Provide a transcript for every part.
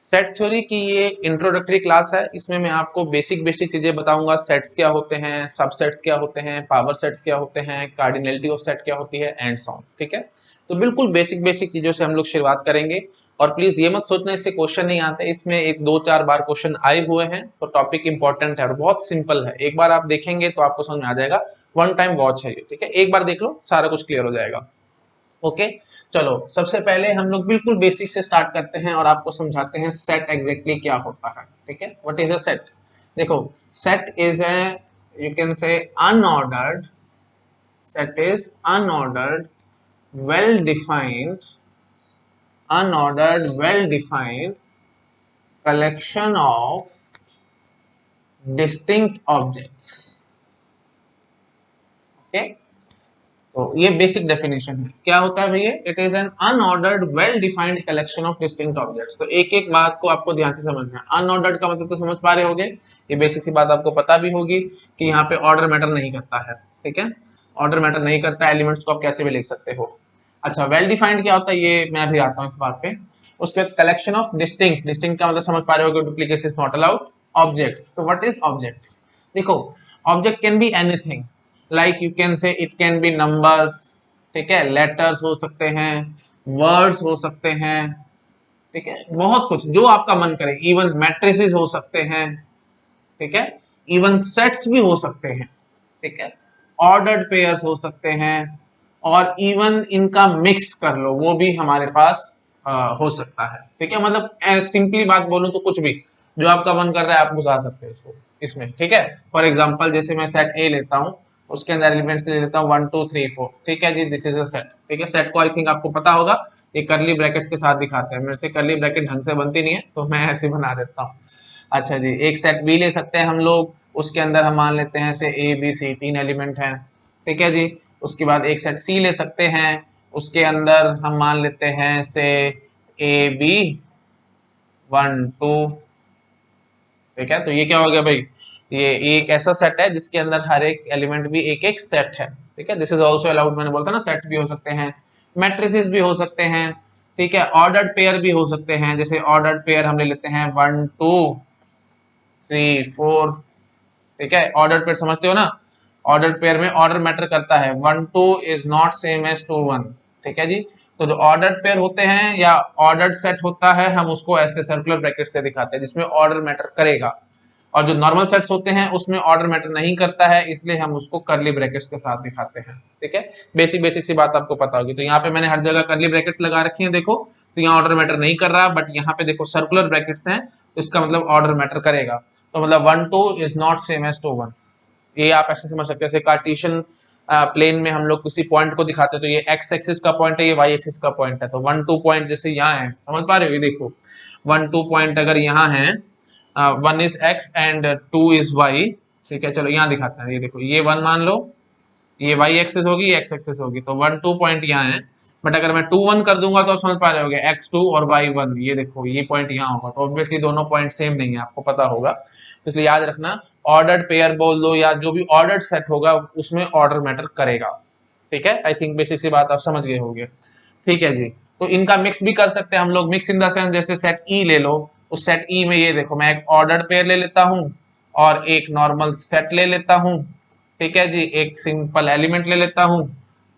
Set theory की ये introductory class है। इसमें मैं आपको बेसिक बेसिक चीजें बताऊंगा। सेट्स क्या होते हैं, सबसेट्स क्या होते हैं, पावर सेट्स क्या होते हैं, कार्डिनलिटी ऑफ सेट क्या होती है एंड सो ऑन। ठीक है, तो बिल्कुल बेसिक बेसिक चीजों से हम लोग शुरुआत करेंगे। और प्लीज ये मत सोचना इससे क्वेश्चन नहीं आते, इसमें एक दो चार बार क्वेश्चन आए हुए हैं। तो टॉपिक इंपॉर्टेंट है और बहुत सिंपल है। एक बार आप देखेंगे तो आपको समझ में आ जाएगा। वन टाइम वॉच है ये। ठीक है, एक बार देख लो सारा कुछ क्लियर हो जाएगा। ओके, चलो सबसे पहले हम लोग बिल्कुल बेसिक से स्टार्ट करते हैं और आपको समझाते हैं सेट एग्जैक्टली क्या होता है। ठीक है, व्हाट इज अ सेट। देखो, set is a, you can say unordered, set is unordered well defined, unordered well defined collection of distinct objects। Okay, तो ये बेसिक डेफिनेशन है। क्या होता है भैया? It is an unordered well defined collection of distinct objects. तो एक एक बात को आपको ध्यान से समझना है। अनऑर्डर्ड का मतलब तो समझ पा रहे होगे, ये बेसिक सी बात आपको पता भी होगी कि यहाँ पे ऑर्डर मैटर नहीं करता है। ठीक है, ऑर्डर मैटर नहीं करता है, एलिमेंट्स को आप कैसे भी लिख सकते हो। अच्छा, वेल डिफाइंड क्या होता है ये मैं भी आता हूँ इस बात पे। उसके बाद कलेक्शन ऑफ डिस्टिंक्ट, डिस्टिंक्ट का मतलब समझ पा रहे होगे, duplicacy is not allowed. Objects, तो व्हाट इज ऑब्जेक्ट? देखो, object can be anything, like you can say it can be numbers, ठीक है, लेटर्स हो सकते हैं, वर्ड्स हो सकते हैं, ठीक है, बहुत कुछ जो आपका मन करे। इवन मैट्रिसेस हो सकते हैं, ठीक है, इवन सेट्स भी हो सकते हैं, ठीक है, ऑर्डर्ड पेयर्स हो सकते हैं, और इवन इनका मिक्स कर लो वो भी हमारे पास हो सकता है। ठीक है, मतलब सिंपली बात बोलूं तो कुछ भी जो आपका मन कर रहा है आप घुसा सकते हो इसको इसमें। ठीक है, फॉर एग्जांपल जैसे मैं सेट ए लेता हूं, उसके अंदर एलिमेंट्स ले लेता हूँ 1 2 3 4। ठीक है जी, दिस इज अ सेट। ठीक है, सेट को आई थिंक आपको पता होगा, ये करली ब्रैकेट्स के साथ दिखाते हैं। मेरे से करली ब्रैकेट ढंग से बनती नहीं है तो मैं ऐसे बना देता हूँ। अच्छा जी, एक सेट बी ले सकते हैं हम लोग, उसके अंदर हम मान लेते हैं से ए बी सी तीन एलिमेंट हैं। ठीक है जी, उसके बाद एक सेट सी ले सकते हैं, उसके अंदर हम मान लेते हैं से ए बी 1 2। ठीक है, तो ये क्या हो गया भाई? ये एक ऐसा सेट है जिसके अंदर हर एक एलिमेंट भी एक एक सेट है। ठीक है, दिस इज ऑल्सो अलाउड। मैंने बोला था ना, सेट्स भी हो सकते हैं, मैट्रिसेस भी हो सकते हैं, ठीक है, ऑर्डर्ड पेयर भी हो सकते हैं। जैसे ऑर्डर्ड पेयर हम ले लेते हैं 1 2 3 4। ठीक है, ऑर्डर पेयर समझते हो ना, ऑर्डर पेयर में ऑर्डर मैटर करता है। 1 2 इज नॉट सेम एज 2 1। ठीक है जी, तो जो ऑर्डर पेयर होते हैं या ऑर्डर्ड सेट होता है, हम उसको ऐसे सर्कुलर ब्रैकेट से दिखाते हैं जिसमें ऑर्डर मैटर करेगा। और जो नॉर्मल सेट्स होते हैं उसमें ऑर्डर मैटर नहीं करता है, इसलिए हम उसको करली ब्रैकेट्स के साथ दिखाते हैं। ठीक है, बेसिक बेसिक सी बात आपको पता होगी। तो यहाँ पे मैंने हर जगह करली ब्रैकेट्स लगा रखी हैं, देखो, तो यहाँ ऑर्डर मैटर नहीं कर रहा, बट यहाँ पे देखो सर्कुलर ब्रैकेट्स हैं, तो इसका मतलब ऑर्डर मैटर करेगा। तो मतलब 1 2 इज नॉट सेम एज 2 1। ये आप ऐसे समझ सकते हैं, जैसे कार्टेशियन प्लेन में हम लोग किसी पॉइंट को दिखाते हैं, तो ये एक्स एक्सिस का पॉइंट है, ये वाई एक्सिस का पॉइंट है। तो 1 2 पॉइंट जैसे यहाँ है, समझ पा रहे हो? ये देखो 1 2 पॉइंट अगर यहाँ है, 1 is X and 2 is Y. ठीक है, चलो यहाँ दिखाते हैं। ये देखो, ये 1 मान लो, ये वाई एक्सिस होगी, ये एक्स एक्सिस होगी, तो 1 2 पॉइंट यहाँ है। बट अगर मैं 2 1 कर दूंगा तो आप समझ पा रहे होगे, x2 और y1, ये देखो ये पॉइंट यहाँ होगा। तो ऑब्वियसली दोनों पॉइंट सेम नहीं है, आपको पता होगा। इसलिए याद रखना, ऑर्डर्ड पेयर बोल दो या जो भी ऑर्डर्ड सेट होगा उसमें ऑर्डर मैटर करेगा। ठीक है, आई थिंक बेसिक सी बात आप समझ गए होंगे। ठीक है जी, तो इनका मिक्स भी कर सकते हैं हम लोग। मिक्स इन द सेंस, जैसे सेट ई ले लो, उस सेट ई में ये देखो, मैं एक ऑर्डर्ड पेयर ले लेता हूँ और एक नॉर्मल सेट ले लेता हूँ। ठीक है जी, एक सिंपल एलिमेंट ले लेता हूँ,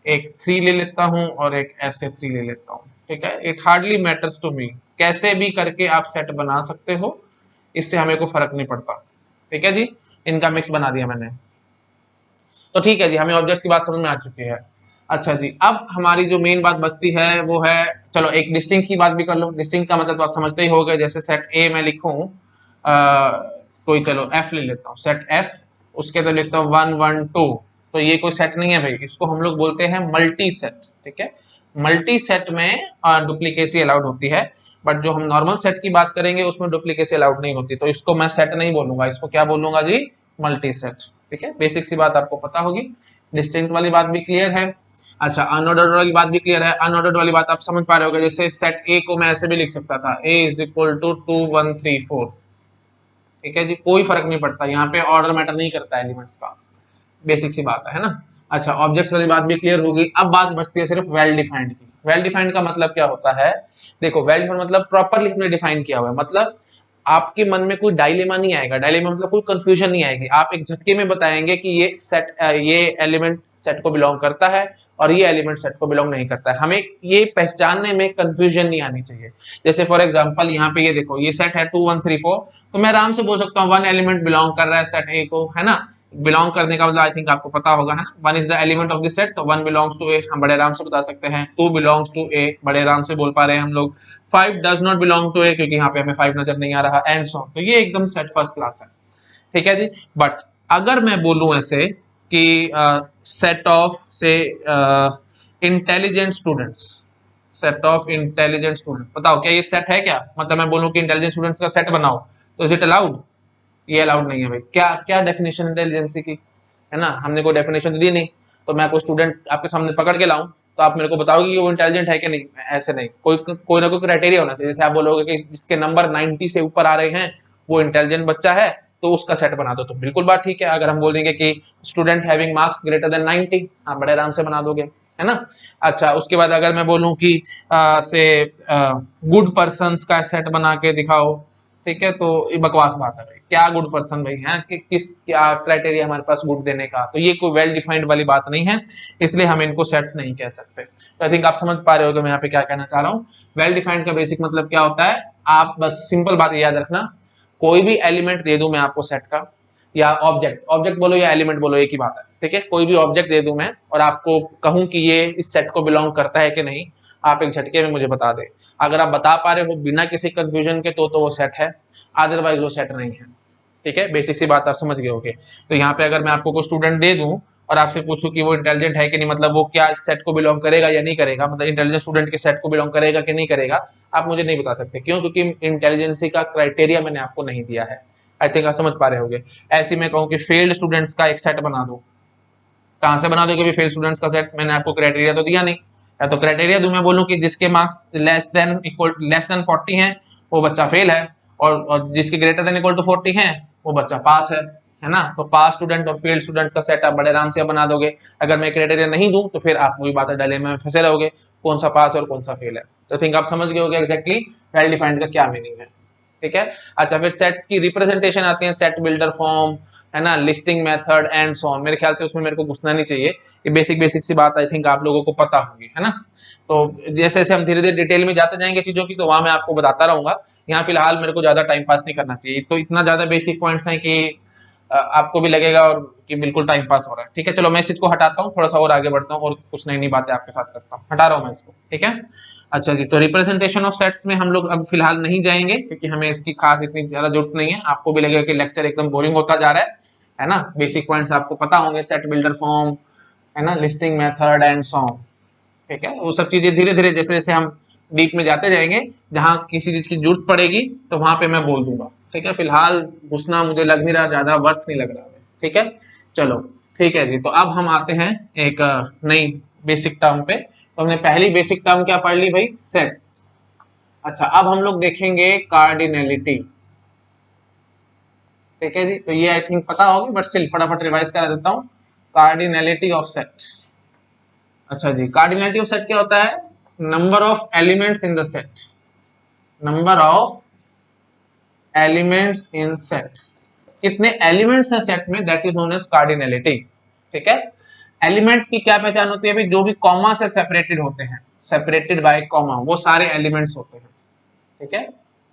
एक 3 ले लेता हूँ और एक ऐसे 3 ले लेता हूँ। ठीक है, it hardly matters to me, कैसे भी करके आप सेट बना सकते हो, इससे हमें को फर्क नहीं पड़ता। ठीक है जी, इनका मिक्स बना दिया मैंने। तो ठीक है जी, हमें ऑब्जेक्ट्स की बात समझ में आ चुकी है। अच्छा जी, अब हमारी जो मेन बात बचती है वो है, चलो एक डिस्टिंक्ट की बात भी कर लो। डिस्टिंक्ट का मतलब तो आप समझते ही होगे। जैसे सेट ए मैं लिखूं, कोई चलो एफ ले लेता हूँ, सेट एफ, उसके अंदर लिखता हूँ 1 1 2। तो ये कोई सेट नहीं है भाई, इसको हम लोग बोलते हैं मल्टी सेट। ठीक है, मल्टी सेट में डुप्लीकेसी अलाउड होती है, बट जो हम नॉर्मल सेट की बात करेंगे उसमें डुप्लीकेसी अलाउड नहीं होती। तो इसको मैं सेट नहीं बोलूंगा, इसको क्या बोलूंगा जी? Multi set. ठीक है, बेसिक सी बात आपको पता होगी। डिस्टिंक्ट वाली बात भी क्लियर है। अच्छा, अनऑर्डर्ड वाली बात भी क्लियर है। अनऑर्डर्ड वाली बात आप समझ पा रहे होगे, जैसे सेट ए को मैं ऐसे भी लिख सकता था, ए इज इक्वल टू 2 1 3 4। ठीक है जी, कोई फर्क नहीं पड़ता, यहाँ पे ऑर्डर मैटर नहीं करता एलिमेंट्स का। बेसिक सी बात है ना। अच्छा, ऑब्जेक्ट्स वाली बात भी क्लियर होगी। अब बात बचती है सिर्फ वेल डिफाइंड की। वेल डिफाइंड का मतलब क्या होता है? देखो, वेल डिफाइंड मतलब प्रॉपरली हमने डिफाइन किया हुआ है, मतलब आपके मन में कोई डायलेमा नहीं आएगा। डायलेमा मतलब कोई कंफ्यूजन नहीं आएगी, आप एक झटके में बताएंगे कि ये सेट, ये एलिमेंट सेट को बिलोंग करता है और ये एलिमेंट सेट को बिलोंग नहीं करता है। हमें ये पहचानने में कंफ्यूजन नहीं आनी चाहिए। जैसे फॉर एग्जांपल यहाँ पे ये देखो, ये सेट है 2 1 3 4, तो मैं आराम से बोल सकता हूँ वन एलिमेंट बिलोंग कर रहा है सेट ए को, है ना। बिलोंग करने का मतलब आई थिंक आपको पता होगा, है ना। One is the element of this set, तो वन बिलोंग्स टू ए हम बड़े आराम से बता सकते हैं। टू बिलोंग्स टू ए बड़े आराम से बोल पा रहे हैं हम लोग। 5 डज नॉट बिलोंग टू ए, क्योंकि यहाँ पे हमें 5 नजर नहीं आ रहा, एंड सो ऑन। तो ये एकदम सेट फर्स्ट क्लास है, ठीक है जी। बट अगर मैं बोलूं ऐसे कि सेट ऑफ से intelligent students, set of intelligent student, बताओ क्या ये सेट है क्या? मतलब मैं बोलूं कि इंटेलिजेंट स्टूडेंट्स का सेट बनाओ, तो इज इट अलाउड? ये अलाउड नहीं है भाई। क्या क्या डेफिनेशन इंटेलिजेंसी की, है ना। हमने कोई डेफिनेशन दी नहीं, तो मैं कोई स्टूडेंट आपके सामने पकड़ के लाऊं तो आप मेरे को बताओगे कि वो इंटेलिजेंट है कि नहीं? ऐसे नहीं, कोई ना कोई क्राइटेरिया होना चाहिए। जैसे आप बोलोगे कि जिसके नंबर 90 से ऊपर आ रहे हैं वो इंटेलिजेंट बच्चा है, तो उसका सेट बना दो, तो बिल्कुल बात ठीक है। अगर हम बोल देंगे कि student having marks greater than 90, आप बड़े आराम से बना दोगे, है ना। अच्छा, उसके बाद अगर मैं बोलूं कि से गुड पर्सन्स का सेट बना के दिखाओ, ठीक है, तो ये बकवास बात है भाई। क्या गुड पर्सन भाई है कि किस क्या क्राइटेरिया हमारे पास गुड देने का? तो ये कोई वेल डिफाइंड वाली बात नहीं है, इसलिए हम इनको सेट्स नहीं कह सकते। तो आई थिंक आप समझ पा रहे हो कि मैं यहाँ पे क्या कहना चाह रहा हूँ। वेल डिफाइंड का बेसिक मतलब क्या होता है, आप बस सिंपल बात याद रखना, कोई भी एलिमेंट दे दूं मैं आपको सेट का, या ऑब्जेक्ट, ऑब्जेक्ट बोलो या एलिमेंट बोलो एक ही बात है, ठीक है। कोई भी ऑब्जेक्ट दे दूं मैं और आपको कहूं कि ये इस सेट को बिलोंग करता है कि नहीं, आप एक झटके में मुझे बता दे। अगर आप बता पा रहे हो बिना किसी कंफ्यूजन के, तो वो सेट है, अदरवाइज वो सेट नहीं है, ठीक है। बेसिक सी बात आप समझ गए होगे। तो यहाँ पे अगर मैं आपको कोई स्टूडेंट दे दूं और आपसे पूछूं कि वो इंटेलिजेंट है कि नहीं, मतलब वो क्या इस सेट को बिलोंग करेगा या नहीं करेगा, मतलब इंटेलिजेंट स्टूडेंट के सेट को बिलोंग करेगा कि नहीं करेगा, आप मुझे नहीं बता सकते। क्यों? क्योंकि इंटेलिजेंसी का क्राइटेरिया मैंने आपको नहीं दिया है। आई थिंक आप समझ पा रहे होगे। ऐसे मैं कहूँ कि फेल्ड स्टूडेंट्स का एक सेट बना दो, कहाँ से बना दो? क्योंकि फेल स्टूडेंट्स का सेट मैंने आपको क्राइटेरिया तो दिया नहीं। या तो क्राइटेरिया दूं, मैं बोलूं कि जिसके मार्क्स लेस देन 40 हैं वो बच्चा फेल है, और जिसके ग्रेटर देन इक्वल टू 40 हैं वो बच्चा पास है ना। तो पास स्टूडेंट और फेल्ड स्टूडेंट्स का सेट आप बड़े आराम से बना दोगे। अगर मैं क्राइटेरिया नहीं दूं तो फिर आप वही बात डायलेमा में फंसे रहोगे, कौन सा पास और कौन सा फेल है। तो थिंक आप समझ गए होगे एग्जैक्टली वेल डिफाइंड का क्या मीनिंग है, ठीक है। अच्छा, फिर सेट्स की रिप्रेजेंटेशन आती है, सेट बिल्डर फॉर्म, है ना, listing method and so on. मेरे ख्याल से उसमें मेरे को घुसना नहीं चाहिए, ये बेसिक बेसिक सी बात आई थिंक आप लोगों को पता होगी, है ना। तो जैसे जैसे हम धीरे धीरे डिटेल में जाते जाएंगे चीजों की, तो वहां मैं आपको बताता रहूंगा। यहाँ फिलहाल मेरे को ज्यादा टाइम पास नहीं करना चाहिए, तो इतना ज्यादा बेसिक पॉइंट्स हैं कि आपको भी लगेगा और कि बिल्कुल टाइम पास हो रहा है, ठीक है। चलो मैं इस चीज को हटाता हूँ, थोड़ा सा और आगे बढ़ता हूँ और कुछ नई नई बातें आपके साथ करता हूँ। हटा रहा हूँ मैं इसको, ठीक है। अच्छा जी, तो रिप्रेजेंटेशन ऑफ सेट्स में हम लोग अब फिलहाल नहीं जाएंगे, क्योंकि हमें इसकी खास इतनी ज्यादा जरूरत नहीं है। आपको भी लगेगा कि लेक्चर एकदम बोरिंग होता जा रहा है ना। बेसिक पॉइंट्स आपको पता होंगे, सेट बिल्डर फॉर्म, है ना, listing method and so on, ठीक है। वो सब चीजें धीरे धीरे जैसे जैसे हम डीप में जाते जाएंगे, जहां किसी चीज की जरूरत पड़ेगी तो वहां पे मैं बोल दूंगा, ठीक है। फिलहाल घुसना मुझे लग नहीं रहा, ज्यादा वर्थ नहीं लग रहा है, ठीक है। चलो ठीक है जी, तो अब हम आते हैं एक नई बेसिक टर्म पे। तो हमने पहली बेसिक टर्म क्या पढ़ ली भाई? सेट। अच्छा, अब हम लोग देखेंगे कार्डिनलिटी, ठीक है जी। तो ये आई थिंक पता होगी, बट स्टिल फटाफट रिवाइज करा देता हूँ। Cardinality of set. अच्छा जी, कार्डिनलिटी ऑफ सेट क्या होता है? Number of elements in the set, number of elements in set, कितने एलिमेंट्स हैं सेट में, that is known as cardinality, ठीक है। एलिमेंट की क्या पहचान होती है भाई? जो भी कॉमा से सेपरेटेड होते हैं, सेपरेटेड बाय कॉमा, वो सारे एलिमेंट्स होते हैं, ठीक है।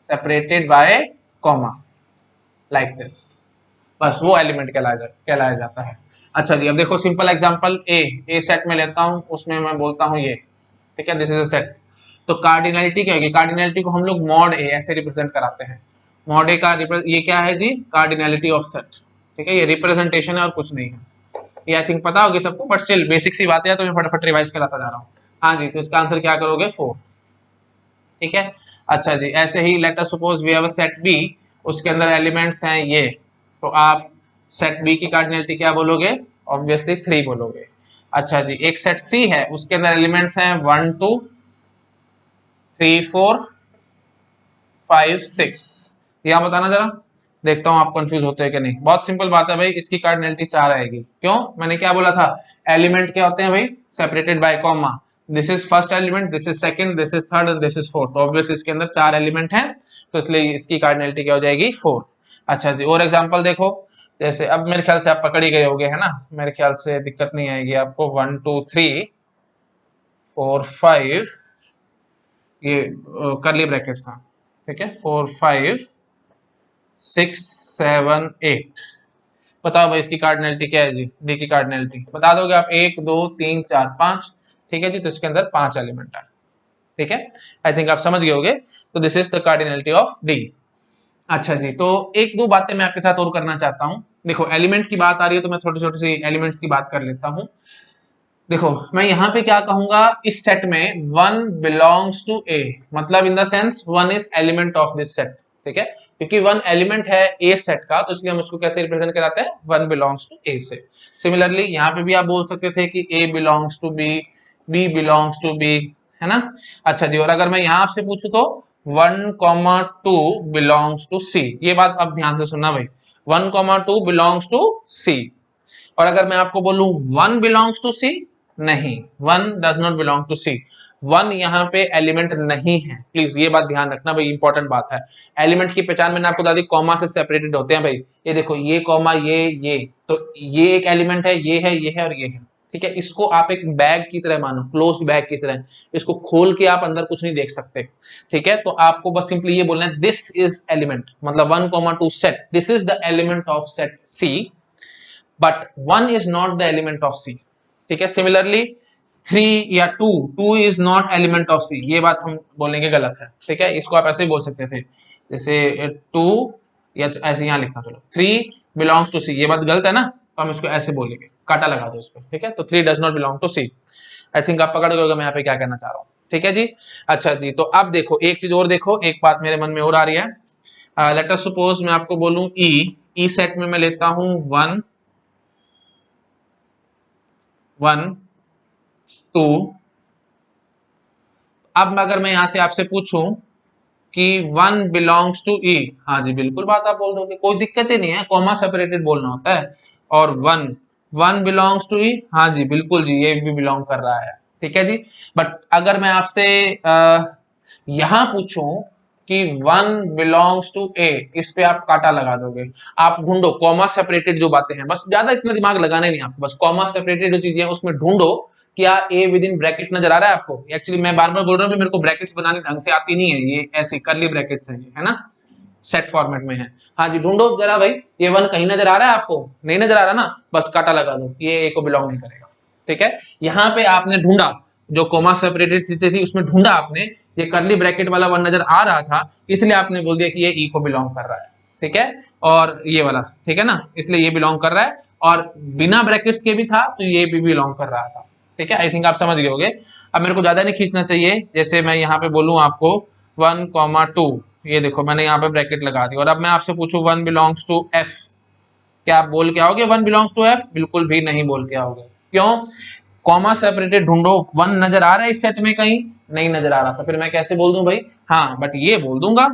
Separated by comma like this, बस वो एलिमेंट कहलाया जाता है। अच्छा जी, अब देखो सिंपल एग्जांपल ए सेट में लेता हूं, उसमें मैं बोलता हूं ये, ठीक है, दिस इज अ सेट। तो कार्डिनलिटी क्या होगी? कार्डिनलिटी को हम लोग मॉड ए ऐसे रिप्रेजेंट कराते हैं। मॉड ए का ये क्या है जी? कार्डिनलिटी ऑफ सेट, ठीक है। ये रिप्रेजेंटेशन है और कुछ नहीं है। ये आई थिंक पता होगी सबको, बट स्टिल बेसिक सी बात है तो मैं फटाफट रिवाइज कराता जा रहा हूँ। हाँ जी, तो इसका आंसर क्या करोगे? 4, ठीक है। अच्छा जी, ऐसे ही let us suppose we have a set B, उसके अंदर एलिमेंट्स हैं ये, तो आप सेट बी की कार्डिनलिटी क्या बोलोगे? ऑब्वियसली 3 बोलोगे। अच्छा जी, एक सेट सी है, उसके अंदर एलिमेंट्स हैं 1 2 3 4 5 6, यहां बताना जरा देखता हूं आप कंफ्यूज होते हैं कि नहीं। बहुत सिंपल बात है भाई, इसकी कार्डिनलिटी 4 आएगी। क्यों? मैंने क्या बोला था, एलिमेंट क्या होते हैं भाई, separated by comma. This is first element, this is second, this is third and this is fourth. तो ऑब्वियसली इसके अंदर 4 एलिमेंट हैं, तो इसलिए इसकी कार्डिनलिटी क्या हो जाएगी, 4। अच्छा जी, और एग्जाम्पल देखो। जैसे अब मेरे ख्याल से आप पकड़ ही गए होगे, है ना, मेरे ख्याल से दिक्कत नहीं आएगी आपको। 1 2 3 4 5, ये करली ब्रैकेट्स हैं, ठीक है। 4 5 6 7 8। बताओ भाई इसकी कार्डिनलिटी क्या है जी, डी की कार्डिनलिटी बता दोगे आप। 1 2 3 4 5, ठीक है जी। तो इसके अंदर 5 एलिमेंट है, ठीक है। आई थिंक आप समझ गए होगे। तो this is the cardinality of D. अच्छा जी, तो एक दो बातें मैं आपके साथ और करना चाहता हूं। देखो एलिमेंट की बात आ रही है तो मैं छोटी छोटी सी एलिमेंट्स की बात कर लेता हूं। देखो मैं यहाँ पे क्या कहूंगा, इस सेट में वन बिलोंग्स टू ए, मतलब in the sense one is element of this set, ठीक है। क्योंकि वन एलिमेंट है ए सेट का, तो इसलिए हम उसको कैसे रिप्रेजेंट कराते हैं, वन बिलोंग्स टू ए से। सिमिलरली यहाँ पे भी आप बोल सकते थे कि A belongs to B, B belongs to B, है ना। अच्छा जी, और अगर मैं यहाँ आपसे पूछूं तो 1, 2 बिलोंग्स टू सी। ये बात अब ध्यान से सुनना भाई, 1, 2 बिलोंग्स टू सी। और अगर मैं आपको बोलूं 1 बिलोंग्स टू सी, नहीं, 1 डज नॉट बिलोंग टू सी। 1 यहाँ पे एलिमेंट नहीं है, प्लीज ये बात ध्यान रखना भाई, इंपॉर्टेंट बात है। एलिमेंट की पहचान मैंने आपको बता दी, कॉमा से सेपरेटेड होते हैं भाई। ये देखो, ये कॉमा, ये तो ये एक एलिमेंट है, ये है, ये है और ये है, ठीक है। इसको आप एक बैग की तरह मानो, क्लोज्ड बैग की तरह। इसको खोल के आप अंदर कुछ नहीं देख सकते, ठीक है। तो आपको बस सिंपली ये बोलना है, दिस इज एलिमेंट, मतलब 1, 2 set, this is the element of set C, but 1 is not the element of C, ठीक है। सिमिलरली 3 या 2 is not element of C, ये बात हम बोलेंगे गलत है, ठीक है। इसको आप ऐसे ही बोल सकते थे, जैसे 2 या ऐसे यहाँ लिखना, चलो 3 बिलोंग्स टू सी, ये बात गलत है ना, तो हम इसको ऐसे बोलेंगे, काटा लगा दो इस पर, ठीक है। तो 3 does not belong to C. I think आप पकड़ गए मैं यहाँ पे क्या कहना चाह रहा हूँ, ठीक है जी। अच्छा जी, तो अब देखो एक चीज और देखो, एक बात मेरे मन में और आ रही है। लेट अस सपोज मैं आपको बोलूं ई सेट में मैं लेता हूं 1 1 2। अब अगर मैं यहां से आपसे पूछूं कि 1 बिलोंग्स टू ई, हाँ जी बिल्कुल बात आप बोल दोगे, कोई दिक्कत ही नहीं है, कॉमा सेपरेटेड बोलना होता है। और 1 बिलोंग्स टू ई, हाँ जी बिल्कुल जी, ये भी बिलोंग कर रहा है, ठीक है जी। बट अगर मैं आपसे यहां पूछूं कि 1 बिलोंग्स टू ए, इस पे आप काटा लगा दोगे। आप ढूंढो कॉमा सेपरेटेड जो बातें हैं, बस ज्यादा इतना दिमाग लगाना ही नहीं आपको, बस कॉमा सेपरेटेड जो चीजें हैं उसमें ढूंढो, क्या ए विद इन ब्रैकेट नजर आ रहा है आपको। एक्चुअली मैं बार बार बोल रहा हूँ, मेरे को ब्रैकेट्स बनाने ढंग से आती नहीं है, ये ऐसे करली ब्रैकेट्स हैं, है ना, सेट फॉर्मेट में है। हाँ जी, ढूंढो जरा भाई, ये 1 कहीं नजर आ रहा है आपको, नहीं नजर आ रहा ना, बस काटा लगा दो, ये ए को बिलोंग नहीं करेगा, ठीक है। यहाँ पे आपने ढूंढा, जो कोमा सेपरेटेड चीजें थी उसमें ढूंढा आपने, ये करली ब्रैकेट वाला 1 नजर आ रहा था, इसलिए आपने बोल दिया कि ये ई को बिलोंग कर रहा है, ठीक है। और ये वाला, ठीक है ना, इसलिए ये बिलोंग कर रहा है, और बिना ब्रैकेट्स के भी था तो ये भी बिलोंग कर रहा था, ठीक है। आई थिंक आप समझ गए होगे। अब मेरे को ज्यादा नहीं खींचना चाहिए, जैसे मैं यहाँ पे बोलूँ आपको 1, 2, ये देखो मैंने यहाँ पे ब्रैकेट लगा दी, और अब मैं आपसे पूछूं 1 बिलोंग्स टू एफ, क्या आप बोल के आओगे 1 बिलोंग्स टू एफ? बिल्कुल भी नहीं बोल के आओगे। क्यों? कॉमा सेपरेटेड ढूंढो, 1 नजर आ रहा है इस सेट में कहीं, नहीं नजर आ रहा, तो फिर मैं कैसे बोल दूं भाई, हाँ बट ये बोल दूंगा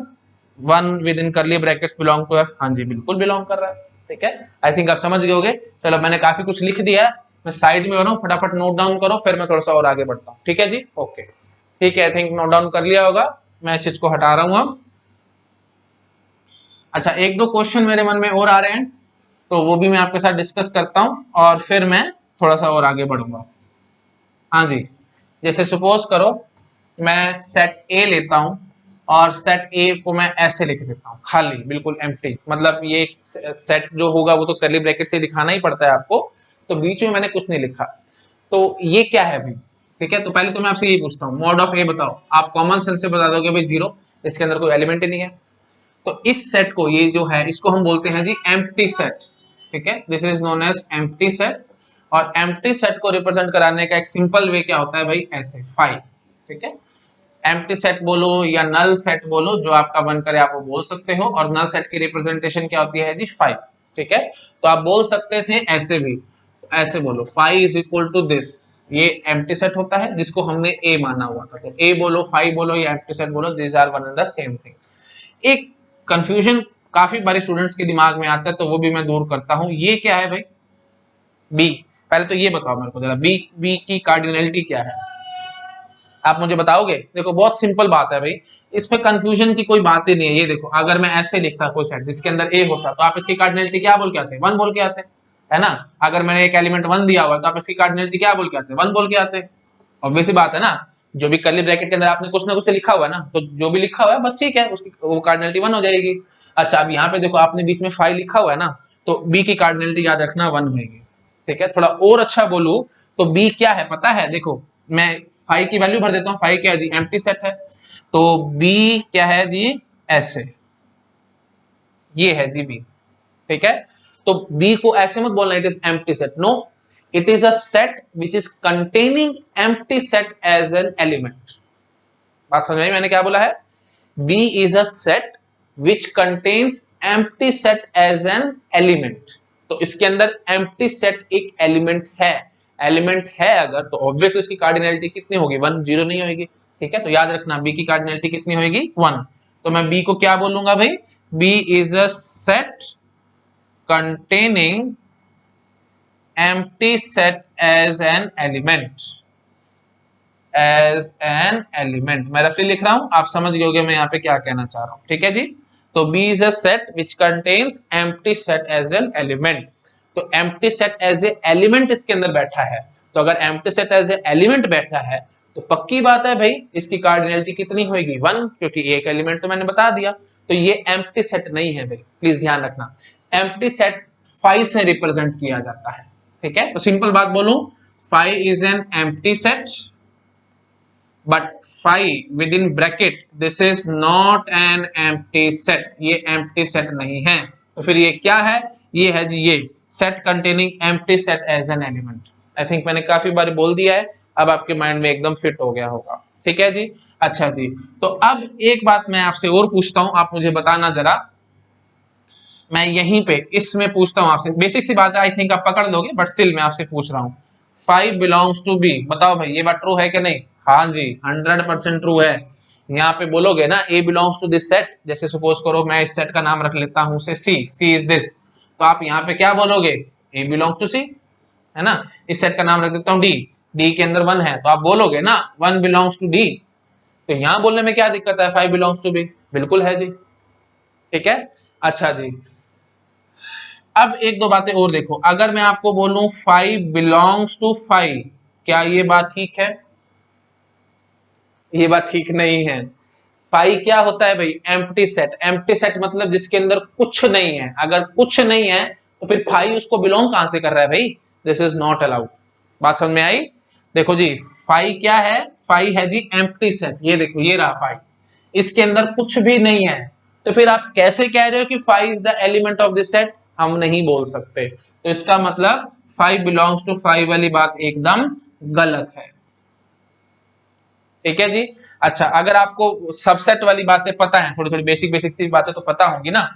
1 विद इन करली ब्रैकेट्स बिलोंग टू एफ, हाँ जी बिल्कुल बिलोंग कर रहा है, ठीक है। आई थिंक आप समझ गए होगे। चलो मैंने काफी कुछ लिख दिया है, मैं साइड में हो रहा हूँ, फटाफट नोट डाउन करो, फिर मैं थोड़ा सा और आगे बढ़ता हूँ, ठीक है जी, ओके ठीक है। आई थिंक नोट डाउन कर लिया होगा, मैं इस चीज को हटा रहा हूँ अब। अच्छा, एक दो क्वेश्चन मेरे मन में और आ रहे हैं, तो वो भी मैं आपके साथ डिस्कस करता हूँ, और फिर मैं थोड़ा सा और आगे बढ़ूंगा। हाँ जी, जैसे सपोज करो मैं सेट ए लेता हूँ, और सेट ए को मैं ऐसे लिख देता हूँ, खाली बिल्कुल एम्प्टी, मतलब ये सेट जो होगा वो तो कर्ली ब्रैकेट से दिखाना ही पड़ता है आपको, तो बीच में मैंने कुछ नहीं लिखा, तो ये क्या है भाई, ठीक है। तो पहले तो मैं आपसे ये पूछता हूँ, मॉड ऑफ ए बताओ, आप कॉमन सेंस से बता दोगे भाई 0, इसके अंदर कोई एलिमेंट ही नहीं है। तो इस सेट को, ये जो है इसको हम बोलते हैं जी एम्प्टी सेट, ठीक है, this is known as empty set. और एम्प्टी सेट को रिप्रेजेंट कराने का एक सिंपल वे क्या होता है भाई, ऐसे 5, ठीक है। एम्प्टी सेट बोलो या नल सेट बोलो, जो आपका मन करे आप वो बोल सकते हो, और नल सेट की रिप्रेजेंटेशन क्या होती है जी 5, ठीक है। तो आप बोल सकते थे ऐसे भी, ऐसे बोलो 5 इज इक्वल टू दिस, ये एम्प्टी सेट होता है जिसको हमने ए माना हुआ था, तो ए बोलो 5 बोलो या एम्प्टी सेट बोलो, this are one and the same थिंग। एक कंफ्यूजन काफी बार स्टूडेंट्स के दिमाग में आता है, तो वो भी मैं दूर करता हूं। ये क्या है भाई? बी। पहले तो ये बताओ मेरे को जरा, बी बी की कार्डिनलिटी क्या है, आप मुझे बताओगे? देखो बहुत सिंपल बात है भाई, इसमें कंफ्यूजन की कोई बात ही नहीं है। ये देखो, अगर मैं ऐसे लिखता कोई सेट जिसके अंदर ए होता, तो आप इसकी कार्डिनलिटी क्या बोल के आते? वन बोल के आते, है ना। अगर मैंने एक एलिमेंट वन दिया हुआ है, तो आप इसकी कार्डिनलिटी क्या बोल के आते? वन बोल के आते। ऑब्वियस बात है ना, जो भी कर्ली ब्रैकेट के अंदर आपने कुछ ना कुछ लिखा हुआ है ना, तो जो भी लिखा हुआ है बस ठीक है, उसकी वो कार्डिनलिटी वन हो जाएगी। अच्छा, अब यहाँ पे देखो आपने बीच में फाइव लिखा हुआ है ना, तो बी की कार्डिनलिटी याद रखना वन होगी। ठीक है, थोड़ा और अच्छा बोलूं तो बी क्या है पता है? देखो मैं फाइव की वैल्यू भर देता हूँ। फाइव क्या है जी? एम्प्टी सेट है। तो बी क्या है जी? ऐसे, ये है जी बी। ठीक है, तो बी को ऐसे मत बोलना it is empty set, no, it is a set which is containing empty set as an element. बात समझ में मैंने क्या बोला है? B is a set which contains empty set as an element. तो इसके अंदर एम्प्टी सेट एक एलिमेंट है। एलिमेंट है अगर, तो ऑब्वियसली उसकी कार्डिनलिटी कितनी होगी? वन, जीरो नहीं होगी। ठीक है, तो याद रखना बी की कार्डिनलिटी कितनी होगी? वन। तो मैं बी को क्या बोलूंगा भाई? B is a set containing empty set as an element. As an element, मैं रफली लिख रहा हूं, आप समझ गए मैं यहाँ पे क्या कहना चाह रहा हूं। ठीक है जी, तो B is a set which contains empty set as an element. तो empty set as a element इसके अंदर बैठा है। तो अगर empty set as a element बैठा है, तो पक्की बात है भाई इसकी कार्डिनलिटी कितनी होगी? वन, क्योंकि एक एलिमेंट तो मैंने बता दिया। तो ये एम्प्टी सेट नहीं है भाई, प्लीज ध्यान रखना। एम्प्टी सेट फाइव से रिप्रेजेंट किया जाता है। ठीक है, तो सिंपल बात बोलूं, five is an empty set, but phi within bracket this is not an empty set, ये empty set नहीं है। तो फिर ये क्या है? ये है जी ये set containing empty set as an element। I think मैंने काफी बार बोल दिया है, अब आपके माइंड में एकदम फिट हो गया होगा। ठीक है जी, अच्छा जी, तो अब एक बात मैं आपसे और पूछता हूं, आप मुझे बताना जरा। मैं यहीं पे इसमें पूछता हूं आपसे, बेसिक सी बात है, आई थिंक आप पकड़ लोगे, बट स्टिल मैं आपसे पूछ रहा हूं। 5 बिलोंग्स टू बी, बताओ भाई ये बात ट्रू है कि नहीं? हाँ जी, 100% ट्रू है। यहाँ पे बोलोगे ना ए बिलोंग्स टू दिस सेट, जैसे सपोज करो मैं इस सेट का नाम रख लेता हूँ से सी, सी इज दिस, तो आप यहाँ पे क्या बोलोगे? ए बिलोंग्स टू सी, है ना। इस सेट का नाम रख देता हूँ डी, डी के अंदर वन है, तो आप बोलोगे ना वन बिलोंग्स टू डी। तो यहाँ बोलने में क्या दिक्कत है? 5 बिलोंग्स टू बी, बिल्कुल है जी। ठीक है, अच्छा जी, अब एक दो बातें और देखो। अगर मैं आपको बोलूं 5 बिलोंग्स टू 5, क्या ये बात ठीक है? ये बात ठीक नहीं है। 5 क्या होता है भाई? Empty set. एम्प्टी सेट मतलब जिसके अंदर कुछ नहीं है। अगर कुछ नहीं है तो फिर 5 उसको बिलोंग कहां से कर रहा है भाई? This is not allowed. बात समझ में आई? देखो जी, 5 क्या है? 5 है जी एम्प्टी सेट। ये देखो, ये रहा 5, इसके अंदर कुछ भी नहीं है। तो फिर आप कैसे कह रहे हो कि 5 is the element of this set? हम नहीं बोल सकते। तो इसका मतलब 5 बिलोंग्स टू 5 वाली बात एकदम गलत है। ठीक है जी, अच्छा, अगर आपको सबसेट वाली बातें पता है, थोड़ी थोड़ी बेसिक बेसिक सी बातें तो पता होंगी ना,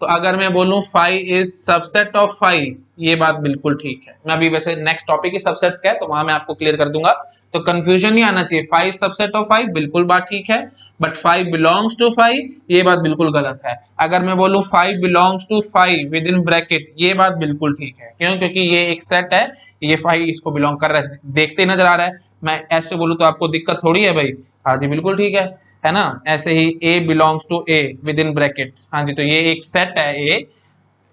तो अगर मैं बोलूं 5 इज सबसेट ऑफ 5, ये बात बिल्कुल ठीक है। मैं अभी वैसे नेक्स्ट टॉपिक ही सबसेट्स का है, तो वहां मैं आपको क्लियर कर दूंगा, तो कंफ्यूजन नहीं आना चाहिए। 5 सबसेट ऑफ 5 बिल्कुल बात ठीक है, बट 5 बिलोंग्स टू 5 ये बात बिल्कुल गलत है। अगर मैं बोलूं 5 belongs to 5 within bracket, ये बात बिल्कुल ठीक है। क्यों? क्योंकि ये एक सेट है, ये 5 इसको बिलोंग कर रहा है, देखते नजर आ रहा है। मैं ऐसे बोलूं तो आपको दिक्कत थोड़ी है भाई। हाँ जी, बिल्कुल ठीक है ना। ऐसे ही a belongs to a within bracket, हाँ जी, तो ये एक सेट है, a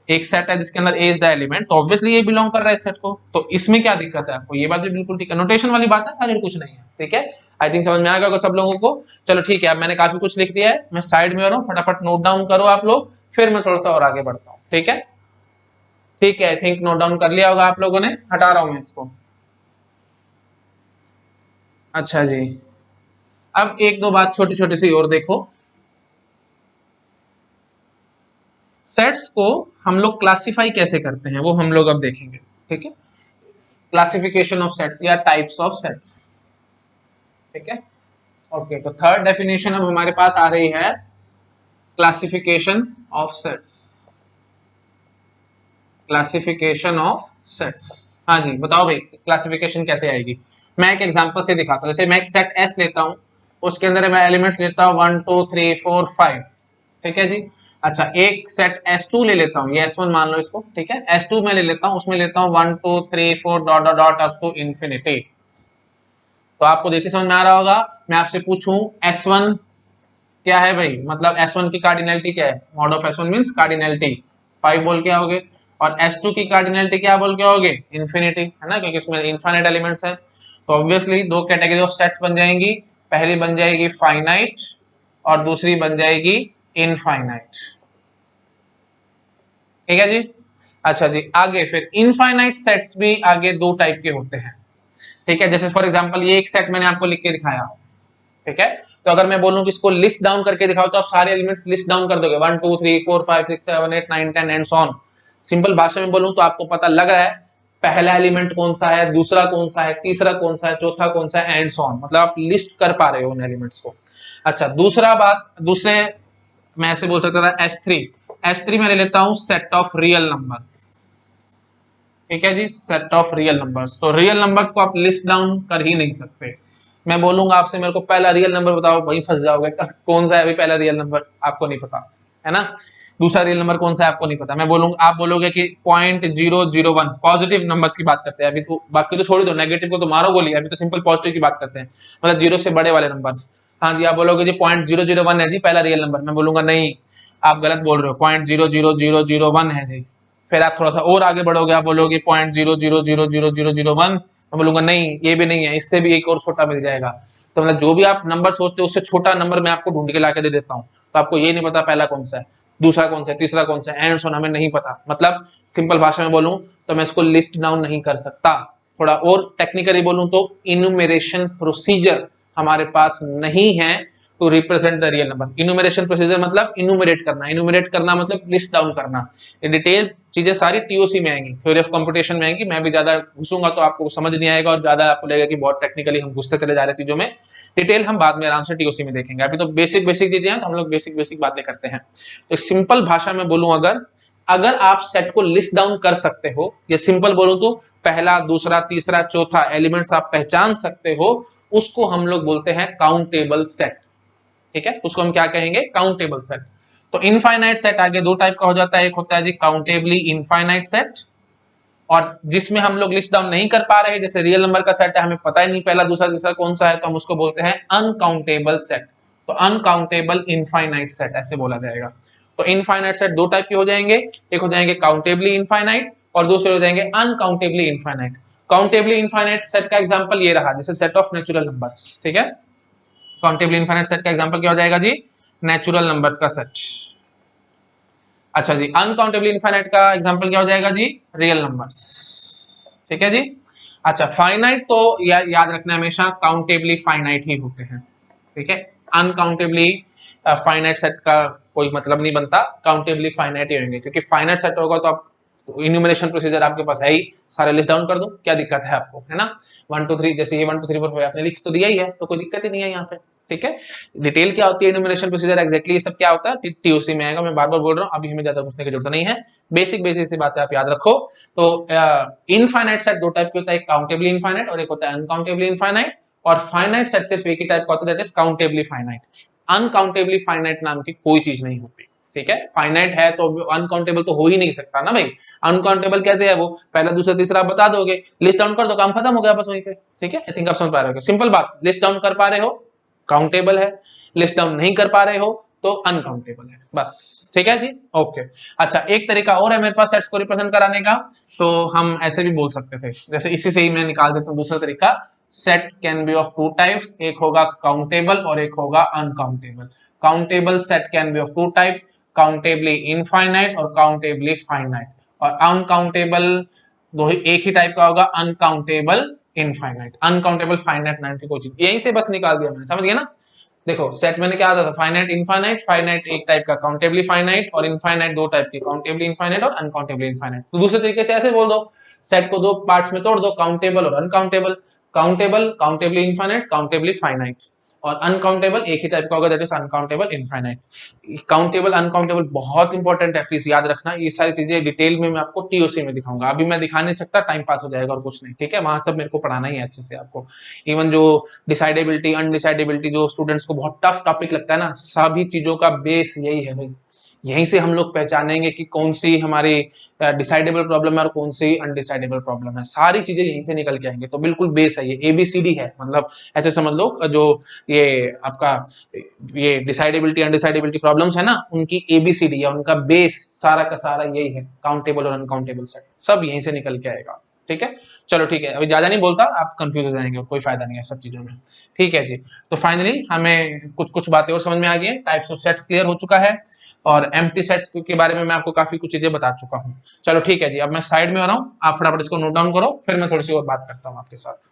एक सेट है जिसके अंदर a इज द एलिमेंट, तो ऑब्वियसली ये बिलोंग कर रहा है इस सेट को। तो इसमें क्या दिक्कत है आपको? ये बात भी बिल्कुल ठीक है। नोटेशन वाली बात है सारी, कुछ नहीं है। ठीक है, आई थिंक समझ में आ गया सब लोगों को। चलो ठीक है, अब मैंने काफी कुछ लिख दिया है, मैं साइड में हो रहा हूँ, फटाफट नोट डाउन करो आप लोग, फिर मैं थोड़ा सा और आगे बढ़ता हूँ। ठीक है, ठीक है, आई थिंक नोट डाउन कर लिया होगा आप लोगों ने। हटा रहा हूं मैं इसको। अच्छा जी, अब एक दो बात छोटी छोटी सी और देखो। सेट्स को हम लोग क्लासिफाई कैसे करते हैं वो हम लोग अब देखेंगे। ठीक है, क्लासिफिकेशन ऑफ सेट्स या टाइप्स ऑफ सेट्स। ठीक है, ओके, तो थर्ड डेफिनेशन अब हमारे पास आ रही है, classification of sets. Classification of sets, हाँ जी, बताओ भाई क्लासिफिकेशन कैसे आएगी? मैं एक एग्जांपल से दिखाता हूं। जैसे मैं एक सेट एस लेता हूं, उसके अंदर मैं एलिमेंट्स लेता हूं 1 2 3 4 5। ठीक है जी। अच्छा, एक सेट S2 ले लेता हूँ, ये S1 मान लो इसको, ठीक है। S2 में ले लेता हूँ, उसमें लेता हूँ 1 2 3 4 dot dot dot up to infinity. तो आपको देखते समझ में आ रहा होगा। मैं आपसे पूछूं S1 क्या है भाई, मतलब S1 की कार्डिनलिटी क्या है, mod of S1 means cardinality 5 बोल के आओगे, और S2 की कार्डिनलिटी क्या बोल के आओगे, इंफिनिटी, है ना, क्योंकि इसमें इनफाइनाइट एलिमेंट्स है। तो ऑब्वियसली दो कैटेगरी ऑफ सेट्स बन जाएंगी, पहली बन जाएगी फाइनाइट और दूसरी बन जाएगी इनफाइनाइट। ठीक है जी। अच्छा जी, आगे फिर इनफाइनाइट सेट्स भी आगे दो टाइप के होते हैं, ठीक है। जैसे फॉर एग्जांपल ये एक सेट मैंने आपको लिख के दिखाया, ठीक है। तो अगर मैं बोलूं कि इसको लिस्ट डाउन करके दिखाओ, तो आप सारे एलिमेंट्स लिस्ट डाउन कर दोगे, 1 2 3 4 5 6 7 8 9 10 एंड सो ऑन। सिंपल भाषा में बोलूं तो आपको पता लग रहा है पहला एलिमेंट कौन सा है, दूसरा कौन सा है, तीसरा कौन सा है, चौथा कौन सा है, एंड सो ऑन, मतलब आप लिस्ट कर पा रहे हो उन एलिमेंट्स को। अच्छा, दूसरा बात, दूसरे मैं ऐसे बोल सकता था S3, S3 में ले लेता हूं सेट ऑफ रियल नंबर्स, ठीक है जी, सेट ऑफ रियल नंबर्स। तो रियल नंबर्स को आप लिस्ट डाउन कर ही नहीं सकते। मैं बोलूंगा आपसे मेरे को पहला रियल नंबर बताओ, वहीं फंस जाओगे, कौन सा है अभी पहला रियल नंबर, आपको नहीं पता, है ना। दूसरा रियल नंबर कौन सा है आपको नहीं पता। मैं बोलूंगा, आप बोलोगे कि 0.001, पॉजिटिव नंबर्स की बात करते हैं अभी, तो बाकी तो छोड़ दो, नेगेटिव को तो मारो गोली, अभी तो सिंपल पॉजिटिव की बात करते हैं, मतलब जीरो से बड़े वाले नंबर्स। हाँ जी, आप बोलोगे जी 0.001 है जी पहला रियल नंबर, मैं बोलूंगा नहीं, आप गलत बोल रहे हो, 0.00001 है जी। फिर आप थोड़ा सा और आगे बढ़ोगे, आप बोलोगे 0.0000001, मैं बोलूंगा नहीं, ये भी नहीं है, इससे भी एक और छोटा मिल जाएगा। तो मतलब जो भी आप नंबर सोचते हो उससे छोटा नंबर मैं आपको ढूंढ के लाके दे देता हूँ, तो आपको ये नहीं पता पहला कौन सा है, दूसरा कौन सा है, तीसरा कौन सा है, एंड सो ऑन, हमें नहीं पता। मतलब सिंपल भाषा में बोलूं तो मैं इसको लिस्ट डाउन नहीं कर सकता। थोड़ा और टेक्निकली बोलूं तो इन्यूमरेशन प्रोसीजर हमारे पास नहीं है to represent the real number. Enumeration procedure मतलब इन्यूमरेट करना, इन्यूमरेट करना मतलब लिस्ट डाउन करना। ये डिटेल चीजें सारी टीओसी में आएंगी, थ्योरी ऑफ कंप्यूटेशन में आएंगी। मैं भी ज्यादा घुसूंगा तो आपको समझ नहीं आएगा और ज्यादा आपको लगेगा कि बहुत टेक्निकली हम घुसते चले जा रहे चीजों में। डिटेल हम बाद में आराम से टीओसी में देखेंगे, अभी तो बेसिक बेसिक चीजें हैं तो हम लोग बेसिक बेसिक बातें करते हैं। तो सिंपल भाषा में बोलूं, अगर अगर आप सेट को लिस्ट डाउन कर सकते हो, या सिंपल बोलूं तो पहला दूसरा तीसरा चौथा एलिमेंट्स आप पहचान सकते हो, उसको हम लोग बोलते हैं काउंटेबल सेट। ठीक है, उसको हम क्या कहेंगे, काउंटेबल सेट। तो इनफाइनाइट सेट आगे दो टाइप का हो जाता है, एक होता है जी काउंटेबली इनफाइनाइट सेट, और जिसमें हम लोग लिस्ट डाउन नहीं कर पा रहे हैं, जैसे रियल नंबर का सेट है, हमें पता ही नहीं पहला दूसरा तीसरा कौन सा है, तो हम उसको बोलते हैं अनकाउंटेबल सेट। तो अनकाउंटेबल इनफाइनाइट सेट ऐसे बोला जाएगा। तो इनफाइनाइट सेट दो टाइप के हो जाएंगे, एक हो जाएंगे काउंटेबली इनफाइनाइट और दूसरे हो जाएंगे अनकाउंटेबली इनफाइनाइट। काउंटेबली इनफाइनाइट सेट का एग्जांपल ये रहा, जैसे सेट ऑफ नेचुरल नंबर्स, ठीक है। काउंटेबली इनफाइनाइट सेट का एग्जांपल क्या हो जाएगा जी, नेचुरल नंबर्स का सेट। अच्छा जी, अनकाउंटेबली इनफाइनाइट का एग्जांपल क्या हो जाएगा जी, रियल नंबर्स। ठीक है जी। अच्छा, फाइनाइट तो याद रखना हमेशा काउंटेबली फाइनाइट ही होते हैं, ठीक है। अनकाउंटेबली फाइनाइट सेट का कोई मतलब नहीं बनता, काउंटेबली फाइनाइट ही होंगे, क्योंकि फाइनाइट सेट होगा तो आप इन्यूमरेशन प्रोसीजर आपके पास है ही, सारे लिस्ट डाउन कर दो, क्या दिक्कत है आपको, है ना। 1 2 3, जैसे ये 1 2 3 4 5 आपने लिख तो दिया ही है, तो कोई दिक्कत ही नहीं है यहाँ पे, ठीक है। डिटेल क्या होती है इन्यूमरेशन प्रोसीजर, एग्जैक्टली ये सब क्या होता है टीओसी में आएगा, मैं बार बार बोल रहा हूँ, अभी हमें ज्यादा घुसने की जरूरत नहीं है, बेसिक बेसिक सी बातें आप याद रखो। तो इनफाइनाइट सेट दो टाइप के होता है, एक काउंटेबली इनफाइनाइट और एक होता है अनकाउंटेबली इनफाइनाइट, और फाइनाइट सेट सिर्फ एक ही टाइप का होता है, that is countably finite. Uncountably finite नाम की कोई चीज नहीं होती, ठीक है। फाइनाइट है तो अनकाउंटेबल तो हो ही नहीं सकता ना भाई, अनकाउंटेबल कैसे है, वो पहला दूसरा तीसरा आप बता दोगे, लिस्ट डाउन कर दो, काम खत्म हो गया बस वहीं पे, ठीक है। आई थिंक आप समझ पा रहे हो, सिंपल बात, लिस्ट डाउन कर पा रहे हो काउंटेबल है, लिस्ट डाउन नहीं कर पा रहे हो तो अनकाउंटेबल है, बस, ठीक है जी, ओके। अच्छा, एक तरीका और है मेरे पास सेट्स को रिप्रेजेंट कराने का, तो हम ऐसे भी बोल सकते थे, जैसे इसी से ही मैं निकाल देता हूं दूसरा तरीका। Set can be of two types, एक होगा काउंटेबल और एक होगा uncountable. Countable set can be of two type, countably infinite और काउंटेबली फाइनाइट, और अनकाउंटेबल दो ही एक ही टाइप का होगा, अनकाउंटेबल इनफाइनाइट। अनकाउंटेबल फाइनाइट नाम की कोई चीज, यहीं से बस निकाल दिया मैंने, समझ गया ना। देखो सेट मैंने क्या आता था, फाइनाइट इनफाइनाइट, फाइनाइट एक टाइप का काउंटेबली फाइनाइट, और इनफाइनाइट दो टाइप की, काउंटेबली इनफाइनाइट और अनकाउंटेबली इनफाइनाइट। तो दूसरे तरीके से ऐसे बोल दो, सेट को दो पार्ट्स में तोड़ दो, काउंटेबल और uncountable, countable countably infinite, countably finite, और अनकाउंटेबल एक ही टाइप का होगा, that is uncountable infinite. Countable uncountable बहुत इंपॉर्टेंट है, प्लीज याद रखना। ये सारी चीजें डिटेल में मैं आपको टीओसी में दिखाऊंगा, अभी मैं दिखा नहीं सकता, टाइम पास हो जाएगा और कुछ नहीं, ठीक है। वहां सब मेरे को पढ़ाना ही है अच्छे से आपको। इवन जो डिसाइडेबिलिटी अनडिसाइडेबिलिटी जो स्टूडेंट्स को बहुत टफ टॉपिक लगता है ना, सभी चीजों का बेस यही है भाई। यहीं से हम लोग पहचानेंगे कि कौन सी हमारी डिसाइडेबल प्रॉब्लम है और कौन सी अनडिसाइडेबल प्रॉब्लम है, सारी चीजें यहीं से निकल के आएंगे। तो बिल्कुल बेस है, ये एबीसीडी है, मतलब ऐसे समझ लो जो ये आपका ये डिसाइडेबिलिटी अनडिसाइडेबिलिटी प्रॉब्लम्स है ना, उनकी एबीसीडी या उनका बेस सारा का सारा यही है, काउंटेबल और अनकाउंटेबल सेट सब यहीं से निकल के आएगा, ठीक है। चलो ठीक है, अभी ज्यादा नहीं बोलता, आप कंफ्यूज हो जाएंगे, कोई फायदा नहीं है सब चीजों में, ठीक है जी। तो फाइनली हमें कुछ कुछ बातें और समझ में आ गई है, टाइप्स ऑफ सेट्स क्लियर हो चुका है, और एम्प्टी सेट के बारे में मैं आपको काफी कुछ चीजें बता चुका हूँ। चलो ठीक है जी, अब मैं साइड में हो रहा हूँ, आप फटाफट इसको नोट डाउन करो, फिर मैं थोड़ी सी और बात करता हूँ आपके साथ,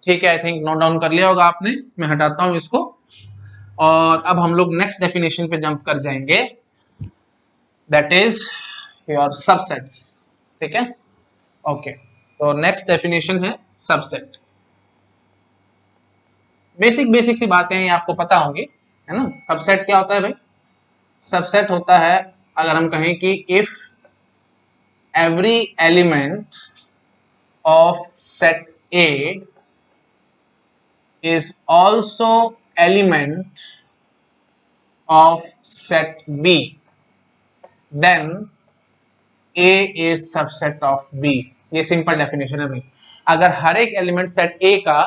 ठीक है। आई थिंक नोट डाउन कर लिया होगा आपने, मैं हटाता हूँ इसको, और अब हम लोग नेक्स्ट डेफिनेशन पे जंप कर जाएंगे, दैट इज योर सबसेट्स, ठीक है। ओके, तो नेक्स्ट डेफिनेशन है सबसेट। बेसिक बेसिक सी बातें ये आपको पता होंगी, है ना। सबसेट क्या होता है भाई? सबसेट होता है, अगर हम कहें कि if every element of set A is also element of set B, then A is subset of B। ये सिंपल डेफिनेशन है भाई। अगर हर एक एलिमेंट सेट A का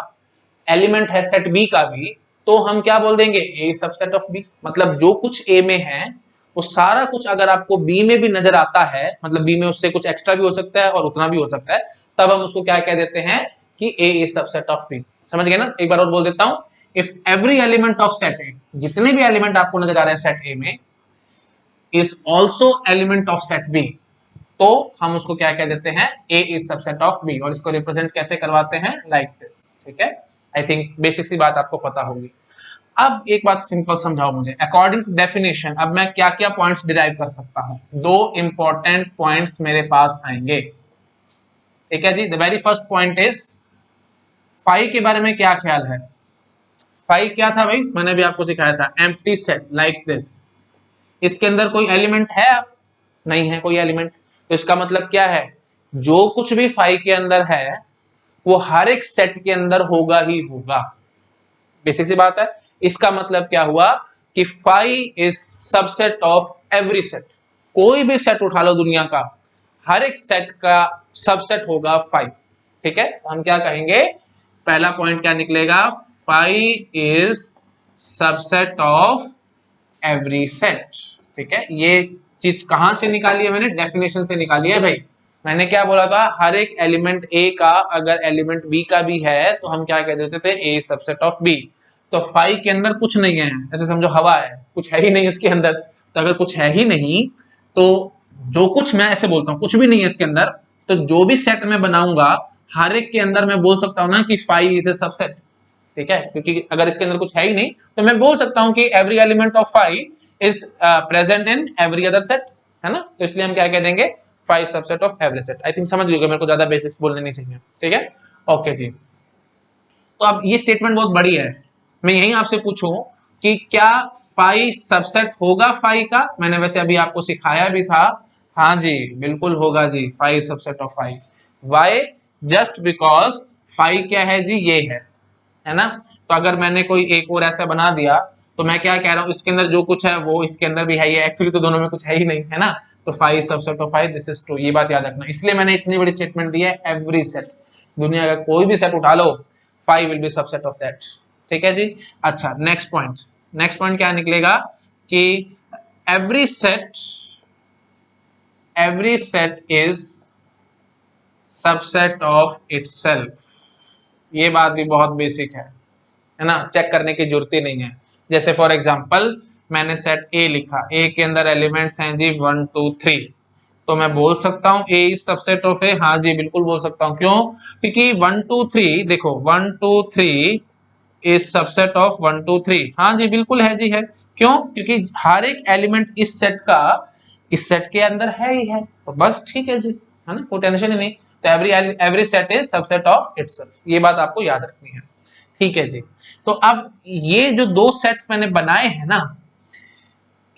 एलिमेंट है सेट B का भी, तो हम क्या बोल देंगे? A is subset of B। मतलब जो कुछ A में है वो सारा कुछ अगर आपको B में भी नजर आता है, मतलब B में उससे कुछ एक्स्ट्रा भी हो सकता है और उतना भी हो सकता है, तब हम उसको क्या कह देते हैं कि A is subset of B। समझ गए ना? एक बार और बोल देता हूं, if every element of set A, जितने भी एलिमेंट आपको नजर आ रहे हैं सेट A में, is also element of set B, तो हम उसको क्या कह देते हैं? A is subset of B। और इसको रिप्रेजेंट कैसे करवाते हैं? लाइक दिस, ठीक है। आई थिंक बेसिक सी बात आपको पता होगी। अब एक बात सिंपल समझाओ मुझे, अकॉर्डिंग टू डेफिनेशन अब मैं क्या क्या पॉइंट्स डिराइव कर सकता हूं? दो इंपॉर्टेंट पॉइंट्स मेरे पास आएंगे, ठीक है जी। The very first point is phi के बारे में क्या ख्याल है? फाई क्या था भाई? मैंने भी आपको सिखाया था, एम्प्टी सेट लाइक दिस। इसके अंदर कोई एलिमेंट है? नहीं है कोई एलिमेंट, तो इसका मतलब क्या है? जो कुछ भी फाई के अंदर है वो हर एक सेट के अंदर होगा ही होगा। बेसिक सी बात है। इसका मतलब क्या हुआ कि phi is subset of every set. कोई भी सेट उठा लो दुनिया का, हर एक सेट का सबसेट होगा फाई, ठीक है। हम क्या कहेंगे? पहला पॉइंट क्या निकलेगा? Phi is subset of every set, ठीक है। ये चीज कहां से निकाली है मैंने? डेफिनेशन से निकाली है भाई। मैंने क्या बोला था? हर एक एलिमेंट ए का अगर एलिमेंट बी का भी है तो हम क्या कह देते थे? ए सबसेट ऑफ बी। तो फाई के अंदर कुछ नहीं है, ऐसे समझो हवा है, कुछ है ही नहीं इसके अंदर। तो अगर कुछ है ही नहीं तो जो कुछ, मैं ऐसे बोलता हूँ, कुछ भी नहीं है इसके अंदर, तो जो भी सेट मैं बनाऊंगा हर एक के अंदर मैं बोल सकता हूँ ना कि फाई इज ए सबसेट, ठीक है। क्योंकि अगर इसके अंदर कुछ है ही नहीं तो मैं बोल सकता हूं कि every element of phi is present in every other set, है ना। तो इसलिए हम क्या कह देंगे? Phi subset of every set. I think समझ गए, मेरे को ज्यादा बेसिक्स बोलने नहीं चाहिए, ठीक है। ओके जी, तो अब ये स्टेटमेंट बहुत बड़ी है, मैं यही आपसे पूछूं कि क्या फाई सबसेट होगा फाई का? मैंने वैसे अभी आपको सिखाया भी था, हाँ जी बिल्कुल होगा जी, phi subset of phi. Why? Just because phi क्या है जी? ये है ना। तो अगर मैंने कोई एक और ऐसा बना दिया तो मैं क्या कह रहा हूँ? इसके अंदर जो कुछ है वो इसके अंदर भी है, ये एक्चुअली तो दोनों में कुछ है ही नहीं, है ना। तो phi subset of phi, this is true, ये बात याद रखना। इसलिए मैंने इतनी बड़ी स्टेटमेंट दी है, एवरी सेट, दुनिया का कोई भी सेट उठा लो, phi will be subset of that, ठीक है जी। अच्छा, नेक्स्ट पॉइंट, नेक्स्ट पॉइंट क्या निकलेगा कि every set is subset of itself. ये बात भी बहुत बेसिक है ना, चेक करने की जरूरत ही नहीं है। जैसे फॉर एग्जांपल मैंने सेट ए लिखा, ए के अंदर एलिमेंट्स हैं जी 1 2 3, तो मैं बोल सकता हूँ ए इज सबसेट ऑफ ए। हाँ जी बिल्कुल बोल सकता हूँ। क्यों? क्योंकि 1 2 3, देखो 1 2 3 इज सबसेट ऑफ 1 2 3। हाँ जी बिल्कुल है जी, है। क्यों? क्योंकि हर एक एलिमेंट इस सेट का इस सेट के अंदर है ही है, तो बस ठीक है जी, है ना, कोई टेंशन ही नहीं। तो every set is subset of itself, ये बात आपको याद रखनी है, ठीक है जी। तो अब ये जो दो सेट्स मैंने बनाए हैं ना,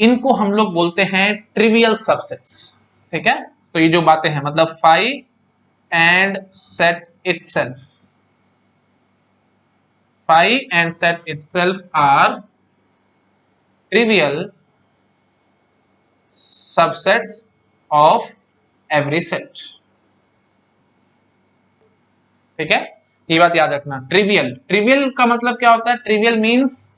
इनको हम लोग बोलते हैं ट्रिवियल सबसेट्स। ठीक है, तो ये जो बातें हैं मतलब phi and set itself, phi and set itself are trivial subsets of every set. ठीक है, ये बात याद रखना। ट्रिवियल, ट्रिवियल का मतलब क्या होता है? ट्रिवियल मींस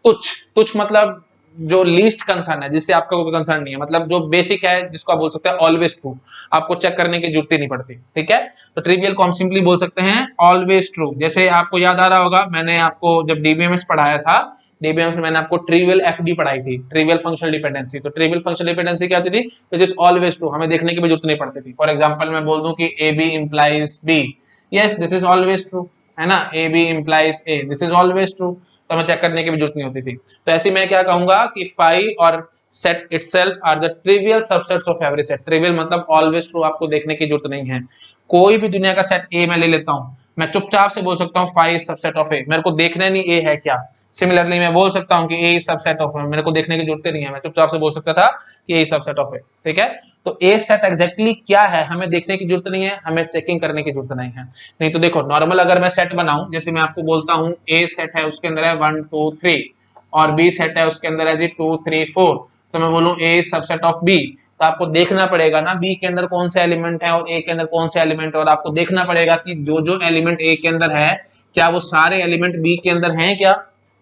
तुच्छ, तुच्छ मतलब जो लीस्ट कंसर्न है, जिससे आपका कोई कंसर्न नहीं है, मतलब जो बेसिक है, जिसको आप बोल सकते हैं ऑलवेज ट्रू, आपको चेक करने की जरूरत ही नहीं पड़ती। ठीक है, तो ट्रिवियल को हम सिंपली बोल सकते हैं ऑलवेज ट्रू। जैसे आपको याद आ रहा होगा, मैंने आपको जब डीबीएमएस पढ़ाया था, डीबीएमएस में मैंने आपको ट्रिवियल एफडी पढ़ाई थी, ट्रिवियल फंक्शनल डिपेंडेंसी। तो ट्रिवियल फंक्शनल डिपेंडेंसी क्या होती थी? विच इज ऑलवेज ट्रू, हमें देखने की भी जरूरत नहीं पड़ती थी। फॉर एग्जाम्पल मैं बोल दूं कि A B implies B, yes this is always true, है ना, A B implies A, this is always true, तो हमें चेक करने की भी जरूरत नहीं होती थी। तो ऐसे मैं क्या कहूंगा कि फाई और set itself are the trivial subsets of every set. Trivial मतलब ऑलवेज ट्रू, आपको देखने की जरूरत नहीं है। कोई भी दुनिया का सेट ए मैं ले लेता हूं, मैं चुपचाप से बोल सकता हूं फाई इज सबसेट ऑफ ए, मेरे को देखना नहीं ए है क्या। सिमिलरली मैं बोल सकता हूं कि ए इज सबसेट ऑफ ए, मेरे को देखने की जरूरत नहीं है, मैं चुपचाप से बोल सकता था कि ए इज सबसेट ऑफ ए। ठीक है, तो ए सेट एग्जैक्टली क्या है हमें देखने की जरूरत नहीं है, हमें चेकिंग करने की जरूरत नहीं है। नहीं तो देखो, नॉर्मल अगर मैं सेट बनाऊं, जैसे मैं आपको बोलता हूं ए सेट है, उसके अंदर है 1 2 3, और बी सेट है, उसके अंदर है जी 2 3 4, तो मैं बोलूं ए सबसेट ऑफ बी, तो आपको देखना पड़ेगा ना बी के अंदर कौन से एलिमेंट है और ए के अंदर कौन से एलिमेंट है, और आपको देखना पड़ेगा कि जो जो एलिमेंट ए के अंदर है, क्या वो सारे एलिमेंट बी के अंदर हैं क्या।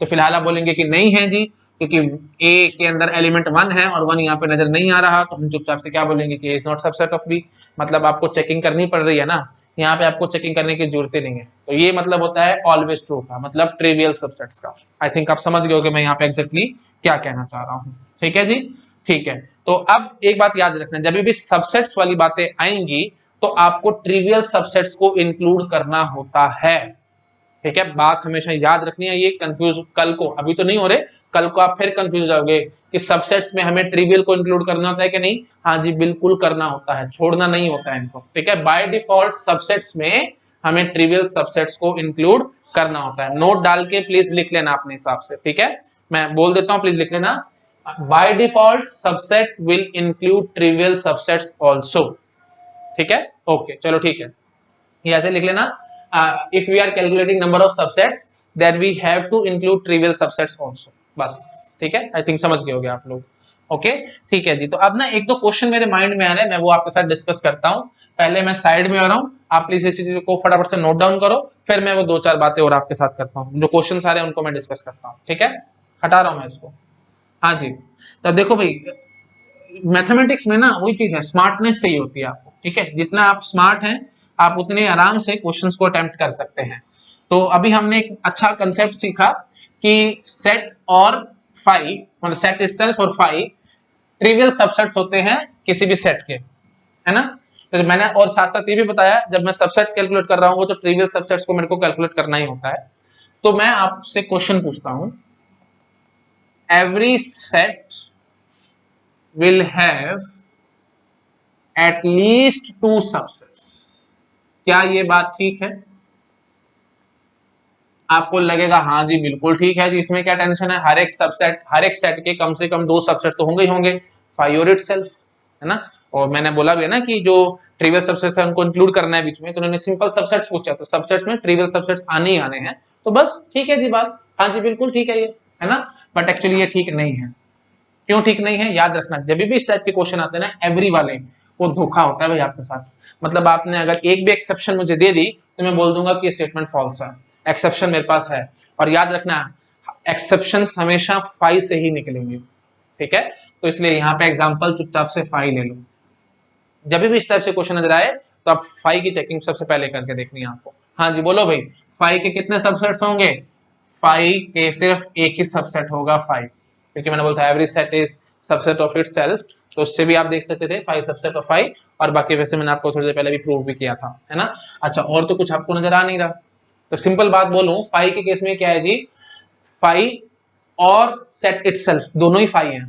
तो फिलहाल आप बोलेंगे कि नहीं है जी, क्योंकि ए के अंदर एलिमेंट 1 है और 1 यहाँ पे नजर नहीं आ रहा, तो हम चुपचाप से क्या बोलेंगे कि is not subset of B. मतलब आपको चेकिंग करनी पड़ रही है ना, यहाँ पे आपको चेकिंग करने की जरूरत ही नहीं है। तो ये मतलब होता है ऑलवेज ट्रू का, मतलब ट्रिवियल सबसेट्स का। आई थिंक आप समझ गए हो कि मैं यहाँ पे एग्जैक्टली क्या कहना चाह रहा हूँ। ठीक है जी, ठीक है। तो अब एक बात याद रखना, जब भी सबसेट्स वाली बातें आएंगी तो आपको ट्रिवियल सबसेट्स को इंक्लूड करना होता है। ठीक है, बात हमेशा याद रखनी है। ये कंफ्यूज कल को, अभी तो नहीं हो रहे, कल को आप फिर कंफ्यूज होगे कि सबसेट्स में हमें ट्रिवियल को इंक्लूड करना होता है कि नहीं। हाँ जी, बिल्कुल करना होता है, छोड़ना नहीं होता है इनको। ठीक है, बाय डिफॉल्ट सबसेट्स में हमें ट्रिवियल सबसेट्स को इंक्लूड करना होता है। नोट डाल के प्लीज लिख लेना अपने हिसाब से। ठीक है, मैं बोल देता हूं, प्लीज लिख लेना। By default subset will include trivial subsets also. ठीक है, ओके, चलो ठीक है, ये ऐसे लिख लेना। if we are calculating number of subsets then we have to include trivial subsets also, बस। ठीक है, आई थिंक समझ गए होगे आप लोग। ओके, ठीक है जी। तो अब ना एक दो क्वेश्चन मेरे माइंड में आ रहे हैं, मैं वो आपके साथ डिस्कस करता हूं। पहले मैं साइड में आ रहा हूं, आप प्लीज इस चीज को फटाफट से नोट डाउन करो, फिर मैं वो दो चार बातें और आपके साथ करता हूं। जो क्वेश्चन आ रहे हैं उनको मैं डिस्कस करता हूं। ठीक है, हटा रहा हूं मैं इसको। हाँ जी, तो देखो भाई, मैथमेटिक्स में ना वही चीज है, स्मार्टनेस चाहिए होती है आपको। ठीक है, जितना आप स्मार्ट हैं आप उतने आराम से क्वेश्चंस को अटेम्प्ट कर सकते हैं। तो अभी हमने एक अच्छा कंसेप्ट सीखा कि सेट और फाई, मतलब सेट इटसेल्फ और फाई ट्रिवियल सबसेट्स होते हैं किसी भी सेट के, है ना। तो मैंने और साथ साथ ये भी बताया, जब मैं सबसेट्स कैलकुलेट कर रहा हूँ तो ट्रिवियल सबसेट्स को मेरे को कैलकुलेट करना ही होता है। तो मैं आपसे क्वेश्चन पूछता हूं, every set will have at least 2 subsets। क्या ये बात ठीक है? आपको लगेगा हाँ जी बिल्कुल ठीक है जी, इसमें क्या टेंशन है, हर एक सबसेट, हर एक सेट के कम से कम 2 सबसेट तो होंगे ही होंगे, फाई और इटसेल्फ, है ना। और मैंने बोला भी है ना कि जो ट्रिवियल सबसेट्स है उनको इंक्लूड करना है बीच में, तो उन्होंने सिंपल सबसेट्स पूछा, तो सबसेट्स में ट्रिवियल सबसेट्स आने ही आने हैं, तो बस ठीक है जी बात, हाँ जी बिल्कुल ठीक है ये, है ना। बट एक्चुअली ये ठीक नहीं है। क्यों ठीक नहीं है? याद रखना, जब भी इस टाइप के क्वेश्चन आते हैं ना, एवरी वाले, वो धोखा होता है भाई आपके साथ। मतलब आपने अगर एक भी एक्सेप्शन मुझे दे दी तो मैं बोल दूंगा कि स्टेटमेंट फॉल्स है, एक्सेप्शन मेरे पास है। और याद रखना, एक्सेप्शंस हमेशा फाई से ही निकलेंगे। ठीक है, तो इसलिए यहाँ पे एग्जाम्पल चुपचाप से फाई ले लो। जब भी इस टाइप से क्वेश्चन नजर आए तो आप फाई की चेकिंग सबसे पहले करके देखनी है आपको। हाँ जी बोलो भाई, फाई के कितने सबसेट्स होंगे? फाई के सिर्फ एक ही सबसेट होगा, फाई, क्योंकि मैंने बोला था every set is subset of itself, तो उससे भी आप देख सकते थे फाई सबसेट ऑफ फाई। और बाकी वैसे मैंने आपको थोड़ी देर पहले भी प्रूव भी किया था, है ना। अच्छा, और तो कुछ आपको नजर आ नहीं रहा, तो सिंपल बात बोलूं, फाई के केस में क्या है जी, फाई और सेट इटसेल्फ दोनों ही फाई है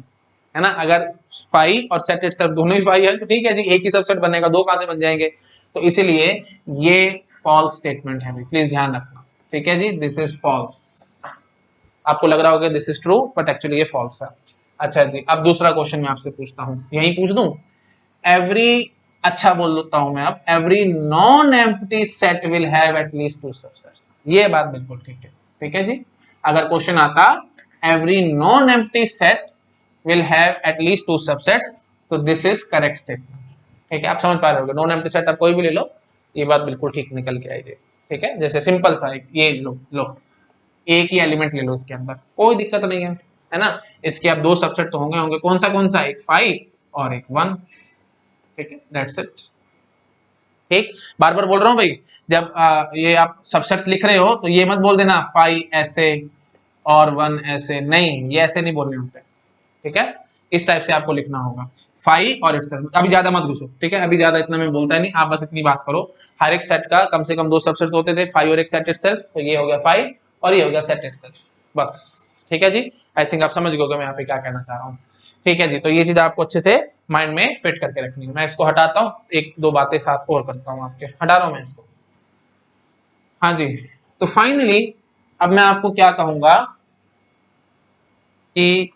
ना। अगर फाई और सेट इटसेल्फ दोनों ही फाई है तो ठीक है जी, एक ही सबसेट बनेगा, दो कहां से बन जाएंगे। तो इसीलिए ये फॉल्स स्टेटमेंट है, प्लीज ध्यान रखना। ठीक है जी, दिस इज फॉल्स। आपको लग रहा होगा this is true, but actually ये फॉल्स है। अच्छा जी, अब दूसरा क्वेश्चन मैं आपसे पूछता हूँ, यही पूछ दूं। एवरी, अच्छा बोल देता हूं मैं अब, every non empty set will have at least to subsets. ये बात बिल्कुल ठीक है। ठीक है जी, अगर क्वेश्चन आता every non empty set will have at least to subsets, तो दिस इज करेक्ट स्टेटमेंट। ठीक है, आप समझ पा रहे होगे, नॉन एम्प्टी सेट आप कोई भी ले लो, ये बात बिल्कुल ठीक निकल के आएगी। ठीक है, जैसे सिंपल सा एक ये लो एक ही एलिमेंट ले लो, इसके अंदर कोई दिक्कत नहीं है ना। इसके अब दो सबसेट तो होंगे होंगे, कौन सा, एक 5 और एक 1। ठीक है, दैट्स इट। ठीक, बार बार बोल रहा हूं भाई, जब ये आप सबसेट्स लिख रहे हो तो ये मत बोल देना 5 ऐसे और 1 ऐसे, नहीं, ये ऐसे नहीं बोलने होते। ठीक है, इस टाइप से आपको लिखना होगा 5 और इटसेल्फ। अभी ज्यादा मत घुसो, ठीक है, अभी ज्यादा इतना मैं बोलता नहीं, आप बस इतनी बात करो, हर एक सेट का कम से कम दो सबसेट होते थे, 5 और एक सेट इटसेल्फ, तो ये हो गया 5 और ये हो गया सेट इटसेल्फ, बस। ठीक है जी, आई थिंक आप समझ गए मैं यहाँ पे क्या कहना चाह रहा हूँ। ठीक है जी, तो ये चीज आपको अच्छे से माइंड में फिट करके रखनी है। मैं इसको हटाता हूँ, एक दो बातें साथ और करता हूँ आपके, हटा रहा हूँ मैं इसको। हाँ जी, तो फाइनली अब मैं आपको क्या कहूंगा कि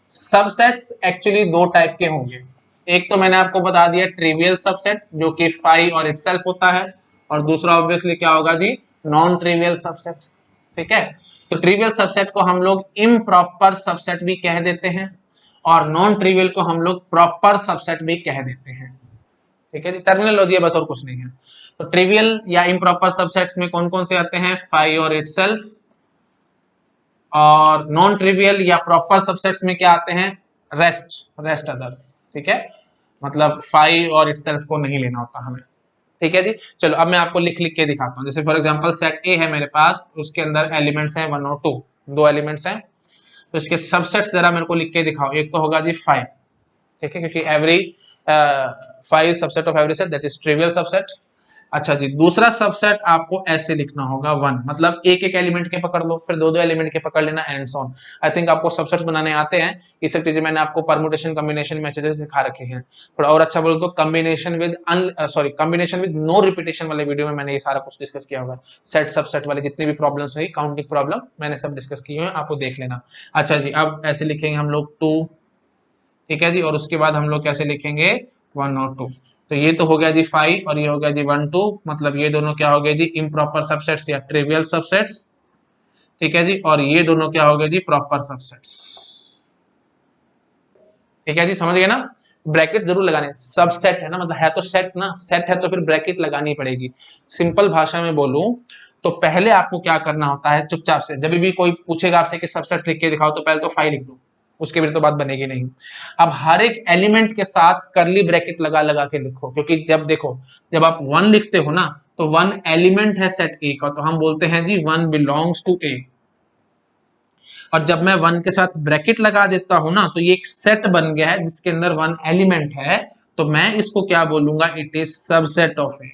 सबसेट्स एक्चुअली दो टाइप के होंगे। एक तो मैंने आपको बता दिया ट्रिवियल सबसेट, जो कि 5 और इटसेल्फ होता है, और दूसरा ऑब्वियसली क्या होगा जी, नॉन ट्रिवियल सबसेट। ठीक है, तो ट्रिवियल सबसेट को हम लोग इम्प्रॉपर सबसेट भी कह देते हैं, और नॉन ट्रिवियल को हम लोग प्रॉपर सबसेट भी कह देते हैं। ठीक है जी, टर्मिनोलॉजी है बस, और कुछ नहीं है। तो ट्रिवियल या इम्प्रॉपर सबसेट्स में कौन कौन से आते हैं, 5 और इटसेल्फ, और नॉन ट्रिवियल या प्रॉपर सबसेट्स में क्या आते हैं, रेस्ट अदर्स। ठीक है, मतलब 5 और इटसेल्फ को नहीं लेना होता हमें। ठीक है जी, चलो अब मैं आपको लिख लिख के दिखाता हूँ। जैसे फॉर एग्जांपल सेट ए है मेरे पास, उसके अंदर एलिमेंट्स हैं 1 और 2, दो एलिमेंट्स हैं, तो इसके सबसेट्स जरा मेरे को लिख के दिखाओ। एक तो होगा जी 5, ठीक है, क्योंकि every 5 subset of every set, that is trivial subset. अच्छा जी, दूसरा सबसेट आपको ऐसे लिखना होगा 1, मतलब एक एक एलिमेंट के पकड़ लो, फिर दो दो एलिमेंट के पकड़ लेना, and so on. I think आपको सबसेट्स बनाने आते हैं, ये सब चीजें मैंने आपको परम्यूटेशन कॉम्बिनेशन में अच्छे से सिखा रखे हैं। थोड़ा और अच्छा बोलो तो combination with combination with no repetition वाले वीडियो में मैंने ये सारा कुछ डिस्कस किया होगा। सेट सबसेट वाले जितनी भी प्रॉब्लम्स हुई, काउंटिंग प्रॉब्लम, मैंने सब डिस्कस किए हैं, आपको देख लेना। अच्छा जी, अब ऐसे लिखेंगे हम लोग 2, ठीक है जी, और उसके बाद हम लोग कैसे लिखेंगे 1 और 2। तो ये तो हो गया जी 5 और ये हो गया जी 1 2, मतलब ये दोनों क्या हो गए जी, इम्प्रॉपर सबसेट्स या ट्रिवियल सबसेट्स। ठीक है जी, और ये दोनों क्या हो गए जी, प्रॉपर सबसेट्स। ठीक है जी, समझ गए ना। ब्रैकेट जरूर लगाने, सबसेट है ना, मतलब है तो सेट ना, सेट है तो फिर ब्रैकेट लगानी पड़ेगी। सिंपल भाषा में बोलूं तो पहले आपको क्या करना होता है, चुपचाप से जब भी कोई पूछेगा आपसे कि सबसेट्स लिख के दिखाओ, तो पहले तो 5 लिख दो, उसके बिना तो बात बनेगी नहीं। अब हर एक एलिमेंट के साथ करली ब्रैकेट लगा लगा के लिखो, क्योंकि जब देखो, जब आप 1 लिखते हो ना, तो 1 एलिमेंट है सेट ए का, तो हम बोलते हैं जी 1 बिलोंग्स टू ए। और जब मैं 1 के साथ ब्रैकेट लगा देता हूं ना, तो ये एक सेट बन गया है जिसके अंदर 1 एलिमेंट है, तो मैं इसको क्या बोलूंगा, it is subset of A.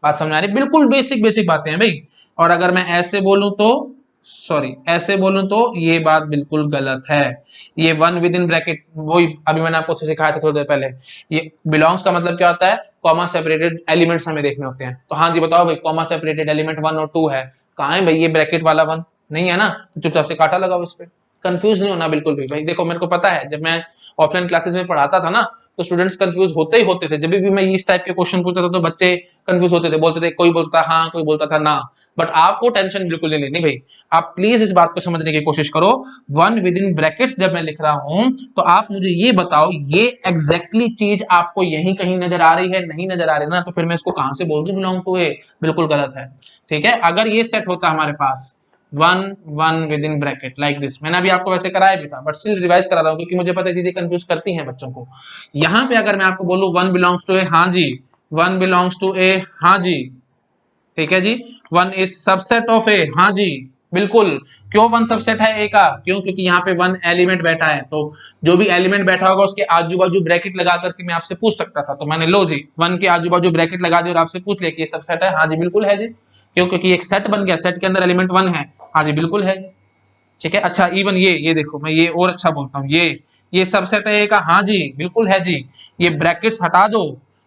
बात समझ आ रही, बिल्कुल बेसिक बेसिक बातें हैं भाई। और अगर मैं ऐसे बोलूं तो, सॉरी ऐसे बोलूं तो ये बात बिल्कुल गलत है। ये 1 विद इन ब्रैकेट, वही अभी मैंने आपको सिखाया था थोड़ी देर पहले, ये बिलोंग्स का मतलब क्या होता है, कॉमा सेपरेटेड एलिमेंट्स हमें देखने होते हैं। तो हाँ जी बताओ भाई, कॉमा सेपरेटेड एलिमेंट 1 और 2 है, कहाँ है भाई ये ब्रैकेट वाला 1, नहीं है ना, तो चुपचाप से काटा लगाओ इस पे। कंफ्यूज नहीं होना बिल्कुल भी भाई। देखो मेरे को पता है, जब मैं ऑफलाइन क्लासेस में पढ़ाता था ना, तो स्टूडेंट्स कंफ्यूज होते ही होते थे। जब भी मैं इस टाइप के क्वेश्चन पूछता था तो बच्चे कंफ्यूज होते थे, बोलते थे, कोई बोलता था हाँ, कोई बोलता था ना। बट आपको टेंशन बिल्कुल नहीं लेनी भाई, आप प्लीज इस बात को समझने की कोशिश करो। 1 विद इन ब्रैकेट्स जब मैं लिख रहा हूं, तो आप मुझे ये बताओ, ये एग्जैक्टली चीज आपको यहीं कहीं नजर आ रही है, नहीं नजर आ रही ना, तो फिर मैं इसको कहां से बोल दूं बिलोंग टू ए, बिल्कुल गलत है। ठीक है, अगर ये सेट होता हमारे पास 1 1 with in bracket like this, मैंने अभी आपको वैसे कराया भी था, बट स्टिल रिवाइज करा रहा हूं, क्योंकि मुझे पता है चीजें कंफ्यूज करती हैं बच्चों को। यहां पे अगर मैं आपको बोलूं 1 बिलोंग्स टू ए, हाँ जी, 1 बिलोंग्स टू ए, हाँ जी, ठीक है जी, 1 इज सबसेट ऑफ ए, हाँ जी, बिल्कुल। क्यों 1 सबसेट है ए का, क्यों, क्योंकि यहाँ पे 1 एलिमेंट बैठा है, तो जो भी एलिमेंट बैठा होगा उसके आजू बाजू ब्रैकेट लगा करके मैं आपसे पूछ सकता था, तो मैंने लो जी 1 के आजू बाजू ब्रैकेट लगा दी और आपसे पूछ लिया कि ये सबसेट है, हाँ जी बिल्कुल है जी। क्यों, क्योंकि एक सेट बन गया, सेट के अंदर एलिमेंट 1 है, हाँ जी बिल्कुल है। ठीक है, अच्छा इवन ये देखो, मैं ये और अच्छा बोलता हूँ, ये सबसेट है ए का, हाँ जी बिल्कुल है जी। ये ब्रैकेट्स हटा दो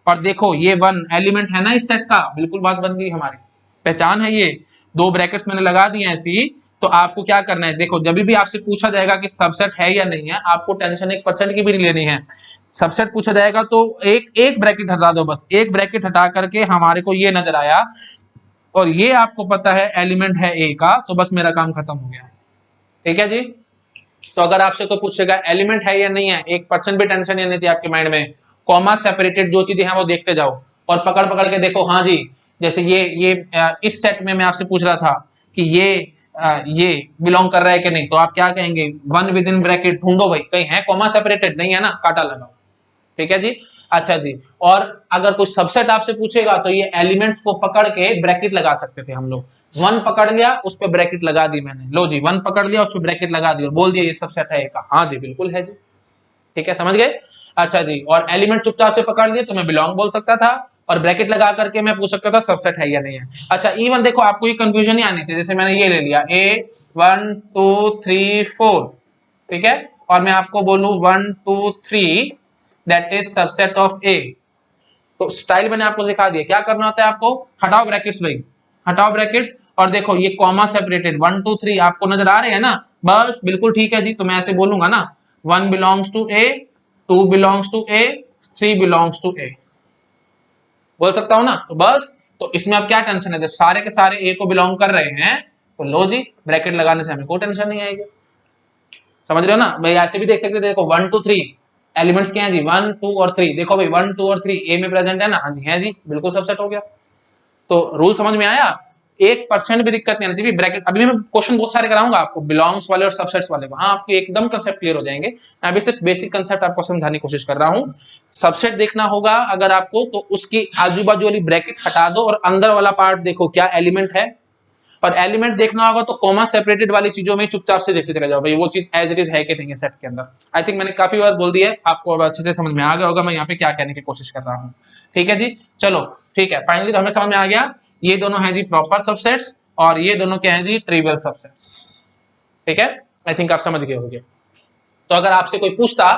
और देखो, ये 1 एलिमेंट है ना इस सेट का, बिल्कुल बात बन गई हमारी, पहचान है ये। दो ब्रैकेट्स मैंने लगा दिए ऐसी, तो आपको क्या करना है, देखो जब भी आपसे पूछा जाएगा कि सबसेट है या नहीं है, आपको टेंशन 1% की भी नहीं लेनी है। सबसेट पूछा जाएगा तो एक एक ब्रैकेट हटा दो, बस एक ब्रैकेट हटा करके हमारे को ये नजर आया और ये आपको पता है एलिमेंट है ए का, तो बस मेरा काम खत्म हो गया। ठीक है जी। तो अगर आपसे कोई पूछेगा एलिमेंट है या नहीं है, 1% भी टेंशन नहीं चाहिए आपके माइंड में। कॉमा सेपरेटेड जो चीजें हैं वो देखते जाओ और पकड़ पकड़ के देखो। हाँ जी, जैसे ये इस सेट में मैं आपसे पूछ रहा था कि ये बिलोंग कर रहा है कि नहीं, तो आप क्या कहेंगे, वन विद इन ब्रैकेट ढूंढो भाई, कहीं है कॉमा सेपरेटेड, नहीं है ना, काटा लगाओ। ठीक है जी। अच्छा जी, और अगर कुछ सबसेट आपसे पूछेगा तो ये एलिमेंट्स को पकड़ के ब्रैकेट लगा सकते थे हम लोग। वन पकड़ लिया, उस पर ब्रैकेट लगा दी मैंने, लो जी वन पकड़ लिया, उस पर ब्रैकेट लगा दी और बोल दिया ये सबसेट है का। हाँ जी बिल्कुल है जी। ठीक है, समझ गए। अच्छा जी, और एलिमेंट चुपचाप से पकड़ लिए तो मैं बिलोंग बोल सकता था और ब्रैकेट लगा करके मैं पूछ सकता था सबसेट है या नहीं है। अच्छा, इवन देखो आपको ये कंफ्यूजन ही आनी थी, जैसे मैंने ये ले लिया ए 1 2 3 4, ठीक है, और मैं आपको बोलूं 1 2 3 that is subset of A, तो स्टाइल मैंने आपको सिखा दिया, क्या करना होता है आपको, हटाओ ब्रैकेट्स भाई, हटाओ ब्रैकेट्स, और देखो ये कॉमा सेपरेटेड 1 2 3 आपको नजर आ रहे हैं ना, बस बिल्कुल ठीक है जी। तो मैं ऐसे बोलूंगा ना 1 belongs to A, 2 belongs to A, 3 belongs to A, बोल सकता हूं ना, तो बस। तो इसमें अब क्या टेंशन है, जब सारे के सारे ए को बिलोंग कर रहे हैं तो लो जी ब्रैकेट लगाने से हमें कोई टेंशन नहीं आएगी। समझ रहे हो ना भाई, ऐसे भी देख सकते थे, देखो 1 2 3 एलिमेंट्स क्या है जी, 1 2 और 3, देखो भाई 1 2 और 3 ए में प्रेजेंट है ना, हाँ जी है जी, बिल्कुल सबसेट हो गया। तो रूल समझ में आया, 1% भी दिक्कत नहीं आनी चाहिए ब्रैकेट। अभी मैं क्वेश्चन बहुत सारे कराऊंगा आपको बिलोंग्स वाले और सबसेट्स वाले, वहां आपके एकदम कंसेप्ट क्लियर हो जाएंगे। मैं अभी सिर्फ बेसिक कंसेप्ट आपको समझाने की कोशिश कर रहा हूं। सबसेट देखना होगा अगर आपको, तो उसकी आजू बाजू वाली ब्रैकेट हटा दो और अंदर वाला पार्ट देखो क्या एलिमेंट है, और एलिमेंट देखना होगा तो कॉमा सेपरेटेड वाली चीजों में चुपचाप से देखते चले जाओ भाई वो चीज एज इट इज है कि नहीं है सेट के अंदर। आई थिंक मैंने काफी बार बोल दिया है, आपको अब अच्छे से समझ में आ गया होगा मैं यहाँ पे क्या कहने की कोशिश कर रहा हूँ। ठीक है जी, चलो ठीक है, फाइनली तो हमें समझ में आ गया, ये दोनों है जी प्रॉपर सबसेट्स और ये दोनों क्या है जी ट्रिवियल सबसेट्स। ठीक है, आई थिंक आप समझ गए होंगे। तो अगर आपसे कोई पूछता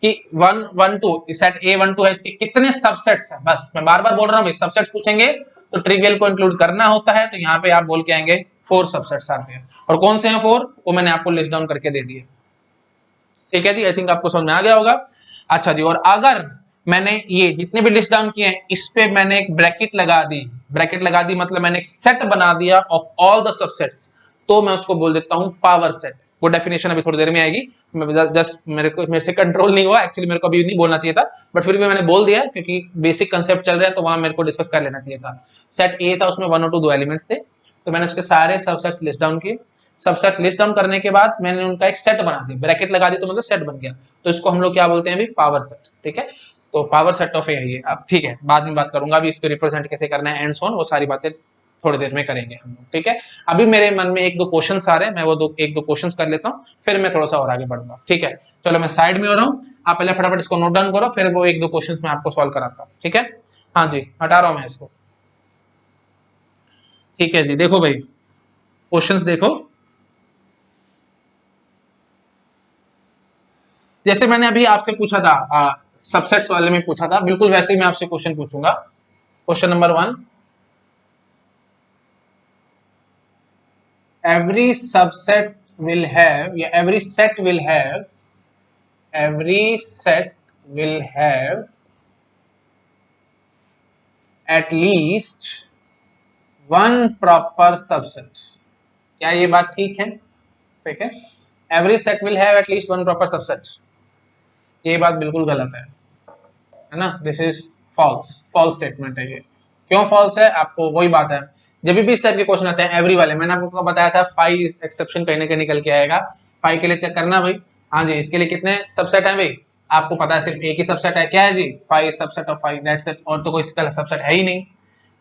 कि 1 1 2 सेट ए 1 2 है, इसके कितने सबसेट्स हैं, बस मैं बार बार बोल रहा हूँ भाई, सबसेट्स पूछेंगे तो ट्रिवियल को इंक्लूड करना होता है, तो यहाँ पे आप बोल के आएंगे 4 सबसेट्स आते हैं, और कौन से हैं 4 वो मैंने आपको लिस्ट डाउन करके दे दिए। ठीक है जी, आई थिंक आपको समझ में आ गया होगा। अच्छा जी, और अगर मैंने ये जितने भी लिस्ट डाउन किए हैं इस पे मैंने एक ब्रैकेट लगा दी, ब्रैकेट लगा दी मतलब मैंने एक सेट बना दिया ऑफ ऑल द सबसेट्स, तो मैं उसको बोल देता हूं पावर सेट। वो डेफिनेशन अभी थोड़ी देर में आएगी, जस्ट मेरे से कंट्रोल नहीं हुआ, एक्चुअली मेरे को अभी नहीं बोलना चाहिए था, बट फिर भी मैंने बोल दिया क्योंकि बेसिक कंसेप्ट चल रहा है तो वहां मेरे को डिस्कस कर लेना चाहिए था। सेट ए था, उसमें 1 और 2 दो एलिमेंट्स थे, तो मैंने उसके सारे सबसेट्स लिस्ट डाउन किए। सबसेट लिस्ट डाउन करने के बाद मैंने उनका एक सेट बना दिया, ब्रैकेट लगा दी तो मतलब सेट बन गया, तो इसको हम लोग क्या बोलते हैं अभी, पावर सेट। ठीक है, तो पावर सेट ऑफ ए है ये। अब ठीक है, बाद में बात करूंगा अभी इसको रिप्रेजेंट कैसे करना है एंड सो ऑन, वो सारी बातें थोड़ी देर में करेंगे हम लोग। ठीक है, अभी मेरे मन में एक दो क्वेश्चंस आ रहे हैं, मैं वो एक दो क्वेश्चंस कर लेता हूँ, फिर मैं थोड़ा सा और आगे बढ़ूंगा। ठीक है, चलो मैं साइड में हो रहा हूँ, आप पहले फटाफट इसको नोट डाउन करो, फिर वो एक दो क्वेश्चंस मैं आपको सॉल्व कराता हूँ। ठीक है, हाँ जी हटा रहा हूँ मैं इसको। ठीक है जी, देखो भाई क्वेश्चंस देखो, जैसे मैंने अभी आपसे पूछा था सबसेट्स वाले में पूछा था, बिल्कुल वैसे ही मैं आपसे क्वेश्चन पूछूंगा। Question number 1, every subset will have, या every set will have, every set will have at least one proper subset। क्या ये बात ठीक है? ठीक है, every set will have at least one proper subset, ये बात बिल्कुल गलत है ना, this is false, false statement है ये। क्यों फॉल्स है, आपको वही बात है, जब भी इस टाइप के क्वेश्चन आते हैं एवरी वाले, मैंने आपको बताया था 5 एक्सेप्शन कहीं ना कहीं निकल के आएगा, 5 के लिए चेक करना भाई। हाँ जी, इसके लिए कितने सबसेट है भाई, आपको पता है सिर्फ एक ही सबसेट है, क्या है जी 5 सबसेट ऑफ 5 दैट्स इट, और तो कोई इसका सबसेट है ही नहीं।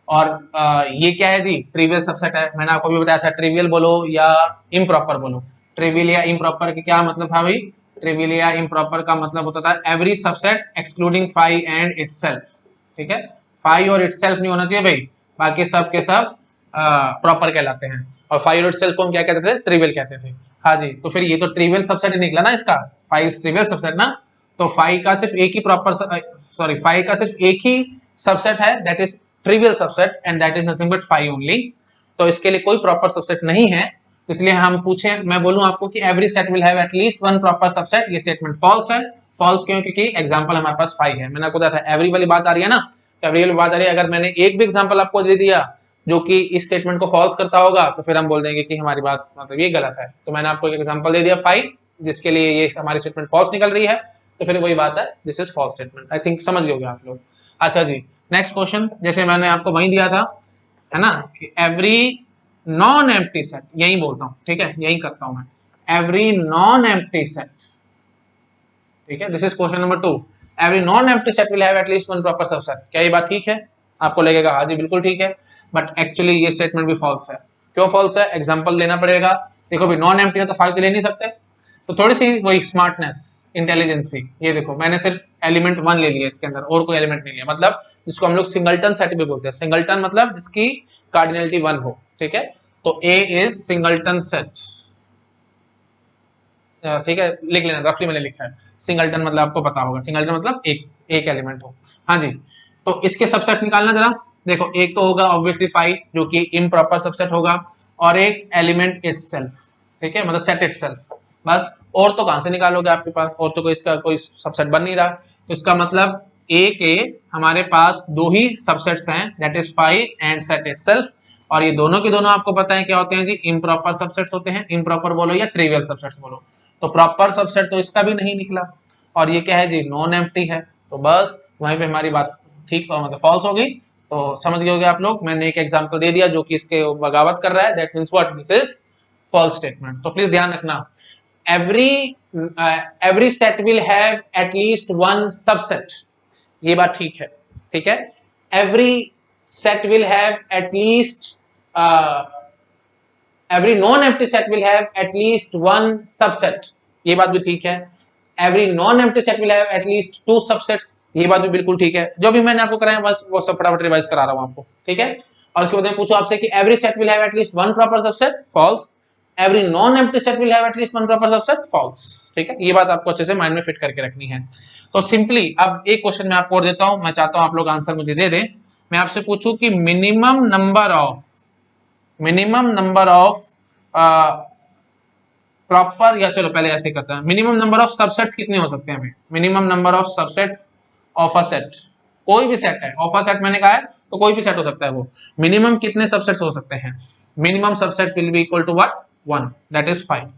और ये क्या है जी ट्रिवियल सबसेट है, मैंने आपको भी बताया था, ट्रिवियल बोलो या इम्प्रॉपर बोलो, ट्रिवियल या इम्प्रॉपर के क्या मतलब था भाई, ट्रिवियल या इम्प्रॉपर का मतलब होता था every subset excluding 5 and itself. ठीक है, 5 और इटसेल्फ नहीं होना चाहिए भाई, बाकी सब के सब प्रॉपर कहलाते हैं, और 5 और इटसेल्फ को हम क्या कहते थे, ट्रिवियल कहते थे। हाँ जी, तो फिर ये तो ट्रिवियल सबसेट निकला ना इसका, 5 ट्रिवियल सबसेट ना, तो 5 का सिर्फ एक ही प्रॉपर, सॉरी 5 का सिर्फ एक ही सबसेट है that is trivial subset and that is nothing but 5 only. तो इसके लिए कोई प्रॉपर सबसेट नहीं है, इसलिए हम पूछे, मैं बोलूं आपको कि every set will have at least one proper subset, ये स्टेटमेंट फॉल्स है। फॉल्स क्यों? क्योंकि एग्जांपल हमारे पास 5 है, मैंने आपको बताया था एवरी वाली बात आ रही है ना, एवरी वाली बात आ रही है। अगर मैंने एक भी एग्जांपल आपको दे दिया जो कि इस स्टेटमेंट को फॉल्स करता होगा तो फिर हम बोल देंगे कि हमारी बात मतलब ये गलत है। तो मैंने आपको एक एग्जांपल दे दिया 5 जिसके लिए ये हमारी स्टेटमेंट फॉल्स निकल रही है, तो फिर वही बात है, this is false statement. I think समझ गए होंगे आप लोग। अच्छा जी, नेक्स्ट क्वेश्चन, जैसे मैंने आपको वही दिया था है ना, कि एवरी नॉन एम्प्टी सेट, यही बोलता हूं, ठीक है, यही करता हूं मैं, एवरी नॉन एम्प्टी सेट, ठीक है, this is question number 2, every non empty set will have at least one proper subset. क्या ये बात ठीक है? आपको लगेगा हाँ जी बिल्कुल ठीक है, बट एक्चुअली ये स्टेटमेंट भी फॉल्स है। क्यों फॉल्स है? एग्जांपल लेना पड़ेगा। देखो भी नॉन एम्प्टी है तो 5 तो ले नहीं सकते, तो थोड़ी सी वही स्मार्टनेस, इंटेलिजेंसी, ये देखो मैंने सिर्फ एलिमेंट 1 ले लिया इसके अंदर, और कोई एलिमेंट नहीं लिया, मतलब जिसको हम लोग सिंगलटन सेट भी बोलते हैं। सिंगलटन मतलब जिसकी कार्डिनलिटी 1 हो, ठीक है, तो ए इज सिंगलटन सेट, ठीक है, लिख लेना, रफली मैंने लिखा है। सिंगलटन मतलब आपको पता होगा, सिंगलटन मतलब एक एलिमेंट हो। हाँ जी, तो इसके सबसेट निकालना जरा। देखो एक तो होगा ऑब्वियसली 5 जो कि इम्प्रॉपर सबसेट होगा, और एक एलिमेंट इटसेल्फ, ठीक है, मतलब सेट इटसेल्फ, बस। और तो कहां से निकालोगे, आपके पास और तो कोई इसका कोई सबसेट बन नहीं रहा, तो इसका मतलब ए के हमारे पास 2 ही सबसेट्स हैं, that is 5 and set itself, और ये दोनों के दोनों आपको पता है क्या होते हैं जी, इम्प्रॉपर सबसेट्स होते हैं। इम्प्रॉपर बोलो या ट्रिवियल सबसेट्स बोलो, तो प्रॉपर सबसेट तो इसका भी नहीं निकला, और ये क्या है जी, नॉन एम्प्टी है, तो बस वहीं पे हमारी बात ठीक मतलब फॉल्स होगी। तो समझ गए होंगे आप लोग, मैंने एक एग्जांपल दे दिया जो कि इसके बगावत कर रहा है, that means what, this is false statement. तो प्लीज ध्यान रखना, every set will have at least one subset, ये बात ठीक है, ठीक है। Every set will have at least every non-empty set will have at least one subset, ये बात भी ठीक है। every non-empty set will have at least two subsets, ये बात भी बिल्कुल ठीक है। जो भी मैंने आपको कराया बस वो सब फटाफट रिवाइज करा रहा हूं आपको, ठीक है। और उसके बाद मैं पूछूं आपसे कि every set will have at least one proper subset, false। every non-empty set will have at least one proper subset, false, ठीक है। ये बात आपको अच्छे से माइंड में फिट करके रखनी है। तो सिंपली अब एक क्वेश्चन मैं आपको और देता हूं, मैं चाहता हूं आप लोग आंसर मुझे दे दें। मैं आपसे पूछूं कि मिनिमम नंबर ऑफ प्रॉपर, या चलो पहले ऐसे करते हैं, मिनिमम नंबर ऑफ सबसेट्स कितने हो सकते हैं? Minimum number of subsets of a set, कोई भी सेट है, ऑफ अ सेट मैंने कहा है तो कोई भी सेट हो सकता है, वो मिनिमम कितने सबसेट्स हो सकते हैं? Minimum subsets will be equal to what, 1, that is 5,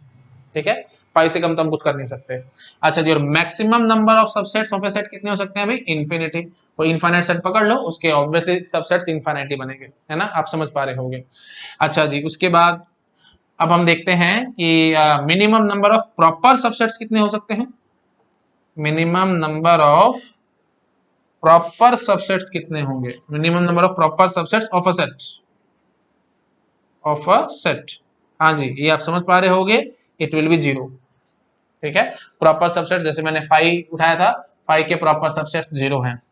ठीक है, 5 से कम तो हम कुछ कर नहीं सकते। अच्छा जी, और maximum number of subsets of A set कितने हो सकते हैं भाई? इन्फिनिटी। तो इनफाइनाइट सेट पकड़ लो, उसके ऑब्वियसली सबसेट्स इनफाइनाइट बनेंगे, है ना, आप समझ पा रहे होंगे। अच्छा जी, उसके बाद अब हम देखते हैं कि minimum number of proper subsets कितने हो सकते हैं। Minimum number of proper subsets कितने होंगे? Minimum number of proper subsets of a set, हाँ जी, ये आप समझ पा रहे होंगे, इट विल बी 0, ठीक है। प्रॉपर सबसेट जैसे मैंने 5 उठाया था, 5 के प्रॉपर सबसेट्स 0 हैं।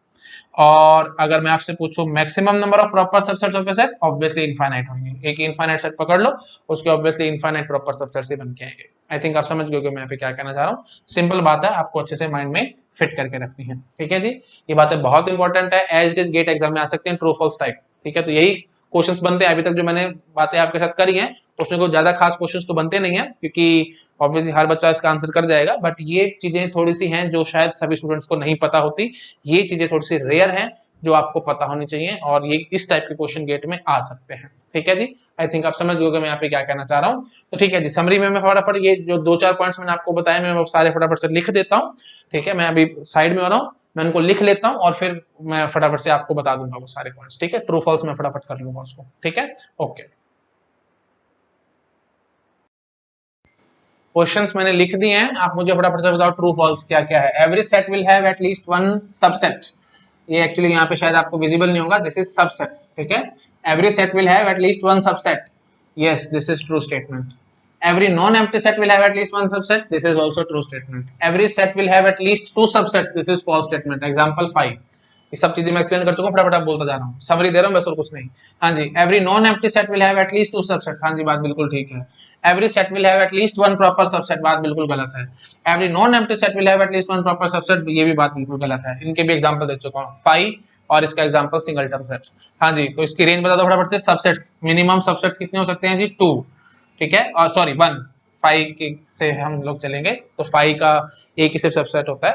और अगर मैं आपसे पूछूं maximum number of proper subsets of A set, obviously infinite होंगे। एक इनफाइनाइट सेट पकड़ लो, उसके ऑब्वियसली इनफाइनाइट प्रॉपर सबसेट्स ही बन के आएंगे। आई थिंक आप समझ गए कि मैं यहाँ पे क्या कहना चाह रहा हूँ। सिंपल बात है, आपको अच्छे से माइंड में फिट करके रखनी है, ठीक है जी। ये बातें बहुत इंपॉर्टेंट है, as it is GATE exam में आ सकते हैं, ट्रू फॉल्स टाइप, ठीक है। तो यही क्वेश्चंस बनते हैं, अभी तक जो मैंने बातें आपके साथ करी हैं उसमें कोई ज्यादा खास क्वेश्चंस तो बनते नहीं है, क्योंकि ऑब्वियसली हर बच्चा इसका आंसर कर जाएगा, बट ये चीजें थोड़ी सी हैं जो शायद सभी स्टूडेंट्स को नहीं पता होती, ये चीजें थोड़ी सी रेयर हैं जो आपको पता होनी चाहिए, और ये इस टाइप के क्वेश्चन गेट में आ सकते हैं, ठीक है जी। आई थिंक आप समझ गए मैं यहाँ पे क्या कहना चाह रहा हूँ। तो ठीक है जी, समरी में मैं फटाफट ये जो 2-4 पॉइंट्स मैंने आपको बताया मैं सारे फटाफट से लिख देता हूँ, ठीक है। मैं अभी साइड में हो रहा हूँ, मैं उनको लिख लेता हूँ और फिर मैं फटाफट से आपको बता दूंगा वो सारे पॉइंट्स, ठीक है। ट्रू फॉल्स मैं फटाफट कर लूंगा उसको, ठीक है, ओके। क्वेश्चंस मैंने लिख दिए हैं, आप मुझे फटाफट से बताओ ट्रू फॉल्स क्या क्या है। Every set will have at least one subset, ये एक्चुअली यहाँ पे शायद आपको विजिबल नहीं होगा, दिस इज सबसेट, ठीक है। Every set will have at least one subset, yes this is true statement. Every non-empty set will have at least one subset, this is also true statement. Every set will have at least two subsets, this is false statement. Example 5. ये सब चीजें मैं explain कर चुका हूँ, फटाफट आप बोलता जा रहा हूँ, समरी दे रहा हूँ बस और कुछ नहीं। हाँ जी, every non empty set will have at least 2 subsets, हाँ जी बात बिल्कुल ठीक है। Every set will have at least 1 proper subset, बात बिल्कुल गलत है। Every non empty set will have at least 1 proper subset, ये भी बात बिल्कुल गलत है। इनके भी एग्जांपल दे चुका हूँ, फाई और इसका एग्जांपल सिंगलटन सेट। हाँ जी, तो इसकी रेंज बता दो फटाफट से। सबसेट्स, मिनिमम सबसेट्स कितने हो सकते हैं जी? 2, ठीक है, और सॉरी 1, 5 से हम लोग चलेंगे तो 5 का एक ही सिर्फ सबसेट होता है।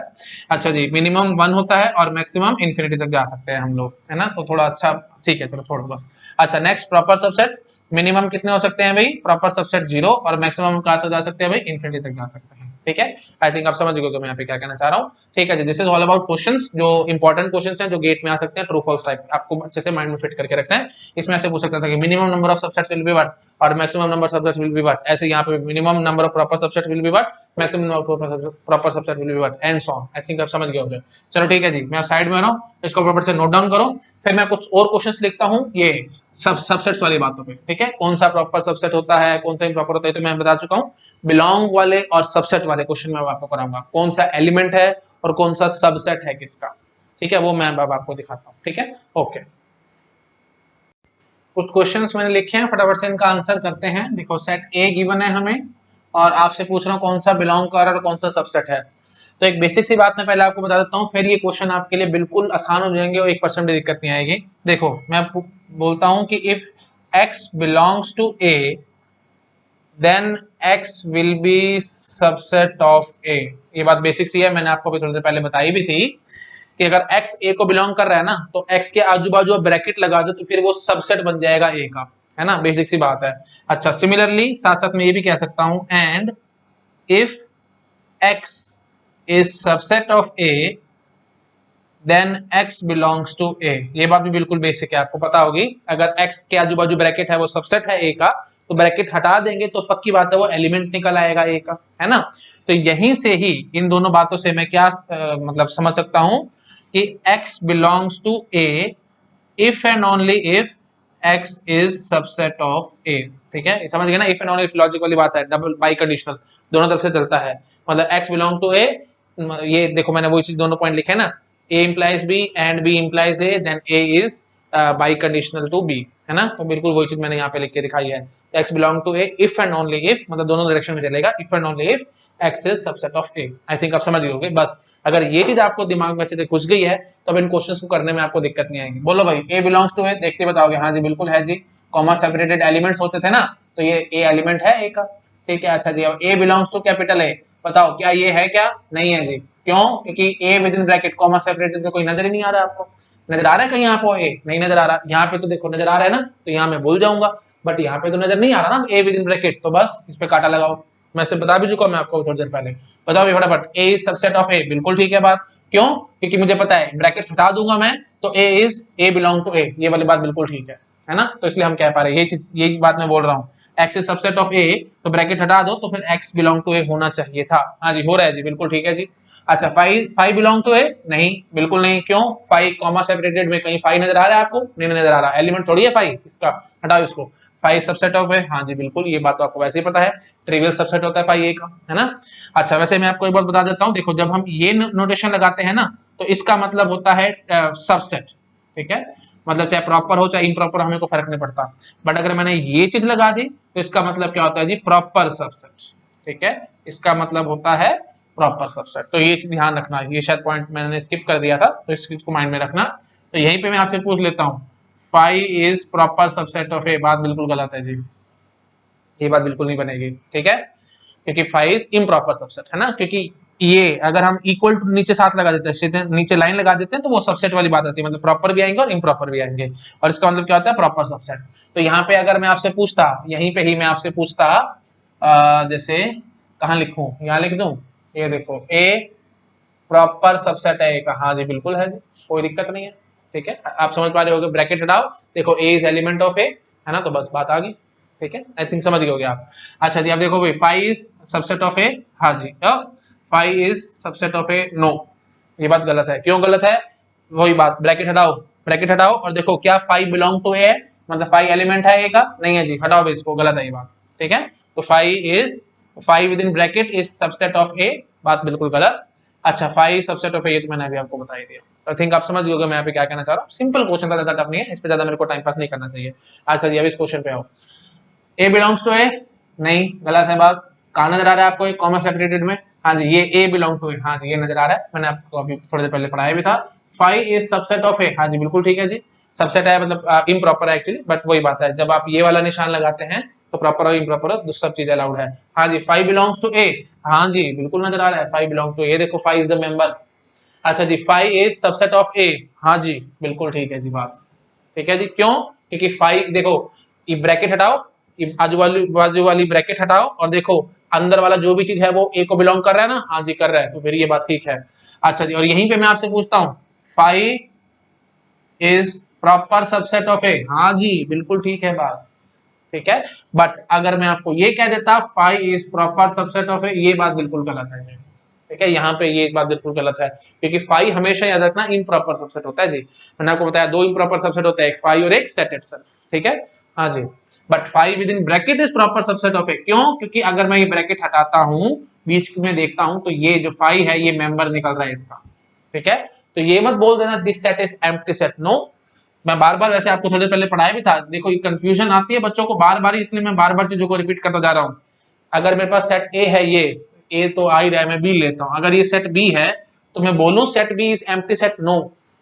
अच्छा जी, मिनिमम 1 होता है और मैक्सिमम इन्फिनिटी तक जा सकते हैं हम लोग, है ना, तो थोड़ा अच्छा, ठीक है चलो छोड़ो बस। अच्छा नेक्स्ट, प्रॉपर सबसेट, मिनिमम कितने हो सकते हैं भाई? प्रॉपर सबसेट 0 और मैक्सिमम कहाँ तक जा सकते हैं भाई? इन्फिनिटी तक जा सकते हैं, ठीक है। आई थिंक आप समझ गए कि मैं यहाँ पे क्या कहना चाह रहा हूँ, ठीक है जी। This is all about questions, जो इंपॉर्टेंट क्वेश्चंस हैं जो गेट में आ सकते हैं, ट्रू फॉल्स टाइप, आपको अच्छे से माइंड में फिट करके रखना है। इसमें ऐसे पूछ सकता था कि minimum number of subsets will be what और maximum number of subsets will be what, ऐसे यहाँ पे minimum number of proper subsets will be what, maximum number of proper subset will be what, and so on. I think आप समझ गए होंगे। चलो ठीक है जी, मैं साइड में आ रहा हूँ, इसको प्रॉपर से नोट डाउन करो, फिर मैं कुछ और क्वेश्चंस लिखता हूँ ये सबसेट्स वाली बातों पे, ठीक है। कौन सा प्रॉपर सबसेट होता है, कौन सा इम्प्रॉपर होता है, तो मैं बता चुका हूँ। बिलोंग वाले और सबसेट वाले क्वेश्चन मैं आपको कराऊंगा, कौन सा एलिमेंट है और कौन सा सबसेट है किसका, ठीक है, वो मैं अब आपको दिखाता हूँ, ठीक है। ओके, कुछ क्वेश्चंस मैंने लिखे हैं, फटाफट से इनका आंसर करते हैं। देखो सेट ए गिवन है हमें और आपसे पूछ रहा हूँ कौन सा बिलोंग कर रहा है और कौन सा सबसेट है। तो एक बेसिक सी बात मैं पहले आपको बता देता हूँ, फिर ये क्वेश्चन आपके लिए बिल्कुल आसान हो जाएंगे और 1% भी दिक्कत नहीं आएगी। देखो मैं बोलता हूँ कि if x belongs to a then x will be subset of a। ये बात बेसिक सी है, मैंने आपको भी थोड़ी देर पहले बताई भी थी कि अगर x a को बिलोंग कर रहा है ना तो x के आजू बाजू ब्रैकेट लगा दो तो फिर वो सबसेट बन जाएगा a का, है ना, बेसिक सी बात है। अच्छा सिमिलरली साथ साथ में ये भी कह सकता हूं, and if x is subset of a then x belongs to a। ये बात भी बिल्कुल बेसिक है, आपको पता होगी। अगर x के आजू बाजू ब्रैकेट है वो सबसेट है a का, तो ब्रैकेट हटा देंगे तो पक्की बात है वो एलिमेंट निकल आएगा a का, है ना। तो यहीं से ही इन दोनों बातों से मैं क्या मतलब समझ सकता हूं कि x belongs to a if and only if x is subset of a, ठीक है, समझ गए ना। If and only if logic वाली बात है, डबल बाई कंडीशनल, दोनों तरफ से चलता है। मतलब x बिलोंग टू a, ये देखो मैंने वही चीज दोनों पॉइंट लिखे ना, a implies b and b implies a, then a is biconditional to b, है ना। तो बिल्कुल वही चीज मैंने यहाँ पे लिख के दिखाई है, x belong to a if and only if, मतलब दोनों डायरेक्शन में चलेगा, if and only if x is subset of a। I think आप समझ गए होंगे। बस अगर ये चीज आपको दिमाग में अच्छे से घुस गई है तो अब इन क्वेश्चंस को करने में आपको दिक्कत नहीं आएगी। बोलो भाई a बिलोंग्स टू a, देखते बताओगे हाँ जी बिल्कुल है जी, कॉमा सेपरेटेड एलिमेंट्स होते थे ना, तो ये a एलिमेंट है a का, ठीक है। अच्छा जी, अब a belongs to capital A, बताओ क्या ये है क्या? नहीं है जी, क्यों? क्योंकि a within bracket comma separated तो कोई नजर ही नहीं आ रहा। आपको नजर आ रहा है कहीं यहाँ पे a? नहीं नजर आ रहा। यहाँ पे तो देखो नजर आ रहा है ना, तो यहाँ मैं भूल जाऊंगा, बट यहाँ पे तो नजर नहीं आ रहा ना a विद इन ब्रैकेट, तो बस इस पे काटा लगाओ। मैं से बता भी चुका मैं आपको थोड़ी देर पहले। बताओ फटाफट, a is subset of a, बिल्कुल ठीक है बात। क्यों? क्योंकि मुझे पता है ब्रैकेट्स हटा दूंगा मैं तो a बिलोंग टू a, ये वाली बात बिल्कुल ठीक है ना। तो इसलिए हम कह पा रहे हैं ये चीज, यही बात मैं बोल रहा हूँ, x is subset of a, तो ब्रैकेट हटा दो तो फिर x बिलोंग टू a होना चाहिए था। हाँ जी हो रहा है जी, बिल्कुल ठीक है जी। अच्छा फाइव बिलोंग टू a, नहीं बिल्कुल नहीं। क्यों? 5 कॉमा सेपरेटेड में कहीं 5 नजर आ रहा है आपको? नहीं नजर आ रहा, एलिमेंट थोड़ी है 5 इसका, हटाओ इसको। 5 सबसेट ऑफ है, हाँ जी बिल्कुल, ये बात तो आपको वैसे ही पता है, ट्रिवियल सबसेट होता है 5 a का, है ना। अच्छा वैसे मैं आपको एक बात बता देता हूँ, देखो जब हम ये नोटेशन लगाते हैं ना तो इसका मतलब होता है सबसेट, ठीक है, मतलब चाहे प्रॉपर हो चाहे इम्प्रॉपर हमें को फर्क नहीं पड़ता। बट अगर मैंने ये चीज लगा दी तो इसका मतलब क्या होता है जी? प्रॉपर सबसेट, ठीक है, इसका मतलब होता है प्रॉपर सबसेट। तो ये चीज ध्यान रखना, ये शायद पॉइंट मैंने स्किप कर दिया था, तो इस चीज को माइंड में रखना। तो यहीं पे मैं आपसे पूछ लेता हूँ, 5 is proper subset of A, बात बिल्कुल गलत है जी, ये बात बिल्कुल नहीं बनेगी, ठीक है, क्योंकि 5 इज इम्प्रॉपर सबसेट, है ना। क्योंकि ये अगर हम इक्वल टू नीचे साथ लगा देते हैं, नीचे लाइन लगा देते हैं, तो वो सबसेट वाली बात आती है, मतलब प्रॉपर भी आएंगे और इम्प्रॉपर भी आएंगे, और इसका मतलब क्या होता है? Proper subset. तो यहाँ पे अगर मैं आपसे पूछता, यहीं पे ही मैं आपसे पूछता, जैसे कहाँ लिखूं, यहाँ लिख दूं, ये देखो ए प्रॉपर सबसेट है ए का, हाँ जी बिल्कुल है जी, कोई दिक्कत नहीं है, ठीक है। आप समझ पा रहे हो, ब्रैकेट हटाओ, देखो ए इज एलिमेंट ऑफ ए, है ना, तो बस बात आ गई, ठीक है। आई थिंक समझ गए होगे आप। अच्छा जी, आप देखो भाई 5 इज सबसेट ऑफ ए, हाँ जी 5 is subset of A, no, ये बात गलत है। क्यों गलत है? वही बात, ब्रैकेट हटाओ, ब्रैकेट हटाओ और देखो क्या 5 बिलोंग टू ए है, मतलब 5 एलिमेंट है ए का? नहीं है जी, हटाओ भाई इसको, गलत है ये बात, ठीक है। तो 5 within bracket is subset of A, बात बिल्कुल गलत। अच्छा, फाइव सबसेट ऑफ ए, ये तो मैंने अभी आपको बता ही दिया। आई थिंक आप समझ गए मैं यहाँ पे क्या कहना चाह रहा हूँ। सिंपल क्वेश्चन था, ज्यादा टफ नहीं है, इस पे ज्यादा मेरे को टाइम पास नहीं करना चाहिए। अच्छा जी, अब इस क्वेश्चन पे आओ। ए बिलोंग्स टू ए, नहीं, गलत है बात। कहाँ नजर आ रहा है आपको एक कॉमा सेपरेटेड में? हाँ जी, ये ए बिलोंग टू ए, हाँ जी ये नजर आ रहा है, मैंने आपको अभी थोड़ी देर पहले पढ़ाया भी था। Five is subset of A, हाँ जी बिल्कुल ठीक है जी। सबसेट है मतलब इम्प्रॉपर है एक्चुअली, बट वही बात है, जब आप ये वाला निशान लगाते हैं तो प्रॉपर और इम्प्रॉपर सब चीज अलाउड है। हाँ जी, फाइव बिलोंग्स टू ए, हाँ जी बिल्कुल नजर आ रहा है, फाइव बिलोंग टू ए, देखो फाइव इज द मेंबर। अच्छा जी, five is subset of A, हाँ जी बिल्कुल ठीक है जी बात। ठीक है जी, क्यों? क्योंकि फाइव देखो, ये ब्रैकेट हटाओ, ये बाजू वाली ब्रैकेट हटाओ, और देखो अंदर वाला जो भी चीज है वो ए को बिलोंग कर रहा है ना, हाँ जी कर रहा है, तो फिर ये बात ठीक है। अच्छा जी, और यहीं पे मैं आपसे पूछता हूँ, five is proper subset of A, हाँ जी बिल्कुल ठीक है बात। ठीक है, बट अगर मैं आपको ये कह देता five is proper subset of A, ये बात बिल्कुल गलत है जी। ठीक है, यहाँ पे ये बात बिल्कुल गलत है, क्योंकि फाइव हमेशा याद रखना इम्प्रॉपर सबसेट होता है जी। मैंने आपको बताया दो इम्प्रॉपर सबसेट होता है, एक फाइव और एक सेट इटसेल्फ। ठीक है, हाँ जी, but five within bracket is proper subset of A, क्यों? क्योंकि अगर मैं ये ब्रैकेट हटाता हूँ, बीच में देखता हूँ, तो ये जो फाइव है ये मेंबर निकल रहा है इसका। ठीक है, तो ये मत बोल देना this set is empty set, no. मैं बार बार वैसे आपको थोड़ी देर पहले पढ़ाया भी था, देखो ये कंफ्यूजन आती है बच्चों को बार बार, इसलिए मैं बार बार चीजों को रिपीट करता जा रहा हूँ। अगर मेरे पास सेट ए है, ये ए तो आ ही रहा है, मैं बी लेता हूँ, अगर ये सेट बी है तो मैं बोलूं set B is empty set, no,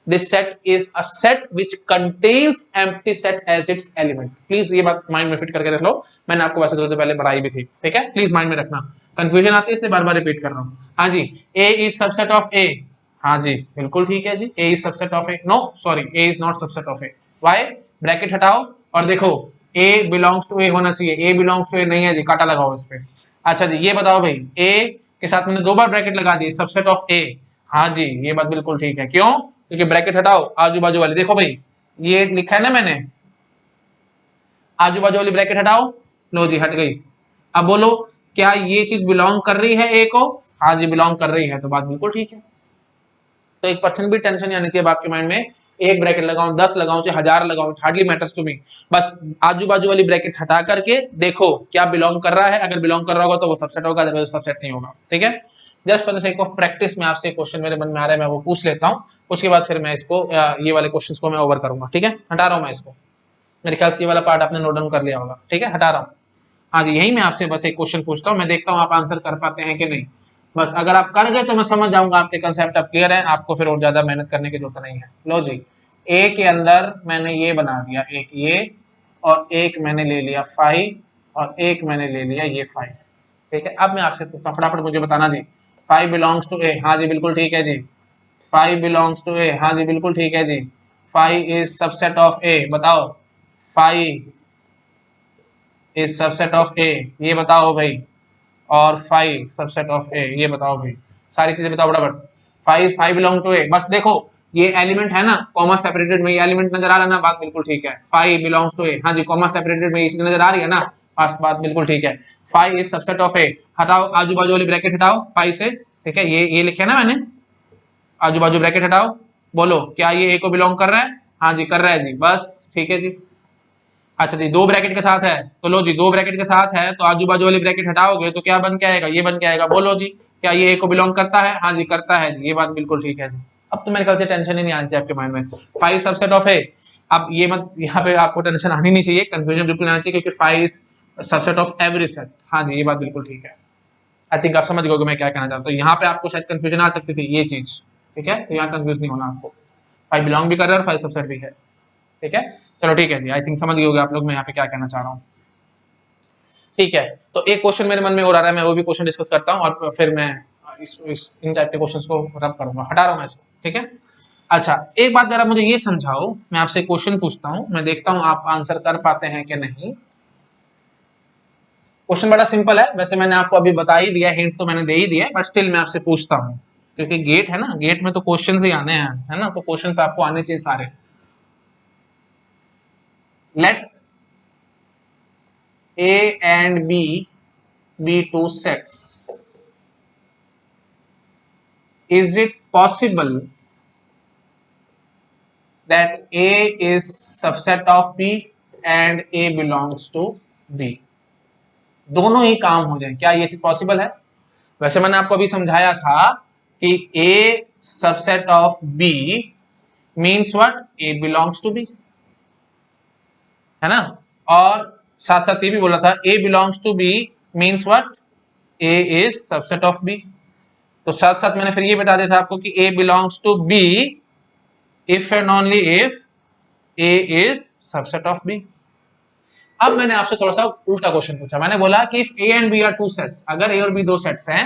this set is a set which contains empty set as its element. Please ये बात माइंड में फिट करके रख लो, मैंने आपको वैसे थोड़ी देर पहले पढ़ाई भी थी। ठीक है, प्लीज माइंड में रखना, कंफ्यूजन आती है इसलिए बार बार रिपीट कर रहा हूँ। हाँ जी, A is subset of A, हाँ जी बिल्कुल ठीक है जी, A is subset of A, no sorry, A is not subset of A. Why? Bracket हटाओ और देखो ए बिलोंग्स टू ए होना चाहिए, ए बिलोंग्स टू ए नहीं है जी, काटा लगाओ इस पे। अच्छा जी, ये बताओ भाई, ए के साथ मैंने दो बार ब्रैकेट लगा दी, सबसेट ऑफ ए, हाँ जी ये बात बिल्कुल ठीक है, क्यों? क्योंकि ब्रैकेट हटाओ, आजू बाजू वाली देखो भाई, ये लिखा है ना मैंने, आजू बाजू वाली ब्रैकेट हटाओ, लो जी हट गई। अब बोलो क्या ये चीज बिलोंग कर रही है ए को? हाँ जी बिलोंग कर रही है, तो बात बिल्कुल ठीक है। तो 1% भी टेंशन नहीं आनी चाहिए आपके माइंड में, एक ब्रैकेट लगाऊं 10 लगाऊं चाहे 1000 लगाऊं, हार्डली मैटर्स टू मी। बस आजू बाजू वाली ब्रैकेट हटा करके देखो क्या बिलोंग कर रहा है, अगर बिलोंग कर रहा होगा तो वो सबसेट होगा, अदरवाइज सबसेट नहीं होगा। ठीक है, just for the sake of practice में आपसे क्वेश्चन मेरे मन में आ रहा है, मैं वो पूछ लेता हूँ, उसके बाद फिर मैं इसको ये वाले क्वेश्चन को मैं ओवर करूंगा। ठीक है, हटा रहा हूँ मैं इसको, मेरे ख्याल से ये वाला पार्ट आपने नोट डाउन कर लिया होगा। ठीक है, हटा रहा हूँ। हाँ जी, यही मैं आपसे बस एक क्वेश्चन पूछता हूँ, मैं देखता हूँ आप आंसर कर पाते हैं कि नहीं। बस अगर आप कर गए तो मैं समझ जाऊंगा आपके कंसेप्ट अब क्लियर है, आपको फिर और ज्यादा मेहनत करने की जरूरत नहीं है। लो जी, ए के अंदर मैंने ये बना दिया, एक ये और एक मैंने ले लिया फाइव और एक मैंने ले लिया ये फाइव। ठीक है, अब मैं आपसे पूछता हूँ, फटाफट मुझे बताना जी, फाइव बिलोंग्स टू ए, हाँ जी बिल्कुल ठीक है जी। फाइव बिलोंग्स टू ए, हाँ जी बिल्कुल ठीक है जी। फाइव इज सबसेट ऑफ ए, बताओ five is subset of A, ये बताओ भाई। और फाइव सबसेट ऑफ ए, ये बताओ भाई, सारी चीजें बताओ बराबर। फाइव फाइव बिलोंग टू ए, बस देखो ये एलिमेंट है ना, कॉमा सेपरेटेड में ये एलिमेंट नजर आ रहा है ना, बात बिल्कुल ठीक है। फाइव बिलोंग्स टू ए, हाँ जी कॉमा सेपरेटेड में ये चीज नजर आ रही है ना, बस बात बिल्कुल ठीक है। फाइव इज सबसेट ऑफ ए, हटाओ आजू बाजू वाली ब्रैकेट हटाओ फाइव से। ठीक है, ये लिखे ना मैंने, आजू बाजू ब्रैकेट हटाओ, बोलो क्या ये ए को बिलोंग कर रहा है? हाँ जी कर रहा है जी, बस ठीक है जी। अच्छा जी, दो ब्रैकेट के साथ है, तो लो जी दो ब्रैकेट के साथ है तो आजू बाजू वाली ब्रैकेट हटाओगे तो क्या बन के आएगा? ये बन के आएगा, बोलो जी क्या ये ए को बिलोंग करता है? हाँ जी करता है जी, ये बात बिल्कुल ठीक है जी। अब तो मेरे ख्याल से टेंशन ही नहीं आनी चाहिए आपके माइंड में, फाइव सबसेट ऑफ ए। अब ये मत, यहाँ पे आपको टेंशन आनी नहीं चाहिए, कंफ्यूजन बिल्कुल नहीं आनी चाहिए, क्योंकि five subset of every set, हाँ जी ये बात बिल्कुल ठीक है। आई थिंक आप समझ गए मैं क्या कहना चाहता हूँ, यहाँ पे आपको शायद कंफ्यूजन आ सकती थी ये चीज। ठीक है, तो यहाँ कंफ्यूज नहीं होना आपको, फाइव बिलोंग भी कर रहा है और फाइव सबसेट भी है। ठीक है, चलो ठीक है जी, आई थिंक समझ गए होगे आप लोग मैं यहाँ पे क्या कहना चाह रहा हूँ। ठीक है, तो एक क्वेश्चन मेरे मन में और आ रहा है, मैं वो भी क्वेश्चन डिस्कस करता हूँ और फिर मैं इन टाइप के क्वेश्चंस को रब करूंगा, हटा रहा हूँ मैं इसको। ठीक है, अच्छा एक बात जरा मुझे ये समझाओ, मैं आपसे क्वेश्चन पूछता हूँ, मैं देखता हूँ आप आंसर कर पाते हैं कि नहीं। क्वेश्चन बड़ा सिंपल है, वैसे मैंने आपको अभी बता ही दिया, हिंट तो मैंने दे ही दिया, बट स्टिल मैं आपसे पूछता हूँ, क्योंकि गेट है ना, गेट में तो क्वेश्चन ही आने हैं, है ना, तो क्वेश्चन आपको आने चाहिए सारे। Let A and B be two sets. Is it possible that A is subset of B and A belongs to B? दोनों ही काम हो जाए, क्या ये चीज पॉसिबल है? वैसे मैंने आपको अभी समझाया था कि A subset of B means what, A belongs to B, है ना। और साथ साथ ये भी बोला था A belongs to B means what, A is subset of B. तो साथ साथ मैंने फिर ये बता दिया था आपको कि A belongs to B if and only if A is subset of B. अब मैंने आपसे थोड़ा सा उल्टा क्वेश्चन पूछा, मैंने बोला कि if A and B are two sets, अगर ए और बी दो सेट्स हैं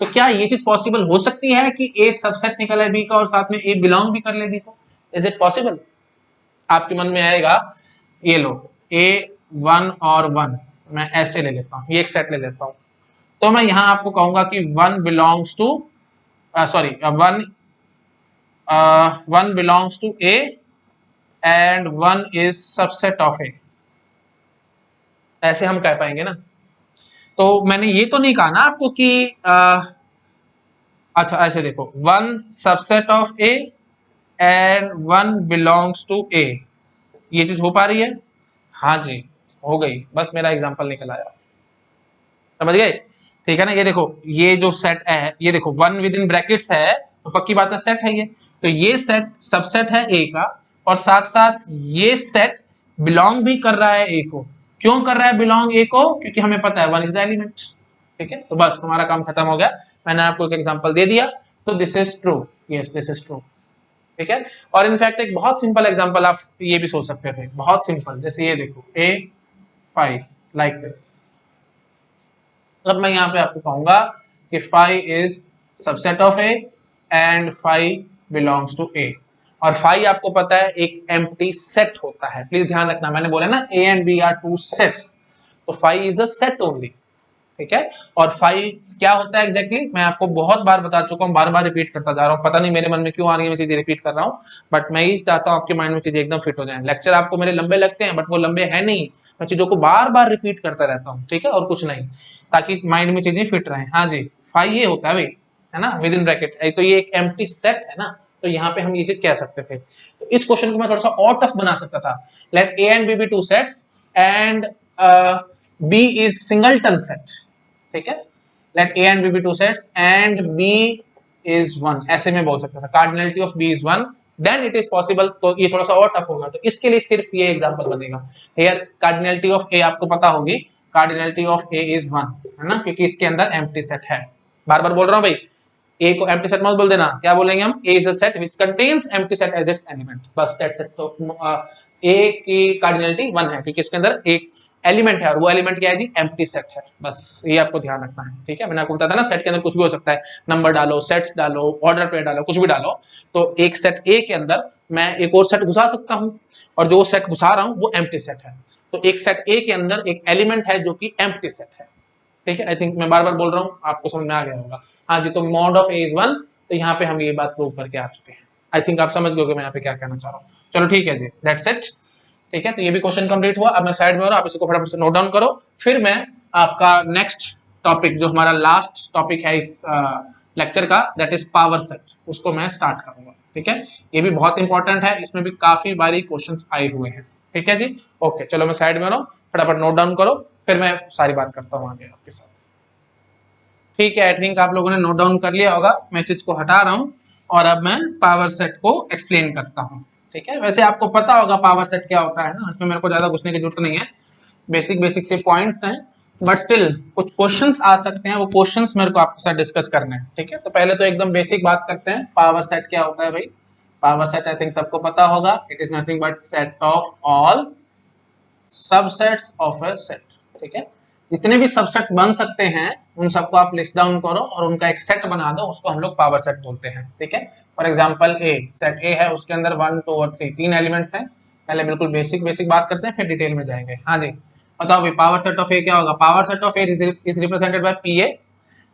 तो क्या ये चीज पॉसिबल हो सकती है कि ए सबसेट निकले बी का और साथ में ए बिलोंग भी कर ले बी को? Is it possible? आपके मन में आएगा, ये लो ए 1 और 1 मैं ऐसे ले लेता हूँ, ये एक सेट ले लेता हूँ, तो मैं यहां आपको कहूंगा कि 1 belongs to sorry 1 belongs to A and 1 is subset of A, ऐसे हम कह पाएंगे ना। तो मैंने ये तो नहीं कहा ना आपको कि अच्छा ऐसे देखो 1 subset of A and 1 belongs to A, ये चीज हो पा रही है? हाँ जी हो गई, बस मेरा एग्जांपल निकल आया, समझ गए? ठीक है ना। ये देखो ये जो सेट है, ये देखो 1 विद इन ब्रैकेट्स है तो पक्की बात है सेट है ये, तो ये सेट सबसेट है ए का और साथ साथ ये सेट बिलोंग भी कर रहा है ए को। क्यों कर रहा है बिलोंग ए को? क्योंकि हमें पता है 1 इज द एलिमेंट। ठीक है, तो बस हमारा काम खत्म हो गया, मैंने आपको एक एग्जांपल दे दिया, तो this is true, yes this is true. ठीक है, और इनफैक्ट एक बहुत सिंपल एग्जांपल आप ये भी सोच सकते थे, बहुत सिंपल, जैसे ये देखो ए 5 लाइक दिस। अब मैं यहाँ पे आपको कहूंगा कि 5 is subset of A and 5 belongs to A, और 5 आपको पता है एक एम्प्टी सेट होता है, प्लीज ध्यान रखना, मैंने बोला ना A and B are two sets, तो 5 इज अ सेट ओनली। ठीक है, और 5 क्या होता है एग्जैक्टली मैं आपको बहुत बार बता चुका हूँ, बार बार रिपीट करता जा रहा हूँ, पता नहीं मेरे मन में क्यों आ रही है मैं चीजें रिपीट कर रहा हूँ, बट मैं ही चाहता हूँ आपके माइंड में चीजें एकदम फिट हो जाएं। लेक्चर आपको मेरे लंबे लगते हैं बट वो लंबे है नहीं, मैं चीजों को बार बार रिपीट करता रहता हूँ, ठीक है, और कुछ नहीं, ताकि माइंड में चीजें फिट रहें। हाँ जी 5 ये होता है भाई, है ना, विद इन ब्रैकेट, तो ये एक एम्प्टी सेट है ना, तो यहाँ पे हम ये चीज कह सकते थे। तो इस क्वेश्चन को मैं थोड़ा सा और टफ बना सकता था, let A and B be two sets and B is singleton set. ठीक है, let A and B be two sets and B is 1, ऐसे में बोल सकता था, cardinality of B is 1 then it is possible. तो ये थोड़ा सा और टफ होगा, तो इसके लिए सिर्फ ये एग्जांपल बनेगा। हियर कार्डिनलिटी ऑफ ए आपको पता होगी, कार्डिनलिटी ऑफ ए इज 1, है ना, क्योंकि इसके अंदर एम्प्टी सेट है। बार बार बोल रहा हूँ भाई, ए को एम्प्टी सेट मत बोल देना, क्या बोलेंगे हम, A is a set which contains empty set as its element, बस दैट्स इट। तो ए की कार्डिनलिटी 1 है क्योंकि इसके अंदर एक एलिमेंट है और वो एलिमेंट क्या है जी, एम्प्टी सेट है, बस ये आपको ध्यान रखना है। ठीक है, मैंने आपको बताया था ना सेट के अंदर कुछ भी हो सकता है, नंबर डालो, सेट्स डालो, ऑर्डर पे डालो, कुछ भी डालो, तो एक सेट ए के अंदर मैं एक और सेट घुसा सकता हूँ और जो सेट घुसा रहा हूँ वो एम्प्टी सेट है, तो एक सेट ए के अंदर एक एलिमेंट है जो कि एम्प्टी सेट है। ठीक है, आई थिंक मैं बार बार बोल रहा हूँ, आपको समझ में आ गया होगा। हाँ जी, तो मॉड ऑफ ए इज 1, तो यहाँ पे हम ये बात प्रूव करके आ चुके हैं, आई थिंक आप समझ गए मैं यहाँ पे क्या कहना चाह रहा हूँ। चलो ठीक है जी, दैट्स इट। ठीक है, तो ये भी क्वेश्चन कंप्लीट हुआ, अब मैं साइड में हो रहा हूँ, आप इसको फटाफट से नोट डाउन करो, फिर मैं आपका नेक्स्ट टॉपिक जो हमारा लास्ट टॉपिक है इस लेक्चर का, दैट इज पावर सेट, उसको मैं स्टार्ट करूंगा। ठीक है, ये भी बहुत इंपॉर्टेंट है, इसमें भी काफी बारी क्वेश्चंस आए हुए हैं। ठीक है जी, ओके, चलो मैं साइड में हो रहा हूँ, फटाफट नोट डाउन करो, फिर मैं सारी बात करता हूँ आगे आपके साथ। ठीक है, आई थिंक आप लोगों ने नोट डाउन कर लिया होगा, मैं चीज को हटा रहा हूँ और अब मैं पावर सेट को एक्सप्लेन करता हूँ। ठीक है, वैसे आपको पता होगा पावर सेट क्या होता है ना, इसमें मेरे को ज्यादा घुसने की जरूरत नहीं है, बेसिक बेसिक से पॉइंट्स हैं, बट स्टिल कुछ क्वेश्चंस आ सकते हैं, वो क्वेश्चंस मेरे को आपके साथ डिस्कस करने हैं। ठीक है, तो पहले तो एकदम बेसिक बात करते हैं, पावर सेट क्या होता है भाई। पावर सेट आई थिंक सबको पता होगा, it is nothing but set of all subsets of a set. ठीक है, जितने भी सबसेट्स बन सकते हैं उन सबको आप लिस्ट डाउन करो और उनका एक सेट बना दो, उसको हम लोग पावर सेट बोलते हैं। ठीक है, फॉर एग्जांपल ए, सेट ए है, उसके अंदर 1 2 और 3 तीन एलिमेंट्स हैं। पहले बिल्कुल बेसिक बेसिक बात करते हैं, फिर डिटेल में जाएंगे। हाँ जी, बताओ भाई पावर सेट ऑफ ए क्या होगा। Power set of A is represented by P A,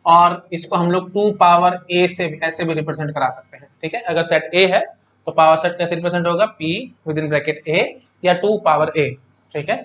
और इसको हम लोग 2 पावर ए से ऐसे भी रिप्रेजेंट करा सकते हैं। ठीक है, अगर सेट ए है तो पावर सेट कैसे रिप्रेजेंट होगा, पी विद इन ब्रैकेट ए या 2 पावर ए। ठीक है,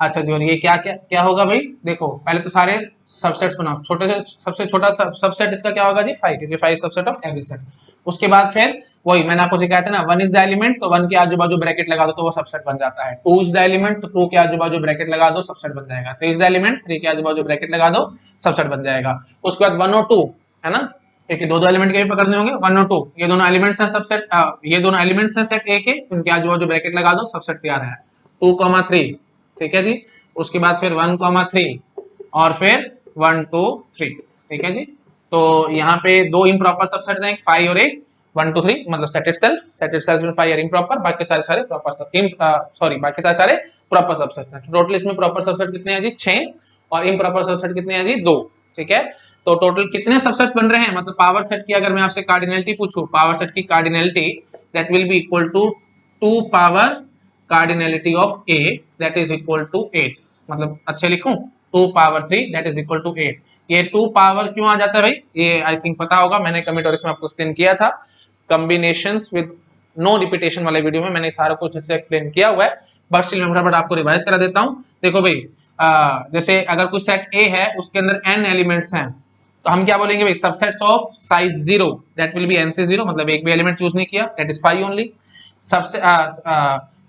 अच्छा जो ये क्या क्या क्या होगा भाई, देखो पहले तो सारे सबसेट्स बनाओ, छोटे से सबसे छोटा सबसेट इसका क्या होगा जी, 5, क्योंकि 5 सबसेट ऑफ एवरी सेट। उसके बाद फिर वही मैंने आपको सिखाया था ना, 1 इज द एलिमेंट, तो 1 के आजू बाजू ब्रैकेट लगा दो तो वो सबसेट बन जाता है। 2 इज द एलिमेंट, तो 2 के आजू बाजू ब्रैकेट लगा दो, सबसेट बन जाएगा। 3 इज द एलिमेंट, 3 के आजू बाजू ब्रैकेट लगा दो, सबसेट बन जाएगा। उसके बाद 1 और 2 है ना, क्योंकि दो दो एलिमेंट के भी पकड़ने होंगे, 1 और 2 ये दोनों एलिमेंट्स हैं सबसेट, ये दोनों एलिमेंट्स हैं सेट ए के, इनके आजू बाजू ब्रैकेट लगा दो, सबसेट तैयार है 2,3। ठीक है जी, उसके बाद फिर 1,3 और फिर 1 2 3। ठीक है जी, तो यहाँ पे दो इम्प्रॉपर सबसेट हैं, 5 और एक 1 2 3, मतलब सेट इटसेल्फ में 5 आर इम्प्रॉपर, बाकी सारे सारे प्रॉपर सॉरी बाकी सारे सारे प्रॉपर सबसेट हैं। टोटल इसमें प्रॉपर सबसेट कितने हैं जी 6 और इम्प्रॉपर सबसेट कितने हैं जी 2। ठीक है, तो टोटल कितने सबसेट्स बन रहे हैं, मतलब पावर सेट की अगर मैं आपसे कार्डिनलिटी पूछूं, पावर सेट की cardinality that will be equal to 2 power cardinality of A that is equal to 8, मतलब अच्छे लिखूं 2 power 3 that is equal to 8। ये 2 पावर क्यों आ जाता है भाई, ये आई थिंक पता होगा, मैंने कमिटोरियस में आपको एक्सप्लेन किया था, कॉम्बिनेशंस विद नो रिपीटेशन वाले वीडियो में मैंने सारा कुछ अच्छे से एक्सप्लेन किया हुआ है, बट स्टिल मैं फटाफट आपको रिवाइज करा देता हूं। देखो भाई, जैसे अगर कोई सेट ए है उसके अंदर n एलिमेंट्स हैं, तो हम क्या बोलेंगे भाई, subsets of size 0 that will B n से 0, मतलब एक भी एलिमेंट चूज नहीं किया, दैट इज 5 ओनली। सबसे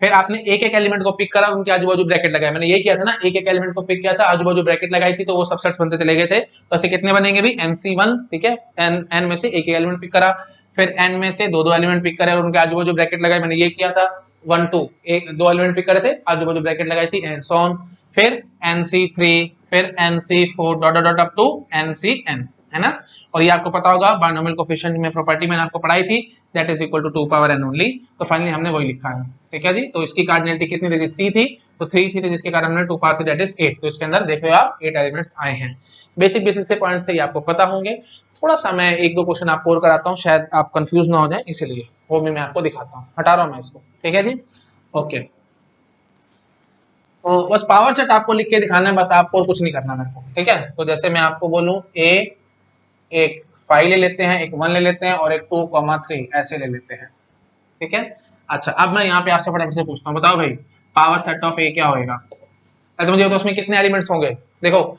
फिर आपने एक एक एलिमेंट को पिक करा और उनके आजू बाजू ब्रैकेट लगाए, मैंने ये किया था ना, एक एक एलिमेंट को पिक किया था, आजू बाजू ब्रैकेट लगाई थी, तो वो सबसेट्स बनते चले गए थे। तो ऐसे कितने बनेंगे भी nc1, ठीक है, n में से एक एक एलिमेंट पिक करा, फिर n में से दो दो एलिमेंट पिक करे और उनके आजू बाजू ब्रैकेट लगाए, मैंने ये किया था 1 2, एक दो एलिमेंट पिक करे थे, आजू बाजू ब्रैकेट लगाई थी एंड सो ऑन, फिर nc3, फिर nc4 dot dot dot up to ncn, है ना। और ये आपको पता होगा बायनोमियल कोफिशिएंट में प्रॉपर्टी मैंने आपको पढ़ाई थी, that is equal to 2 power n only. तो फाइनली हमने वही लिखा है, ठीक है जी। तो इसकी कार्डिनलिटी कितनी थी, 3 थी, तो 3 थी, तो जिसके कारण हमने 2 पावर 3 दैट इज 8। तो इसके अंदर देख रहे हो आप 8 एलिमेंट्स आए हैं। बेसिक बेसिक से पॉइंट्स थे, ये आपको पता होंगे। थोड़ा सा मैं एक दो क्वेश्चन आपको और कराता हूँ, शायद आप कंफ्यूज ना हो जाए, इसलिए वो भी मैं आपको दिखाता हूँ। हटा रहा हूँ मैं इसको, ठीक है जी, ओके। तो बस पावर सेट आपको लिख के दिखाना है, बस आपको और कुछ नहीं करना मेरे को, ठीक है। तो जैसे मैं आपको बोलूं एक 5 ले लेते हैं, एक 1 ले लेते हैं और एक 2,3 ऐसे ले लेते हैं, ठीक है। अच्छा, अब मैं यहाँ पे आपसे फटाफट से पूछता हूँ, बताओ भाई पावर सेट ऑफ ए क्या होएगा। ऐसे मुझे तो उसमें कितने एलिमेंट्स होंगे, देखो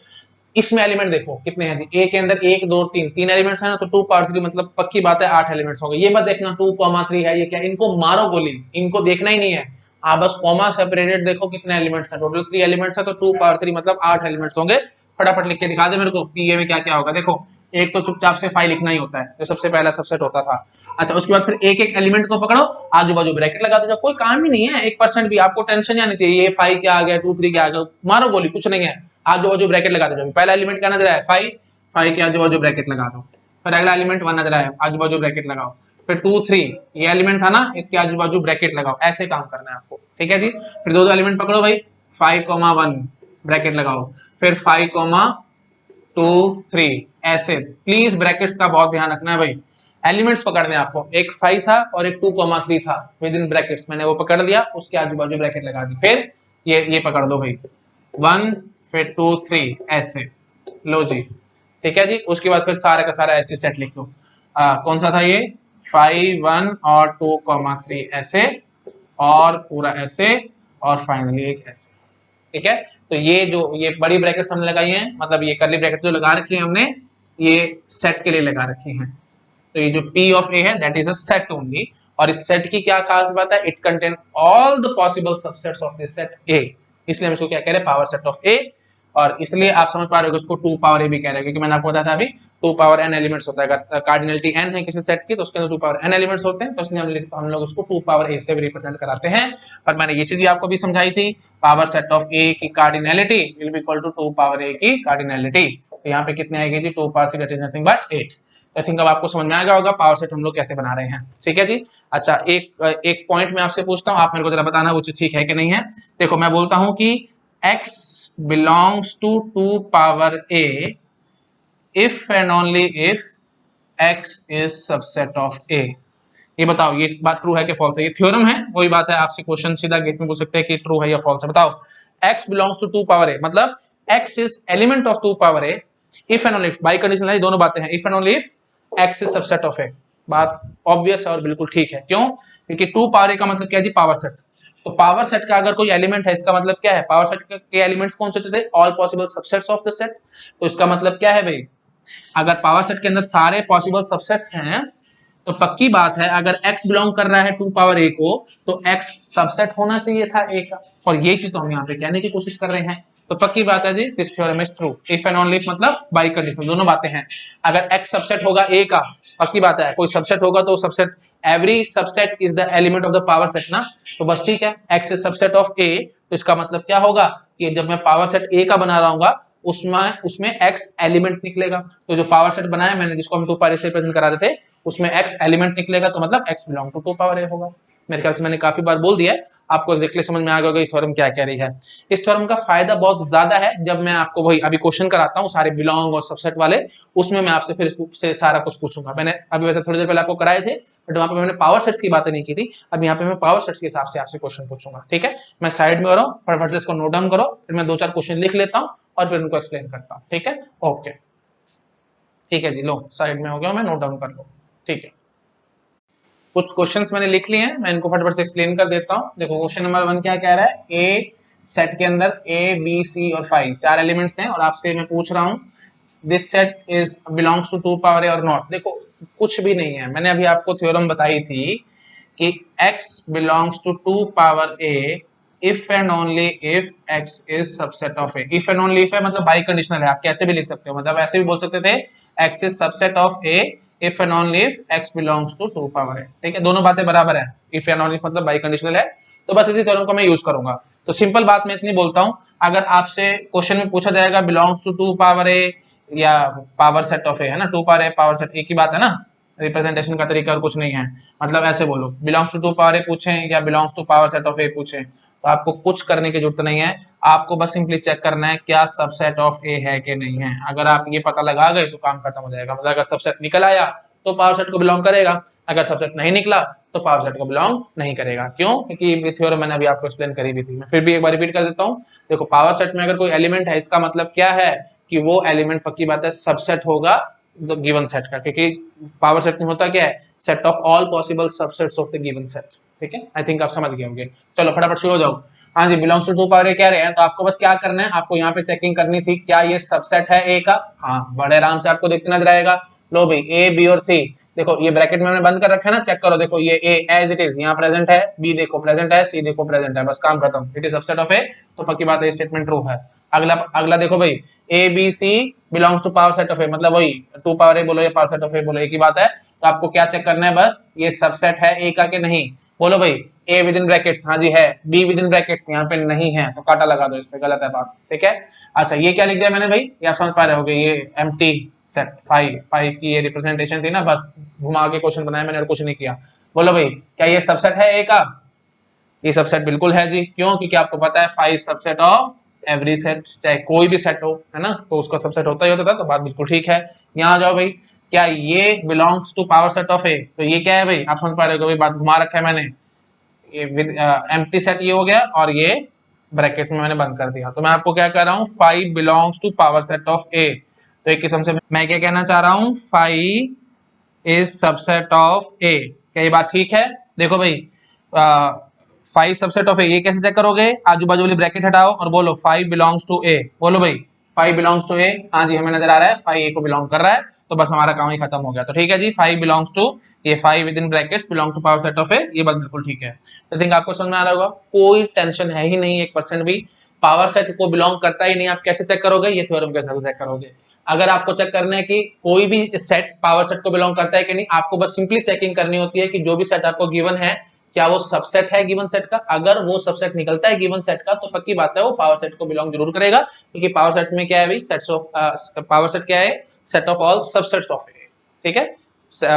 इसमें एलिमेंट देखो कितने हैं जी, ए के अंदर 1 2 3 तीन एलिमेंट्स हैं ना, तो 2 पावर 3 मतलब पक्की बात है 8 एलिमेंट्स होंगे। ये मत देखना 2,3 है ये क्या, इनको मारो गोली, इनको देखना ही नहीं है, आप बस कॉमा सेपरेटेड देखो कितने एलिमेंट्स हैं, टोटल 3 एलिमेंट्स है, तो 2 पावर 3 मतलब 8 एलिमेंट्स होंगे। फटाफट लिख के दिखा दे मेरे को पीए में क्या क्या होगा। देखो एक तो चुपचाप से 5 लिखना ही होता है, जो सबसे पहला सबसेट होता था। अच्छा, उसके बाद फिर एक एक एलिमेंट को पकड़ो, आजू बाजू ब्रैकेट लगा दो, कोई काम ही नहीं है 1% भी, आपको टेंशन नहीं आनी चाहिए ये 5 क्या आ गया 2 3 क्या आ गया, मारो गोली, कुछ नहीं है, आजू बाजू ब्रैकेट लगा दो। पहला एलिमेंट क्या नजर आया 5, 5 के आजू बाजू ब्रैकेट लगा दो, फिर अगला एलिमेंट 1 नजर आया, आजू बाजू ब्रैकेट लगाओ, फिर 2 3 ये एलिमेंट था ना, इसके आजू बाजू ब्रैकेट लगाओ, ऐसे काम करना है आपको, ठीक है जी। फिर दो दो एलिमेंट पकड़ो भाई, 5,1 ब्रैकेट लगाओ, फिर 5,2 3 ऐसे, प्लीज ब्रैकेट्स का बहुत ध्यान रखना है भाई, एलिमेंट्स पकड़ने आपको, एक 5 था और एक 2,3 था विद इन ब्रैकेट्स, मैंने वो पकड़ लिया, उसके आजू बाजू ब्रैकेट लगा दी, फिर ये पकड़ दो भाई 1 फिर 2 3 ऐसे, लो जी, ठीक है जी। उसके बाद फिर सारा का सारा ऐसे सेट लिख दो, कौन सा था ये 5 1 और 2,3 ऐसे, और पूरा ऐसे, और फाइनली एक ऐसे, ठीक है। तो ये बड़ी ब्रैकेट्स हमने लगाई हैं, मतलब ये कर्ली ब्रैकेट्स जो लगा रखी है हमने, ये सेट के लिए लगा रखी हैं। तो ये जो P ऑफ A है that is a set only, और इस सेट की क्या खास बात है, it contain all the possible subsets of this set A, इसलिए हम इसको क्या कह रहे हैं पावर सेट ऑफ A। और इसलिए आप समझ पा रहे हो उसको 2 पावर A भी कह रहे हैं, क्योंकि मैंने आपको बताया था अभी 2 पावर n एलिमेंट्स होता है, अगर कार्डिनलिटी n है किसी सेट की तो उसके अंदर 2 पावर n एलिमेंट्स होते हैं, तो इसलिए हम लोग उसको 2 पावर A से भी रिप्रेजेंट कराते हैं। और मैंने ये चीज भी आपको भी समझाई थी, पावर सेट ऑफ A की cardinality will be equal to 2 power A की कार्डिनलिटी। तो यहाँ पे कितने आएगी जी 2 power 6 that is nothing but 8। I think अब आपको समझ में आ गया होगा पावर सेट हम लोग कैसे बना रहे हैं, ठीक है जी। अच्छा, एक पॉइंट मैं आपसे पूछता हूँ, आप मेरे को जरा बताना वो चीज ठीक है कि नहीं है। देखो मैं बोलता हूँ कि x belongs to 2 power a if and only if x is subset of a। ये बताओ ये बात ट्रू है कि फॉल्स है, ये थ्योरम है, वही बात है, आपसे क्वेश्चन सीधा गेट में पूछ सकते हैं कि ट्रू है या फॉल्स है। बताओ x belongs to 2 power a मतलब x is element of 2 power a if and only if, by condition है, दोनों बातें हैं, if and only if x is subset of a। बात ऑब्वियस है और बिल्कुल ठीक है, क्यों, क्योंकि 2 पावर a का मतलब क्या है जी पावर सेट। तो पावर सेट का अगर कोई एलिमेंट है, इसका मतलब क्या है, पावर सेट के एलिमेंट्स कौन से होते थे, all possible subsets of the set. तो इसका मतलब क्या है भाई, अगर पावर सेट के अंदर सारे पॉसिबल सबसेट्स हैं, तो पक्की बात है अगर x बिलोंग कर रहा है 2 पावर a को, तो x सबसेट होना चाहिए था a का, और ये चीज तो हम यहाँ पे कहने की कोशिश कर रहे हैं। तो पक्की बात है जी, this theorem is true if and only if मतलब बाई कंडीशन, दोनों बातें हैं। अगर x सबसेट होगा a का, पक्की बात है कोई सबसेट होगा तो subset, every subset is the element of the power set ना, तो बस ठीक है, x is subset of a, तो इसका मतलब क्या होगा कि जब मैं पावर सेट a का बना रहा हूँ उसमें x एलिमेंट निकलेगा। तो जो पावर सेट बनाया मैंने, जिसको हम 2 पावर से रिप्रेजेंट कराते थे, उसमें x एलिमेंट निकलेगा, तो मतलब x belong to 2 power a होगा। मेरे ख्याल से मैंने काफी बार बोल दिया है, आपको एक्जेक्टली समझ में आ गया होगा ये थ्योरम क्या कह रही है। इस थ्योरम का फायदा बहुत ज्यादा है, जब मैं आपको वही अभी क्वेश्चन कराता हूँ सारे बिलोंग और सबसेट वाले, उसमें मैं आपसे फिर से सारा कुछ पूछूंगा। मैंने अभी वैसे थोड़ी देर पहले आपको कराए थे, बट वहां पे मैंने पावर सेट्स की बातें नहीं की थी, अब यहाँ पे मैं पावर सेट्स के हिसाब से आपसे क्वेश्चन पूछूंगा। ठीक है, मैं साइड में हो रहा हूँ, फटाफट से इसको नोट डाउन करो, फिर मैं 2-4 क्वेश्चन लिख लेता हूँ और फिर उनको एक्सप्लेन करता हूँ। ठीक है, ओके, ठीक है जी, लो साइड में हो गया, मैं नोट डाउन कर लो। ठीक है, कुछ क्वेश्चंस मैंने लिख लिए हैं, मैं इनको फटाफट से एक्सप्लेन कर देता हूँ। देखो क्वेश्चन नंबर 1 क्या कह रहा है, ए सेट के अंदर a b c और 5 4 एलिमेंट्स हैं, और आपसे मैं पूछ रहा हूँ this set is belongs to 2 power a और नॉट। देखो कुछ भी नहीं है, मैंने अभी आपको थ्योरम बताई थी कि x belongs to 2 power a if and only if x is subset of a। If and only if है मतलब बाई कंडीशनल है, आप कैसे भी लिख सकते हो, मतलब ऐसे भी बोल सकते थे x is subset of a if and only if x belongs to 2 power a। ठीक है, दोनों बातें बराबर है, इफ एंड ओनली मतलब बाई कंडीशनल है, तो बस इसी थ्योरम को मैं यूज करूंगा। तो सिंपल बात मैं इतनी बोलता हूं, अगर आपसे क्वेश्चन में पूछा जाएगा बिलोंग्स टू 2 पावर a या पावर सेट ऑफ a, है ना, 2 पावर a पावर सेट, एक ही बात है ना, रिप्रेजेंटेशन का तरीका और कुछ नहीं है। मतलब ऐसे बोलो बिलोंग्स टू 2 पावर a पूछें या belongs to power set of a पूछें, तो आपको कुछ करने की जरूरत नहीं है, आपको बस सिंपली चेक करना है क्या सबसेट ऑफ a है कि नहीं है। अगर आप ये पता लगा गए तो काम खत्म हो जाएगा। मतलब अगर सबसेट निकल आया तो पावर सेट को बिलोंग करेगा, अगर सबसेट नहीं निकला तो पावर सेट को बिलोंग नहीं करेगा। क्यों? क्योंकि ये थ्योरम मैंने अभी आपको एक्सप्लेन करी भी थी, मैं फिर भी एक बार रिपीट कर देता हूँ। देखो पावर सेट में अगर कोई एलिमेंट है, इसका मतलब क्या है कि वो एलिमेंट पक्की बात है सबसेट होगा गिवन सेट का, क्योंकि पावर सेट में होता क्या है, set of all possible subsets of the given set. ठीक है, आई थिंक आप समझ गए होंगे। चलो फटाफट शुरू हो जाओ। हाँ जी, बिलोंग्स टू 2 पावर ए कह रहे हैं, तो आपको बस क्या करना है, आपको यहाँ पे चेकिंग करनी थी क्या ये सबसेट है ए का। हाँ, बड़े आराम से आपको देखते नजर आएगा। लो भाई ए बी और सी, देखो ये ब्रैकेट में मैंने बंद कर रखा है ना, चेक करो, देखो ये ए एज इट इज यहाँ प्रेजेंट है, बी देखो प्रेजेंट है, सी देखो प्रेजेंट है, बस काम खत्म, it is subset of A. तो पक्की बात है स्टेटमेंट ट्रू है। अगला अगला देखो भाई, A B C belongs to power set of A, मतलब वही 2 पावर ए बोलो या पावर सेट ऑफ ए बोलो, एक ही बात है। तो आपको क्या चेक करना है, बस ये सबसेट है ए का कि नहीं। बोलो भाई ए विद इन ब्रैकेट्स, हाँ जी है, बी विद इन ब्रैकेट्स यहाँ पे नहीं है, तो काटा लगा दो इस पे, गलत है बात। ठीक है, अच्छा ये क्या लिख दिया मैंने भाई, ये आप समझ पा रहे होगे, ये एम्प्टी सेट 5 की ये रिप्रेजेंटेशन थी ना, बस घुमा के क्वेश्चन बनाया मैंने और कुछ नहीं किया। बोलो भाई क्या ये सबसेट है ए का? ये सबसेट बिल्कुल है जी। क्यों? क्योंकि आपको पता है 5 सबसेट ऑफ एवरी सेट, चाहे कोई भी सेट हो, है ना, तो उसका सबसेट होता ही होता था, तो बात बिल्कुल ठीक है। यहाँ आ जाओ भाई, क्या ये belongs to power set of A? तो ये क्या है भाई, आप समझ पा रहे हो, भाई बात घुमा रखा है मैंने, ये विद एम्प्टी सेट ये हो गया और ये ब्रैकेट में मैंने बंद कर दिया। तो मैं आपको क्या कह रहा हूँ, 5 belongs to power set of A. तो एक किस्म से मैं क्या कहना चाह रहा हूँ, 5 इज सबसेट ऑफ ए। क्या ये बात ठीक है? देखो भाई 5 सबसेट ऑफ ए, ये कैसे चेक करोगे, आजू बाजू वाली ब्रैकेट हटाओ और बोलो 5 बिलोंग्स टू ए। बोलो भाई 5 बिलोंग्स टू ए, हाँ जी हमें नजर आ रहा है 5 ए को बिलोंग कर रहा है, तो बस हमारा काम ही खत्म हो गया। तो ठीक है जी, 5 बिलोंग्स टू, ये 5 within brackets belong to power set of A, ये बात बिल्कुल ठीक है। तो थिंक आपको समझ में आ रहा होगा, कोई टेंशन है ही नहीं 1% भी, पावर सेट को बिलोंग करता ही नहीं। आप कैसे चेक करोगे, ये थ्योरम के हिसाब से चेक करोगे। अगर आपको चेक करना है कि कोई भी सेट पावर सेट को बिलोंग करता है कि नहीं, आपको बस सिंपली चेकिंग करनी होती है कि जो भी सेट आपको गिवन है क्या वो सबसेट है गिवन सेट का। अगर वो सबसेट निकलता है गिवन सेट का, तो पक्की बात है वो पावर सेट को बिलोंग जरूर करेगा, क्योंकि पावर सेट में क्या है भाई, सेट्स ऑफ पावर सेट क्या है, set of all subsets of A. ठीक है,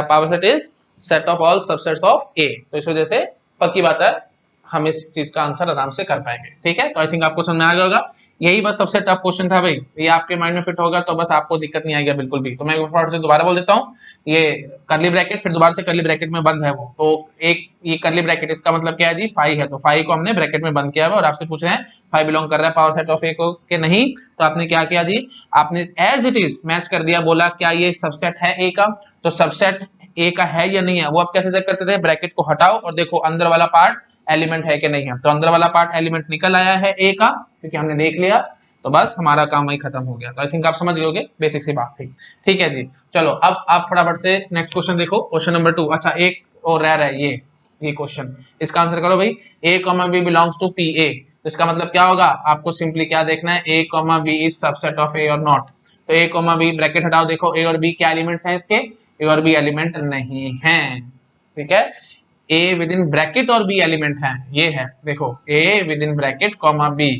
power set is set of all subsets of A, तो इस वजह से पक्की बात है हम इस चीज का आंसर आराम से कर पाएंगे। ठीक है, तो आई थिंक आपको समझ में आ गया होगा। यही बस सबसे टफ क्वेश्चन था भाई, ये आपके माइंड में फिट होगा तो बस आपको दिक्कत नहीं आएगी बिल्कुल भी। तो मैं एक बार से दोबारा बोल देता हूँ, ये करली ब्रैकेट फिर दोबारा से करली ब्रैकेट में बंद है वो, तो एक ये करली ब्रैकेट इसका मतलब क्या है जी, 5 है, तो 5 को हमने ब्रैकेट में बंद किया हुआ और आपसे पूछ रहे हैं 5 बिलोंग कर रहा है पावर सेट ऑफ ए को के नहीं। तो आपने क्या किया जी, आपने एज इट इज मैच कर दिया, बोला क्या ये सबसेट है ए का। तो सबसेट ए का है या नहीं है वो आप कैसे चेक करते थे, ब्रैकेट को हटाओ और देखो अंदर वाला पार्ट एलिमेंट है कि नहीं है। तो अंदर वाला पार्ट एलिमेंट निकल आया है ए का, क्योंकि हमने देख लिया, तो बस हमारा काम वही खत्म हो गया। तो आई थिंक आप समझ गए, बेसिक सी बात थी। ठीक है जी, चलो अब आप फटाफट से नेक्स्ट क्वेश्चन देखो, क्वेश्चन नंबर 2। अच्छा एक और रह रहा है ये क्वेश्चन, इसका आंसर करो भाई, A comma B belongs to P A. तो इसका मतलब क्या होगा, आपको सिंपली क्या देखना है, A comma B is subset of A और नॉट। तो ए कॉमा बी ब्रैकेट हटाओ, देखो ए और बी क्या एलिमेंट्स हैं इसके, ए और बी एलिमेंट नहीं है, ठीक है। ए विद इन ब्रैकेट और बी एलिमेंट है, ये है देखो A within bracket comma B.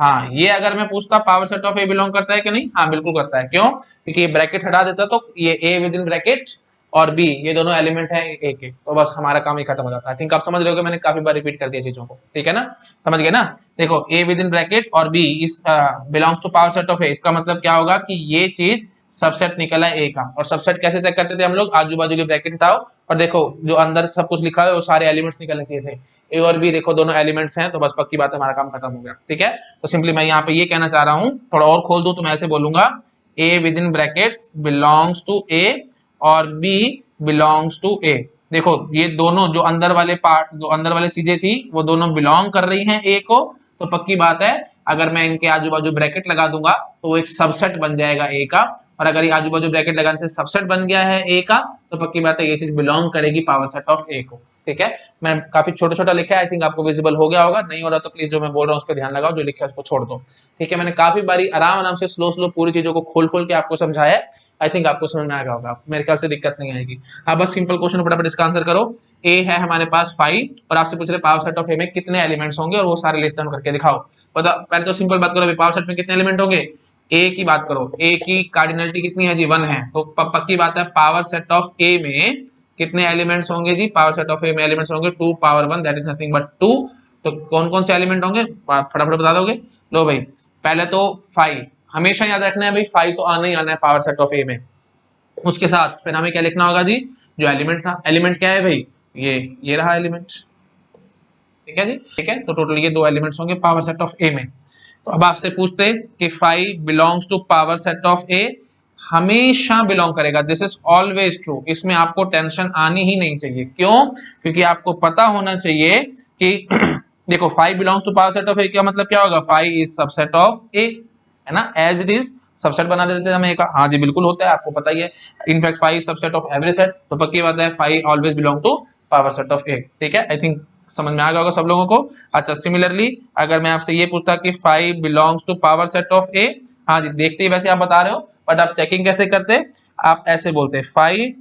हाँ ये अगर मैं पूछता पावर सेट ऑफ ए बिलोंग करता है कि नहीं, हाँ बिल्कुल करता है, क्यों, क्योंकि ये ब्रैकेट हटा देता तो ये ए विद इन ब्रैकेट और बी ये दोनों एलिमेंट है ए के, तो बस हमारा काम ही खत्म हो जाता है। आई थिंक आप समझ रहे हो, मैंने काफी बार रिपीट कर दिया चीजों को, ठीक है ना, समझ गए ना। देखो ए विद इन ब्रैकेट और B is belongs to power set of A, इसका मतलब क्या होगा कि ये चीज सबसेट निकला ए का। और सबसेट कैसे चेक करते थे हम लोग, आजू बाजू के ब्रैकेट हटाओ और देखो जो अंदर सब कुछ लिखा है वो सारे एलिमेंट्स निकलने चाहिए थे, ए और बी देखो दोनों एलिमेंट्स हैं, तो बस पक्की बात है हमारा काम खत्म हो गया, ठीक है। तो सिंपली मैं यहाँ पे ये कहना चाह रहा हूँ, थोड़ा और खोल दूं तो मैं ऐसे बोलूंगा, A within brackets belongs to A और बी बिलोंग्स टू ए। देखो ये दोनों जो अंदर वाले पार्ट, जो अंदर वाली चीजें थी वो दोनों बिलोंग कर रही हैं ए को, तो पक्की बात है अगर मैं इनके आजू बाजू ब्रैकेट लगा दूंगा तो वो एक सबसेट बन जाएगा ए का। और अगर ये आजू बाजू ब्रैकेट लगाने से सबसेट बन गया है ए का, तो पक्की बात है ये चीज बिलोंग करेगी पावर सेट ऑफ ए को, ठीक है। मैं काफी छोटा छोटा लिखा है, आई थिंक आपको विजिबल हो गया होगा, नहीं हो रहा तो प्लीज जो मैं बोल रहा हूँ उस पर ध्यान लगाओ, जो लिखा है उसको छोड़ दो, ठीक है। मैंने काफी बारी आराम आराम से स्लो स्लो पूरी चीजों को खोल खोल के आपको समझाया है, आई थिंक आपको समझ में आ गया होगा, मेरे ख्याल से दिक्कत नहीं आएगी। आप बस सिंपल क्वेश्चन फटाफट इसका आंसर करो। ए है हमारे पास 5 और आपसे पूछ रहे पावर सेट ऑफ ए में कितने एलिमेंट्स होंगे और वो सारे लिस्ट डाउन करके दिखाओ। पता पहले तो सिंपल बात करो, पावर सेट में कितने एलिमेंट होंगे, ए की बात करो, ए की कार्डिनलिटी कितनी है जी, 1 है, तो पक्की बात है पावर सेट ऑफ ए में कितने एलिमेंट्स होंगे जी, पावर सेट ऑफ ए में एलिमेंट्स होंगे 2 power 1 that is nothing but 2। तो कौन कौन से एलिमेंट होंगे फटाफट बता दोगे, लो भाई पहले तो 5, हमेशा याद रखना है भाई 5 तो आना ही आना है पावर सेट ऑफ ए में। उसके साथ फिर हमें क्या लिखना होगा जी, जो एलिमेंट था, एलिमेंट क्या है भाई, ये रहा एलिमेंट, ठीक है जी, ठीक है। तो टोटल ये 2 एलिमेंट्स होंगे पावर सेट ऑफ ए में। तो अब आपसे पूछते हैं कि 5 belongs to power set of A, हमेशा बिलोंग करेगा, दिस इज ऑलवेज ट्रू, इसमें आपको टेंशन आनी ही नहीं चाहिए, क्यों, क्योंकि आपको पता होना चाहिए कि देखो 5 belongs to power set of A क्या मतलब क्या होगा, 5 इज सबसेट ऑफ ए, है ना, एज इट इज सबसेट बना देते हैं हमें का, हाँ जी बिल्कुल होता है, आपको पता ही है, in fact 5 subset of every set, तो पक्की बात है 5 always belong to power set of A, ठीक है। आई थिंक समझ में आ गया होगा सब लोगों को। अच्छा सिमिलरली अगर मैं आपसे ये पूछता कि 5 belongs to power set of A, हाँ जी देखते ही वैसे आप बता रहे हो, बट आप चेकिंग कैसे करते, आप ऐसे बोलते 5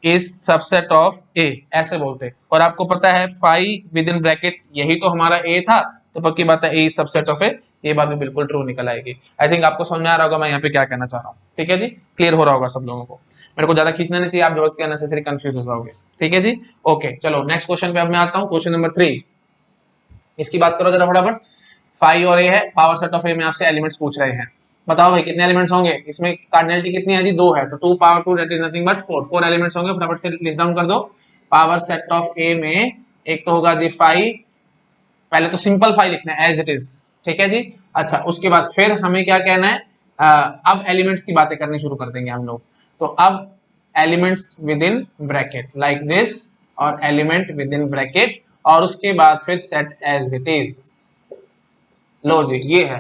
इज सबसेट ऑफ ए, ऐसे बोलते, और आपको पता है 5 विद इन ब्रैकेट यही तो हमारा ए था, तो पक्की बात है ए इज सबसेट ऑफ ए, ये बात भी बिल्कुल ट्रू निकल आएगी। आई थिंक आपको समझ में आ रहा होगा मैं यहाँ पे क्या कहना चाह रहा हूँ, ठीक है जी, क्लियर हो रहा होगा सब लोगों को, मेरे को ज्यादा खींचना नहीं चाहिए, आप जबरदस्ती अननेसेसरी कंफ्यूज हो जाओगे, ठीक है जी। ओके चलो नेक्स्ट क्वेश्चन पे अब मैं आता हूँ, क्वेश्चन नंबर 3, इसकी बात करो जरा फटाफट। 5 और ए है, पावर सेट ऑफ ए में आपसे एलिमेंट्स पूछ रहे हैं, बताओ भाई कितने एलिमेंट्स होंगे, इसमें कार्डिनलिटी कितनी है जी, 2 है, तो 2 power 2 that is nothing but 4 elements होंगे, फटाफट से लिस्ट डाउन कर दो। पावर सेट ऑफ ए में एक तो होगा जी 5, पहले तो सिंपल 5 लिखना है एज इट इज, ठीक है जी। अच्छा उसके बाद फिर हमें क्या कहना है, अब एलिमेंट्स की बातें करनी शुरू कर देंगे हम लोग, तो अब elements with in bracket like this, और एलिमेंट विद इन ब्रैकेट, और उसके बाद फिर सेट एज इट इज, लो जी ये है,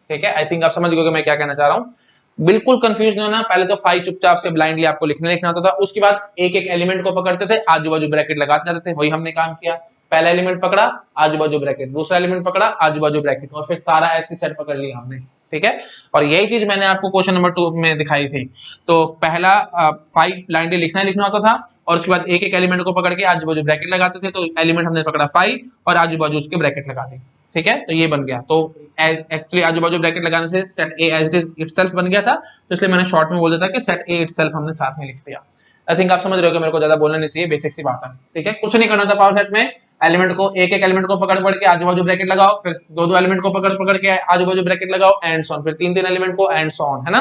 ठीक है। आई थिंक आप समझ गए मैं क्या कहना चाह रहा हूँ, बिल्कुल कंफ्यूज नहीं होना, पहले तो 5 चुपचाप से ब्लाइंडली आपको लिखना होता था, उसके बाद एक एक एलिमेंट को पकड़ते थे, आजू बाजू ब्रैकेट लगाते जाते थे, वही हमने काम किया, पहला एलिमेंट पकड़ा आजू बाजू ब्रैकेट, दूसरा एलिमेंट पकड़ा आजू बाजू ब्रैकेट, और फिर सारा ऐसी सेट पकड़ लिया हमने, ठीक है। और यही चीज मैंने आपको क्वेश्चन नंबर 2 में दिखाई थी, तो पहला 5 ब्लाइंडली लिखना होता था, और उसके बाद एक एक एलिमेंट को पकड़ के आजू बाजू ब्रैकेट लगाते थे, तो एलिमेंट हमने पकड़ा 5 और आजू बाजू उसके ब्रैकेट लगा दी, ठीक है, तो ये बन गया। तो एक्चुअली आजू बाजू ब्रैकेट लगाने से सेट ए एज इटसेल्फ बन गया था, तो इसलिए मैंने शॉर्ट में बोल दिया था कि सेट ए इटसेल्फ हमने साथ में लिख दिया। आई थिंक आप समझ रहे हो कि मेरे को ज्यादा बोलना नहीं चाहिए, बेसिक सी बात है, ठीक है। कुछ नहीं करना था पावर सेट में, एलिमेंट को एक एक एलिमेंट को पकड़ के आजू बाजू ब्रैकेट लगाओ, फिर दो एलिमेंट को पकड़ के आजू बाजू ब्रैकेट लगाओ, एंड सॉन, फिर 3 एलिमेंट को एंड सॉन, है ना,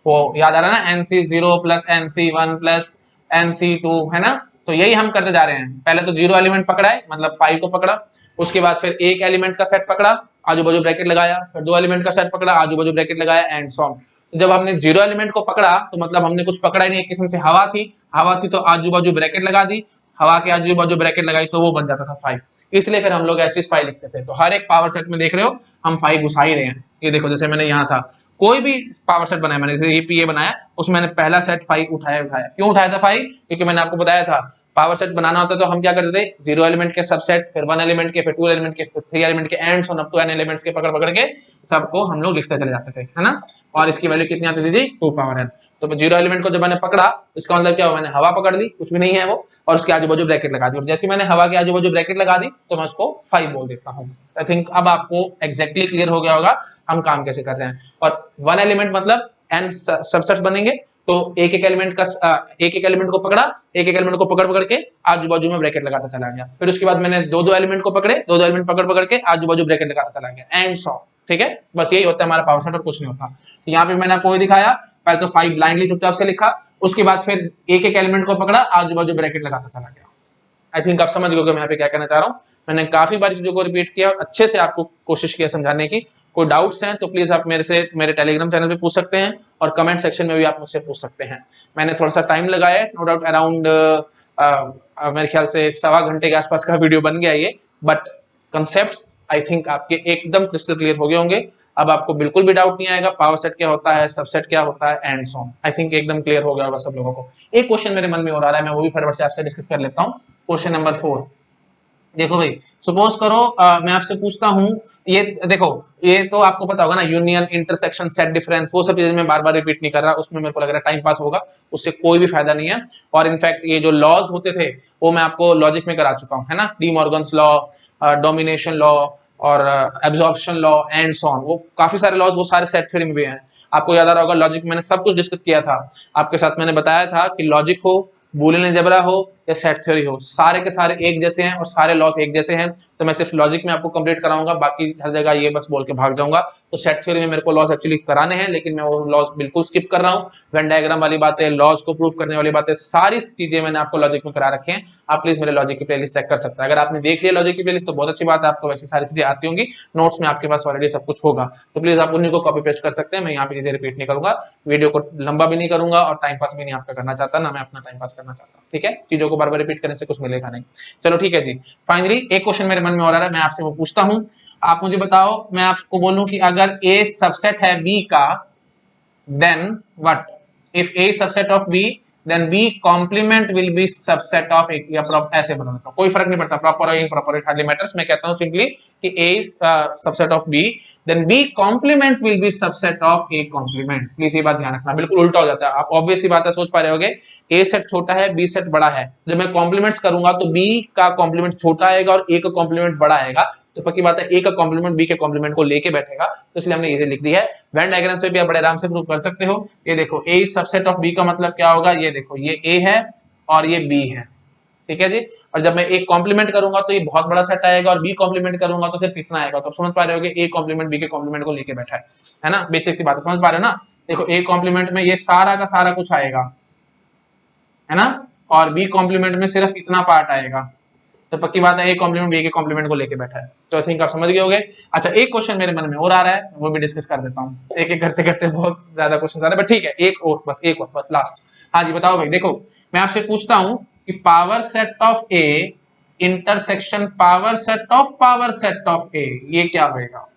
वो याद आ रहा है ना, NC0 plus NC1 plus NC2, है ना, तो यही हम करते जा रहे हैं। पहले तो 0 एलिमेंट पकड़ा है, मतलब 5 को पकड़ा, उसके बाद फिर एक एलिमेंट का सेट पकड़ा, आजू बाजू ब्रैकेट लगाया, फिर 2 एलिमेंट का सेट पकड़ा, आजू बाजू ब्रैकेट लगाया, एंड सॉन। जब हमने 0 एलिमेंट को पकड़ा तो मतलब हमने कुछ पकड़ा ही नहीं, एक किस्म से हवा थी तो आजू बाजू ब्रैकेट लगा दी, हवा के आजू बाजू ब्रैकेट लगाई तो वो बन जाता था 5, इसलिए फिर हम लोग ऐसी 5 लिखते थे। तो हर एक पावर सेट में देख रहे हो हम 5 घुसा ही रहे हैं। ये देखो जैसे मैंने यहाँ था कोई भी पावर सेट बनाया, मैंने जैसे ये बनाया उसमें मैंने पहला सेट 5 उठाया। क्यों उठाया था 5? क्योंकि मैंने आपको बताया था पावर सेट बनाना होता तो हम क्या करते थे, 0 एलिमेंट के सबसेट, फिर 1 एलिमेंट के, फिर 2 एलिमेंट के, फिर 3 एलिमेंट के, and so up to n elements के पकड़ पकड़ के सबको हम लोग लिखते चले जाते थे, है ना। और इसकी वैल्यू कितनी आती थी जी, 2 पावर n। तो 0 एलिमेंट को जब मैंने पकड़ा इसका मतलब क्या हुआ, मैंने हवा पकड़ ली, कुछ भी नहीं है वो, और उसके आजू बाजू ब्रैकेट लगा दी। और जैसे मैंने हवा के आजू बाजू ब्रैकेट लगा दी तो मैं उसको 5 बोल देता हूँ। आई थिंक अब आपको एग्जैक्टली क्लियर हो गया होगा हम काम कैसे कर रहे हैं। और 1 एलिमेंट मतलब n सबसेट्स बनेंगे, तो एक एक एलिमेंट को पकड़ा, एक एक एलिमेंट को पकड़ पकड़ के आजू बाजू में ब्रैकेट लगाता चला गया। फिर उसके बाद मैंने दो एलिमेंट को पकड़े, दो एलिमेंट पकड़ पकड़ के आजू बाजू ब्रैकेट लगाता चला गया, एंड सो। ठीक है, बस यही होता है हमारा पावर सेट और कुछ नहीं होता। यहाँ पे मैंने आपको दिखाया, पहले तो 5 ब्लाइंडली चुपचाप से लिखा, उसके बाद फिर एक एक एलिमेंट को पकड़ा, आजू बाजू ब्रैकेट लगाता चला गया। आई थिंक आप समझ गए मैं यहाँ पे क्या कहना चाह रहा हूँ। मैंने काफी बार चीजों को रिपीट किया और अच्छे से आपको कोशिश किया समझाने की। कोई डाउट्स हैं तो प्लीज आप मेरे टेलीग्राम चैनल पे पूछ सकते हैं, और कमेंट सेक्शन में भी आप मुझसे पूछ सकते हैं। मैंने थोड़ा सा टाइम लगाया है, नो डाउट अराउंड मेरे ख्याल से 1.25 घंटे के आसपास का वीडियो बन गया ये, बट कंसेप्ट्स आई थिंक आपके एकदम क्रिस्टल क्लियर हो गए होंगे। अब आपको बिल्कुल भी डाउट नहीं आएगा पावर सेट क्या होता है, सबसेट क्या होता है, and so on. I think एकदम क्लियर हो गया होगा सब लोगों को। एक क्वेश्चन मेरे मन में और आ रहा है, मैं वो भी फटाफट से आपसे डिस्कस कर लेता हूँ। क्वेश्चन नंबर 4, देखो भाई, सपोज करो मैं आपसे पूछता हूं, ये देखो, ये तो आपको पता होगा ना, यूनियन, इंटरसेक्शन, सेट डिफरेंस, वो सब चीजें मैं बार बार रिपीट नहीं कर रहा, उसमें मेरे को लग रहा है टाइम पास होगा, उससे कोई भी फायदा नहीं है। और इनफैक्ट ये जो लॉज होते थे वो मैं आपको लॉजिक में करा चुका हूं, है ना, de Morgan's law, domination law और absorption law and so on, वो काफी सारे लॉज, वो सारे सेट थ्योरी में भी हैं। आपको याद आ रहा होगा लॉजिक मैंने सब कुछ डिस्कस किया था आपके साथ। मैंने बताया था कि लॉजिक हो, बूलियन अलजेब्रा हो या सेट थ्योरी हो, सारे के सारे एक जैसे हैं और सारे लॉस एक जैसे हैं। तो मैं सिर्फ लॉजिक में आपको कंप्लीट कराऊंगा, बाकी हर जगह ये बस बोल के भाग जाऊंगा। तो सेट थ्योरी में मेरे को लॉस एक्चुअली कराने हैं, लेकिन मैं वो लॉस बिल्कुल स्किप कर रहा हूँ। वेन डायग्राम वाली बातें, लॉस को प्रूव करने वाली बातें, सारी चीजें मैंने आपको लॉजिक में करा रखी हैं। आप प्लीज मेरे लॉजिक की प्लेलिस्ट चेक कर सकते हैं। अगर आपने देख लिया लॉजिक की प्लेलिस्ट तो बहुत अच्छी बात है, आपको वैसी सारी चीजें आती होंगी, नोट्स में आपके पास ऑलरेडी सब कुछ होगा। तो प्लीज आप उन्हीं को कॉपी पेस्ट कर सकते हैं। मैं यहाँ पे चीजें रिपीट नहीं करूंगा, वीडियो को लंबा भी नहीं करूंगा और टाइम पास भी नहीं आपका करना चाहता, ना मैं अपना टाइम पास करना चाहता। ठीक है, चीजों को बार बार रिपीट करने से कुछ मिलेगा नहीं। चलो ठीक है जी। फाइनली एक क्वेश्चन मेरे मन में और आ रहा है, मैं आपसे वो पूछता हूं। आप मुझे बताओ, मैं आपको बोलूं कि अगर ए सबसेट है बी का, then what? If A subset of B, then B complement will be subset of A, या ऐसे बना देता हूं, कोई फर्क नहीं पड़ता, प्रॉपर और इम्प्रॉपर, इट हार्डली मैटर्स। मैं कहता हूं सिंपली कि A is subset of B, then B complement will be subset of A complement। Please ये बात ध्यान रखना, बिल्कुल उल्टा हो जाता है। आप ऑब्वियस ही बात है, सोच पा रहे होगे, A सेट छोटा है, B सेट बड़ा है, जब मैं कॉम्प्लीमेंट्स करूंगा तो B का कॉम्प्लीमेंट छोटा आएगा और A का कॉम्प्लीमेंट बड़ा आएगा, तो पक्की बात है A का कॉम्प्लीमेंट B के कॉम्प्लीमेंट को लेके बैठेगा। तो इसलिए हमने इसे लिख दिया है। वेन डायग्राम से भी आप बड़े आराम से प्रूव कर सकते हो। ये देखो, A सबसेट ऑफ B का मतलब क्या होगा, ये देखो, ये A है और ये B है, ठीक है जी। और जब मैं A कॉम्प्लीमेंट करूंगा तो ये बहुत बड़ा सेट आएगा, और B कॉम्प्लीमेंट करूंगा तो सिर्फ इतना आएगा। तो समझ पा रहे हो A कॉम्प्लीमेंट B के कॉम्प्लीमेंट को लेके बैठा है ना, बेसिक सी बात है, समझ पा रहे हो ना। देखो A कॉम्प्लीमेंट में ये सारा का सारा कुछ आएगा, है ना, और B कॉम्प्लीमेंट में सिर्फ इतना पार्ट आएगा। तो पक्की बात है A कॉम्प्लीमेंट B के कॉम्प्लीमेंट को लेके बैठा है। तो आई थिंक आप समझ गए होंगे। अच्छा, एक क्वेश्चन मेरे मन में और आ रहा है, वो भी डिस्कस कर देता हूँ। एक एक करते करते बहुत ज्यादा क्वेश्चन आ रहे हैं, बट ठीक है, एक और बस लास्ट। हाँ जी, बताओ भाई। देखो, मैं आपसे पूछता हूँ कि power set of A intersection power set of A, ये क्या होगा?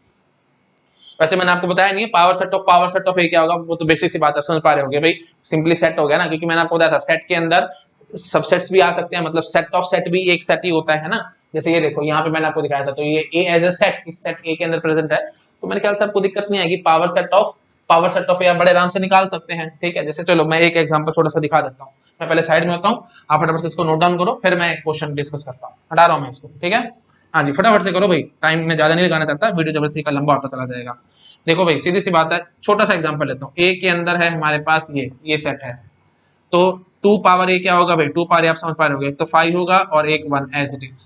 वैसे मैंने आपको बताया नहीं पावर सेट ऑफ A क्या होगा, वो तो बेसिक सी बात है, समझ पा रहे होगे भाई, सिंपली सेट हो गया ना, क्योंकि मैंने आपको बताया था सेट के अंदर सबसेट्स भी आ सकते हैं, मतलब सेट ऑफ सेट भी एक सेट ही होता है ना। जैसे ये देखो, यहाँ पे मैंने आपको दिखाया था, तो ये A एज ए सेट, इस सेट A के अंदर प्रेजेंट है, तो मेरे ख्याल से आपको दिक्कत नहीं आएगी। पावर सेट ऑफ A आप बड़े आराम से निकाल सकते हैं। ठीक है, जैसे चलो मैं एक एग्जांपल थोड़ा सा दिखा देता हूँ। मैं पहले साइड में होता हूँ, आप फटाफट से इसको नोट डाउन करो, फिर मैं क्वेश्चन डिस्कस करता हूँ। हटा रहा हूँ मैं इसको, ठीक है। हाँ जी, फटाफट से करो भाई, टाइम में ज्यादा नहीं लगाना चाहता, वीडियो जबरदस्ती का लंबा होता चला जाएगा। देखो भाई, सीधी सी बात है, छोटा सा एग्जांपल लेता हूँ। A के अंदर है हमारे पास ये सेट है, तो 2 पावर A क्या होगा भाई, 2 पावर A आप समझ पा रहे होगे, तो 5 होगा और एक 1 एज इट इज।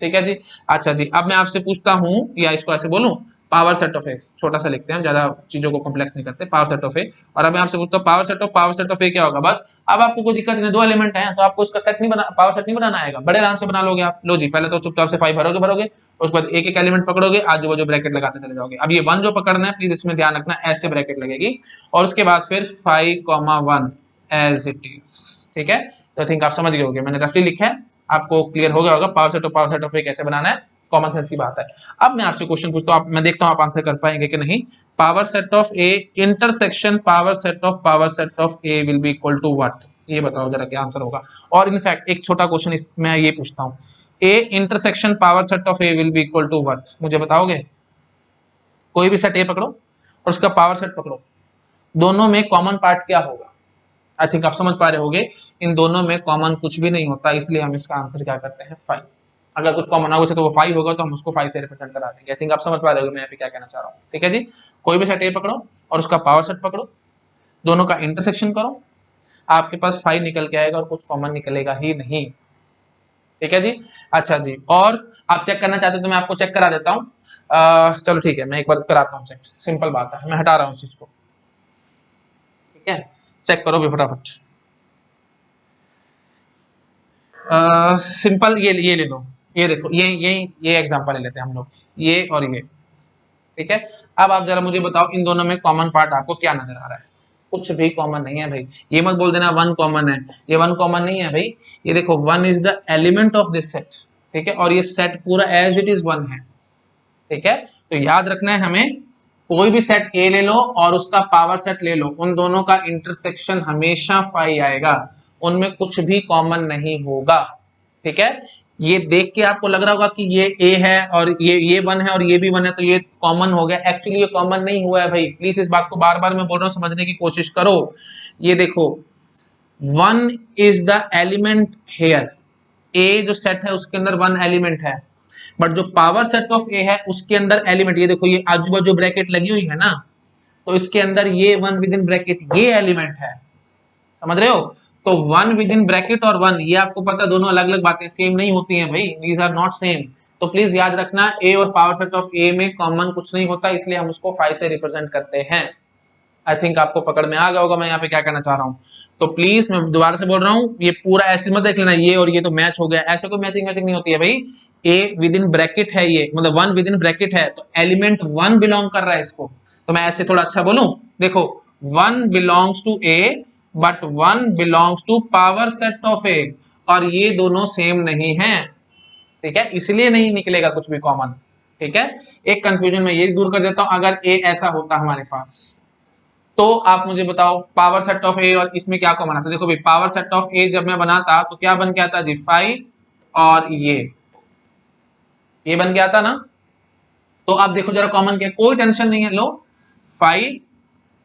ठीक है जी। अच्छा जी, अब मैं आपसे पूछता हूँ, या इसको ऐसे बोलूं, पावर सेट ऑफ A, छोटा सा लिखते हैं, ज्यादा चीजों को कॉम्प्लेक्स नहीं करते, पावर सेट ऑफ A। और अब मैं आपसे पूछता हूँ पावर सेट ऑफ A क्या होगा। बस अब आपको कोई दिक्कत नहीं, 2 एलिमेंट है तो आपको उसका सेट नहीं बना, पावर सेट नहीं बनाना आएगा, बड़े आराम से बना लोगे आप। लो जी, पहले तो चुपचाप से 5 भरोगे, उसके बाद एक एक एलिमेंट पकड़ोगे, आजू बाजू ब्रैकेट लगाते चले जाओगे। अब ये 1 जो पकड़ना है, प्लीज इसमें ध्यान रखना, ऐसे ब्रैकेट लगेगी, और उसके बाद फिर 5, 1 एज इट इज। ठीक है, तो आई थिंक आप समझ गए होंगे, मैंने रफली लिखा है, आपको क्लियर हो गया होगा पावर सेट ऑफ ए कैसे बनाना है, कॉमन सेंस की बात है। अब मैं आपसे क्वेश्चन पूछता हूँ, मैं देखता हूँ आप आंसर कर पाएंगे कि नहीं। Power set of A intersection power set of A will be equal to what, ये बताओ जरा क्या आंसर होगा। और इनफैक्ट एक छोटा क्वेश्चन इसमें ये पूछता हूँ, A intersection power set of A will be equal to what, मुझे बताओगे। कोई भी सेट ए पकड़ो और उसका पावर सेट पकड़ो, दोनों में कॉमन पार्ट क्या होगा। आई थिंक आप समझ पा रहे होगे, इन दोनों में कॉमन कुछ भी नहीं होता, इसलिए हम इसका आंसर क्या करते हैं 5। अगर कुछ कॉमन होगा तो वो 5 होगा, तो हम उसको 5 से रिप्रेजेंट करा देंगे। आई थिंक आप समझ पा रहे होगे मैं यहाँ पे क्या कहना चाह रहा हूँ। ठीक है जी, कोई भी सेट ए पकड़ो और उसका पावर सेट पकड़ो, दोनों का इंटरसेक्शन करो, आपके पास 5 निकल के आएगा और कुछ कॉमन निकलेगा ही नहीं। ठीक है जी। अच्छा जी, और आप चेक करना चाहते हो तो मैं आपको चेक करा देता हूँ। चलो ठीक है, मैं एक बार कराता हूँ चेक, सिंपल बात है, मैं हटा रहा हूँ इस चीज को। ठीक है, चेक करो भी फटाफट। सिंपल ये ले लो, ये देखो, ये एग्जांपल ले लेते हैं हम लोग, ये और ये। ठीक है, अब आप जरा मुझे बताओ इन दोनों में कॉमन पार्ट आपको क्या नजर आ रहा है। कुछ भी कॉमन नहीं है भाई, ये मत बोल देना वन कॉमन है, ये वन कॉमन नहीं है भाई। ये देखो, one is the element of this set. ठीक है, और ये सेट पूरा एज इट इज वन है। ठीक है, तो याद रखना है हमें, कोई भी सेट ए ले लो और उसका पावर सेट ले लो, उन दोनों का इंटरसेक्शन हमेशा 5 आएगा, उनमें कुछ भी कॉमन नहीं होगा। ठीक है, ये देख के आपको लग रहा होगा कि ये ए है और ये वन है और ये भी वन है, तो ये कॉमन हो गया। एक्चुअली ये कॉमन नहीं हुआ है भाई, प्लीज इस बात को बार बार मैं बोल रहा हूँ, समझने की कोशिश करो। ये देखो, one is the element here, A जो सेट है उसके अंदर वन एलिमेंट है, बट जो पावर सेट ऑफ ए है उसके अंदर एलिमेंट, ये देखो ये आजू बाजू ब्रैकेट लगी हुई है ना, तो इसके अंदर ये वन विद इन ब्रैकेट ये एलिमेंट है, समझ रहे हो। तो वन विद इन ब्रैकेट और वन, ये आपको पता दोनों अलग अलग बातें, सेम नहीं होती हैं भाई, दीज आर नॉट सेम। तो प्लीज याद रखना, ए और पावर सेट ऑफ ए में कॉमन कुछ नहीं होता, इसलिए हम उसको 5 से रिप्रेजेंट करते हैं। आई थिंक आपको पकड़ में आ गया होगा मैं यहाँ पे क्या कहना चाह रहा हूँ। तो प्लीज मैं दोबारा से बोल रहा हूँ, ये पूरा ऐसे मत देख लेना ये और ये तो मैच हो गया, ऐसे कोई मैचिंग नहीं होती है भाई। ए विद इन ब्रैकेट है, ये मतलब वन विद इन ब्रैकेट है, तो एलिमेंट वन बिलोंग कर रहा है इसको। तो मैं ऐसे थोड़ा अच्छा बोलूं, देखो, one belongs to A but one belongs to power set of A, और ये दोनों सेम नहीं है। ठीक है, इसलिए नहीं निकलेगा कुछ भी कॉमन। ठीक है, एक कंफ्यूजन में ये दूर कर देता हूं, अगर ए ऐसा होता हमारे पास, तो आप मुझे बताओ पावर सेट ऑफ ए और इसमें क्या कॉमन आता है। देखो भाई, पावर सेट ऑफ ए जब मैं बनाता तो क्या बन के आता जी 5, और ये बन गया था ना। तो आप देखो जरा कॉमन क्या, कोई टेंशन नहीं है, लो 5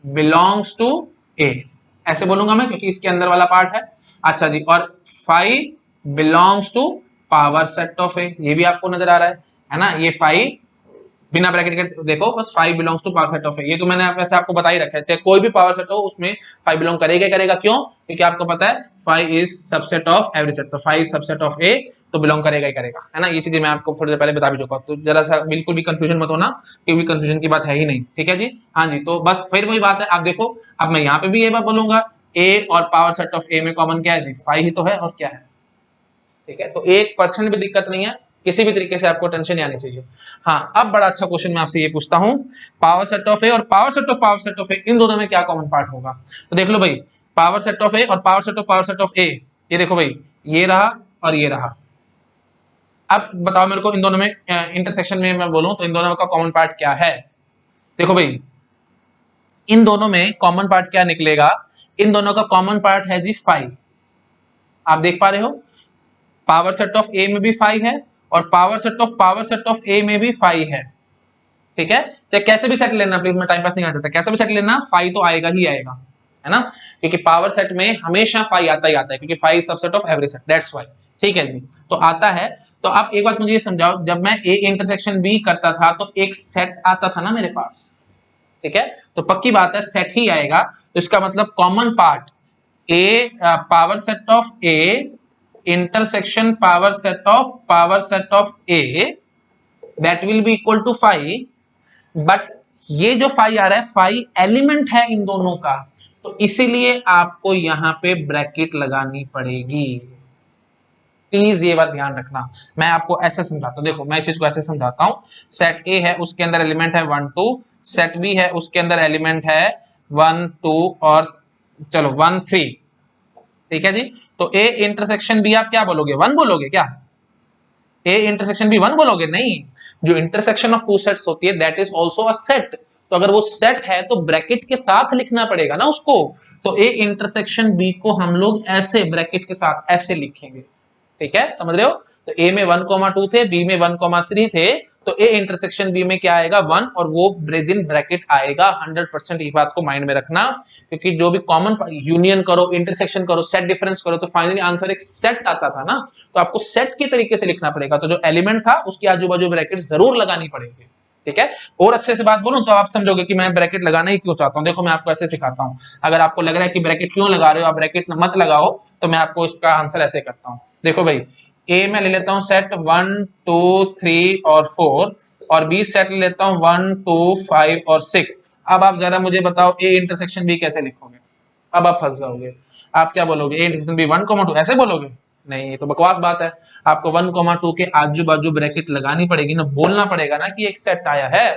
बिलोंग्स टू ए, ऐसे बोलूंगा मैं क्योंकि इसके अंदर वाला पार्ट है। अच्छा जी, और 5 belongs to power set of A, ये भी आपको नजर आ रहा है ना, ये 5 बिना ब्रैकेट के देखो, बस 5 belongs to power set of A, ये तो मैंने वैसे आपको बता ही रखा है, चाहे कोई भी पावर सेट हो उसमें 5 बिलोंग करेगा करेगा। क्यों? क्योंकि आपको पता है 5 is subset of every set, तो 5 सबसेट ऑफ ए, तो बिलोंग करेगा ही करेगा, है ना। ये चीजें मैं आपको थोड़ी देर पहले बता भी चुका, तो जरा सा बिल्कुल भी कंफ्यूजन मत होना, क्योंकि कंफ्यूजन की बात है ही नहीं। ठीक है जी, हाँ जी, तो बस फिर वही बात है, आप देखो अब मैं यहाँ पे भी ये बात बोलूंगा, ए और पावर सेट ऑफ ए में कॉमन क्या है जी, 5 ही तो है, और क्या है। ठीक है, तो 1% भी दिक्कत नहीं है, किसी भी तरीके से आपको टेंशन नहीं आनी चाहिए। हाँ, अब बड़ा अच्छा क्वेश्चन मैं आपसे ये पूछता हूँ, पावर सेट ऑफ ए और पावर सेट ऑफ ए, इन दोनों में क्या कॉमन पार्ट होगा। तो देख लो भाई, पावर सेट ऑफ ए और पावर सेट ऑफ ए, ये देखो भाई, ये रहा और ये रहा। अब बताओ मेरे को, इन दोनों में इंटरसेक्शन में मैं बोलूं तो इन दोनों का कॉमन पार्ट क्या है। देखो भाई, इन दोनों में कॉमन पार्ट क्या निकलेगा, इन दोनों का कॉमन पार्ट है जी 5। आप देख पा रहे हो, पावर सेट ऑफ ए में भी 5 है और पावर सेट ऑफ ए में भी 5 है। ठीक है, चाहे कैसे भी सेट लेना, प्लीज मैं टाइम पास नहीं करना चाहता, कैसे भी सेट लेना 5 तो आएगा ही आएगा, है ना, क्योंकि पावर सेट में हमेशा 5 आता ही आता है, क्योंकि 5 subset of every set, that's why. ठीक है जी, तो आता है। तो आप एक बात मुझे ये समझाओ, जब मैं ए इंटरसेक्शन बी करता था तो एक सेट आता था ना मेरे पास। ठीक है, तो पक्की बात है सेट ही आएगा, तो इसका मतलब common part A, power set of A intersection power set of A, that will be equal to 5। But ये जो 5 आ रहा है, 5 एलिमेंट है इन दोनों का, तो इसीलिए आपको यहां पे ब्रैकेट लगानी पड़ेगी। प्लीज ये बात ध्यान रखना, मैं आपको ऐसे समझाता हूं, देखो मैं इस चीज को ऐसे समझाता हूं, सेट ए है उसके अंदर एलिमेंट है 1 2, सेट बी है उसके अंदर एलिमेंट है 1 2 और चलो 1 3, ठीक है जी। तो ए इंटरसेक्शन बी आप क्या बोलोगे, 1 बोलोगे क्या? ए इंटरसेक्शन बी 1 बोलोगे? नहीं, जो इंटरसेक्शन ऑफ टू सेट्स होती है that is also a set. तो अगर वो सेट है तो ब्रैकेट के साथ लिखना पड़ेगा ना उसको। तो ए इंटरसेक्शन बी को हम लोग ऐसे ब्रैकेट के साथ ऐसे लिखेंगे, ठीक है, समझ रहे हो? तो ए में 1,2 थे, बी में 1,3 थे, तो ए इंटरसेक्शन बी में क्या आएगा 1, और वो विदिन ब्रैकेट आएगा। 100% ये बात को माइंड में रखना, क्योंकि जो भी कॉमन यूनियन करो, इंटरसेक्शन करो, सेट डिफरेंस करो, तो फाइनली आंसर एक सेट आता था ना। तो आपको सेट के तरीके से लिखना पड़ेगा। तो जो एलिमेंट था उसके आजू बाजू ब्रैकेट जरूर लगानी पड़ेगी, ठीक है। और अच्छे से बात बोलूं तो आप समझोगे कि मैं ब्रैकेट लगाना ही क्यों चाहता हूं। देखो मैं आपको ऐसे सिखाता हूं, अगर आपको लग रहा है कि ब्रैकेट क्यों लगा रहे हो, आप ब्रैकेट मत लगाओ, तो मैं आपको इसका आंसर ऐसे करता हूं। देखो भाई, ए में ले लेता हूं सेट 1 2 3 और 4, और बी सेट ले लेता हूं 1 2 5 और 6। अब आप जरा मुझे बताओ ए इंटरसेक्शन बी कैसे लिखोगे? अब आप फंस जाओगे। आप क्या बोलोगे, ए इंटरसेक्शन बी 1,2 ऐसे बोलोगे? नहीं, ये तो बकवास बात है। आपको 1,2 के आजू बाजू ब्रैकेट लगानी पड़ेगी ना, बोलना पड़ेगा ना कि एक सेट आया है।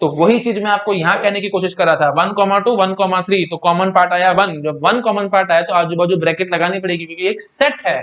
तो वही चीज मैं आपको यहाँ कहने की कोशिश कर रहा था। 1,2 1,3 तो कॉमन पार्ट आया 1, जब 1 कॉमन पार्ट आया तो आजू बाजू ब्रैकेट लगानी पड़ेगी क्योंकि एक सेट है,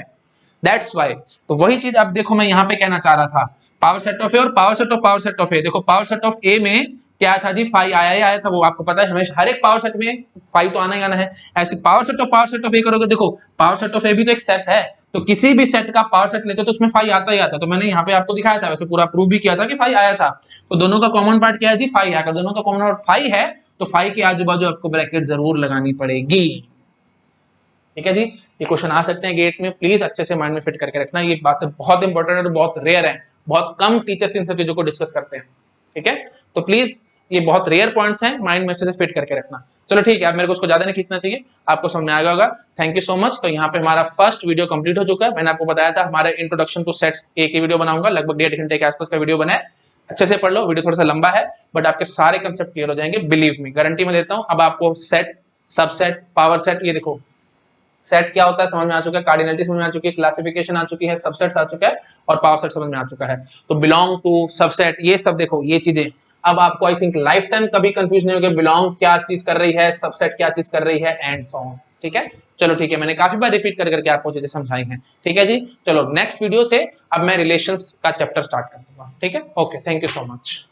दैट्स वाई। तो वही चीज अब देखो मैं यहाँ पे कहना चाह रहा था, पावर सेट ऑफ ए और पावर सेट ऑफ ए। देखो पावर सेट ऑफ ए में क्या था जी, 5 आया ही आया था, वो आपको पता है हमेशा हर एक पावर सेट में 5 तो आना ही आना है। ऐसे पावर सेट ऑफ ए करोगे, देखो पावर सेट ऑफ ए भी तो एक सेट है, तो किसी भी सेट का पावर सेट लेते तो उसमें 5 आता ही आता। तो मैंने यहाँ पे आपको दिखाया था, वैसे पूरा प्रूव भी किया था कि 5 आया था। तो दोनों का कॉमन पार्ट क्या है जी, 5 है। अगर दोनों का कॉमन पार्ट 5 है तो 5 के आजू बाजू आपको ब्रैकेट जरूर लगानी पड़ेगी, ठीक है जी। ये क्वेश्चन आ सकते हैं गेट में, प्लीज अच्छे से माइंड में फिट करके रखना। ये बातें बहुत इंपॉर्टेंट और बहुत रेयर है, बहुत कम टीचर्स इन सब चीजों को डिस्कस करते हैं, ठीक है। तो प्लीज ये बहुत रेयर पॉइंट्स हैं, माइंड में अच्छे से फिट करके रखना। चलो ठीक है, अब मेरे को उसको ज्यादा नहीं खींचना चाहिए, आपको समझ में आ गया होगा। Thank you so much. तो यहाँ पे हमारा फर्स्ट वीडियो कंप्लीट हो चुका है। मैंने आपको बताया था हमारे इंट्रोडक्शन टू सेट्स ए की वीडियो बनाऊंगा, लगभग 1.5 घंटे के आसपास का वीडियो बना है। अच्छे से पढ़ लो, वीडियो थोड़ा सा लंबा है बट आपके सारे कंसेप्ट क्लियर हो जाएंगे, बिलीव मी, गारंटी में देता हूं। अब आपको सेट, सबसेट, पावर सेट, ये देखो सेट क्या होता है समझ में आ चुका है, कार्डिनलिटी समझ में आ चुकी है, क्लासिफिकेशन आ चुकी है, सबसेट्स आ चुका है, और पावर सेट समझ में आ चुका है। तो बिलोंग टू, सबसेट, ये सब देखो ये चीजें अब आपको आई थिंक लाइफ टाइम कभी कंफ्यूज नहीं होगा, बिलोंग क्या चीज कर रही है, सबसेट क्या चीज कर रही है, एंड सो ऑन, ठीक है। चलो ठीक है, मैंने काफी बार रिपीट कर करके आपको चीजें समझाई हैं, ठीक है जी। चलो नेक्स्ट वीडियो से अब मैं रिलेशंस का चैप्टर स्टार्ट कर दूंगा, ठीक है। Okay, thank you so much.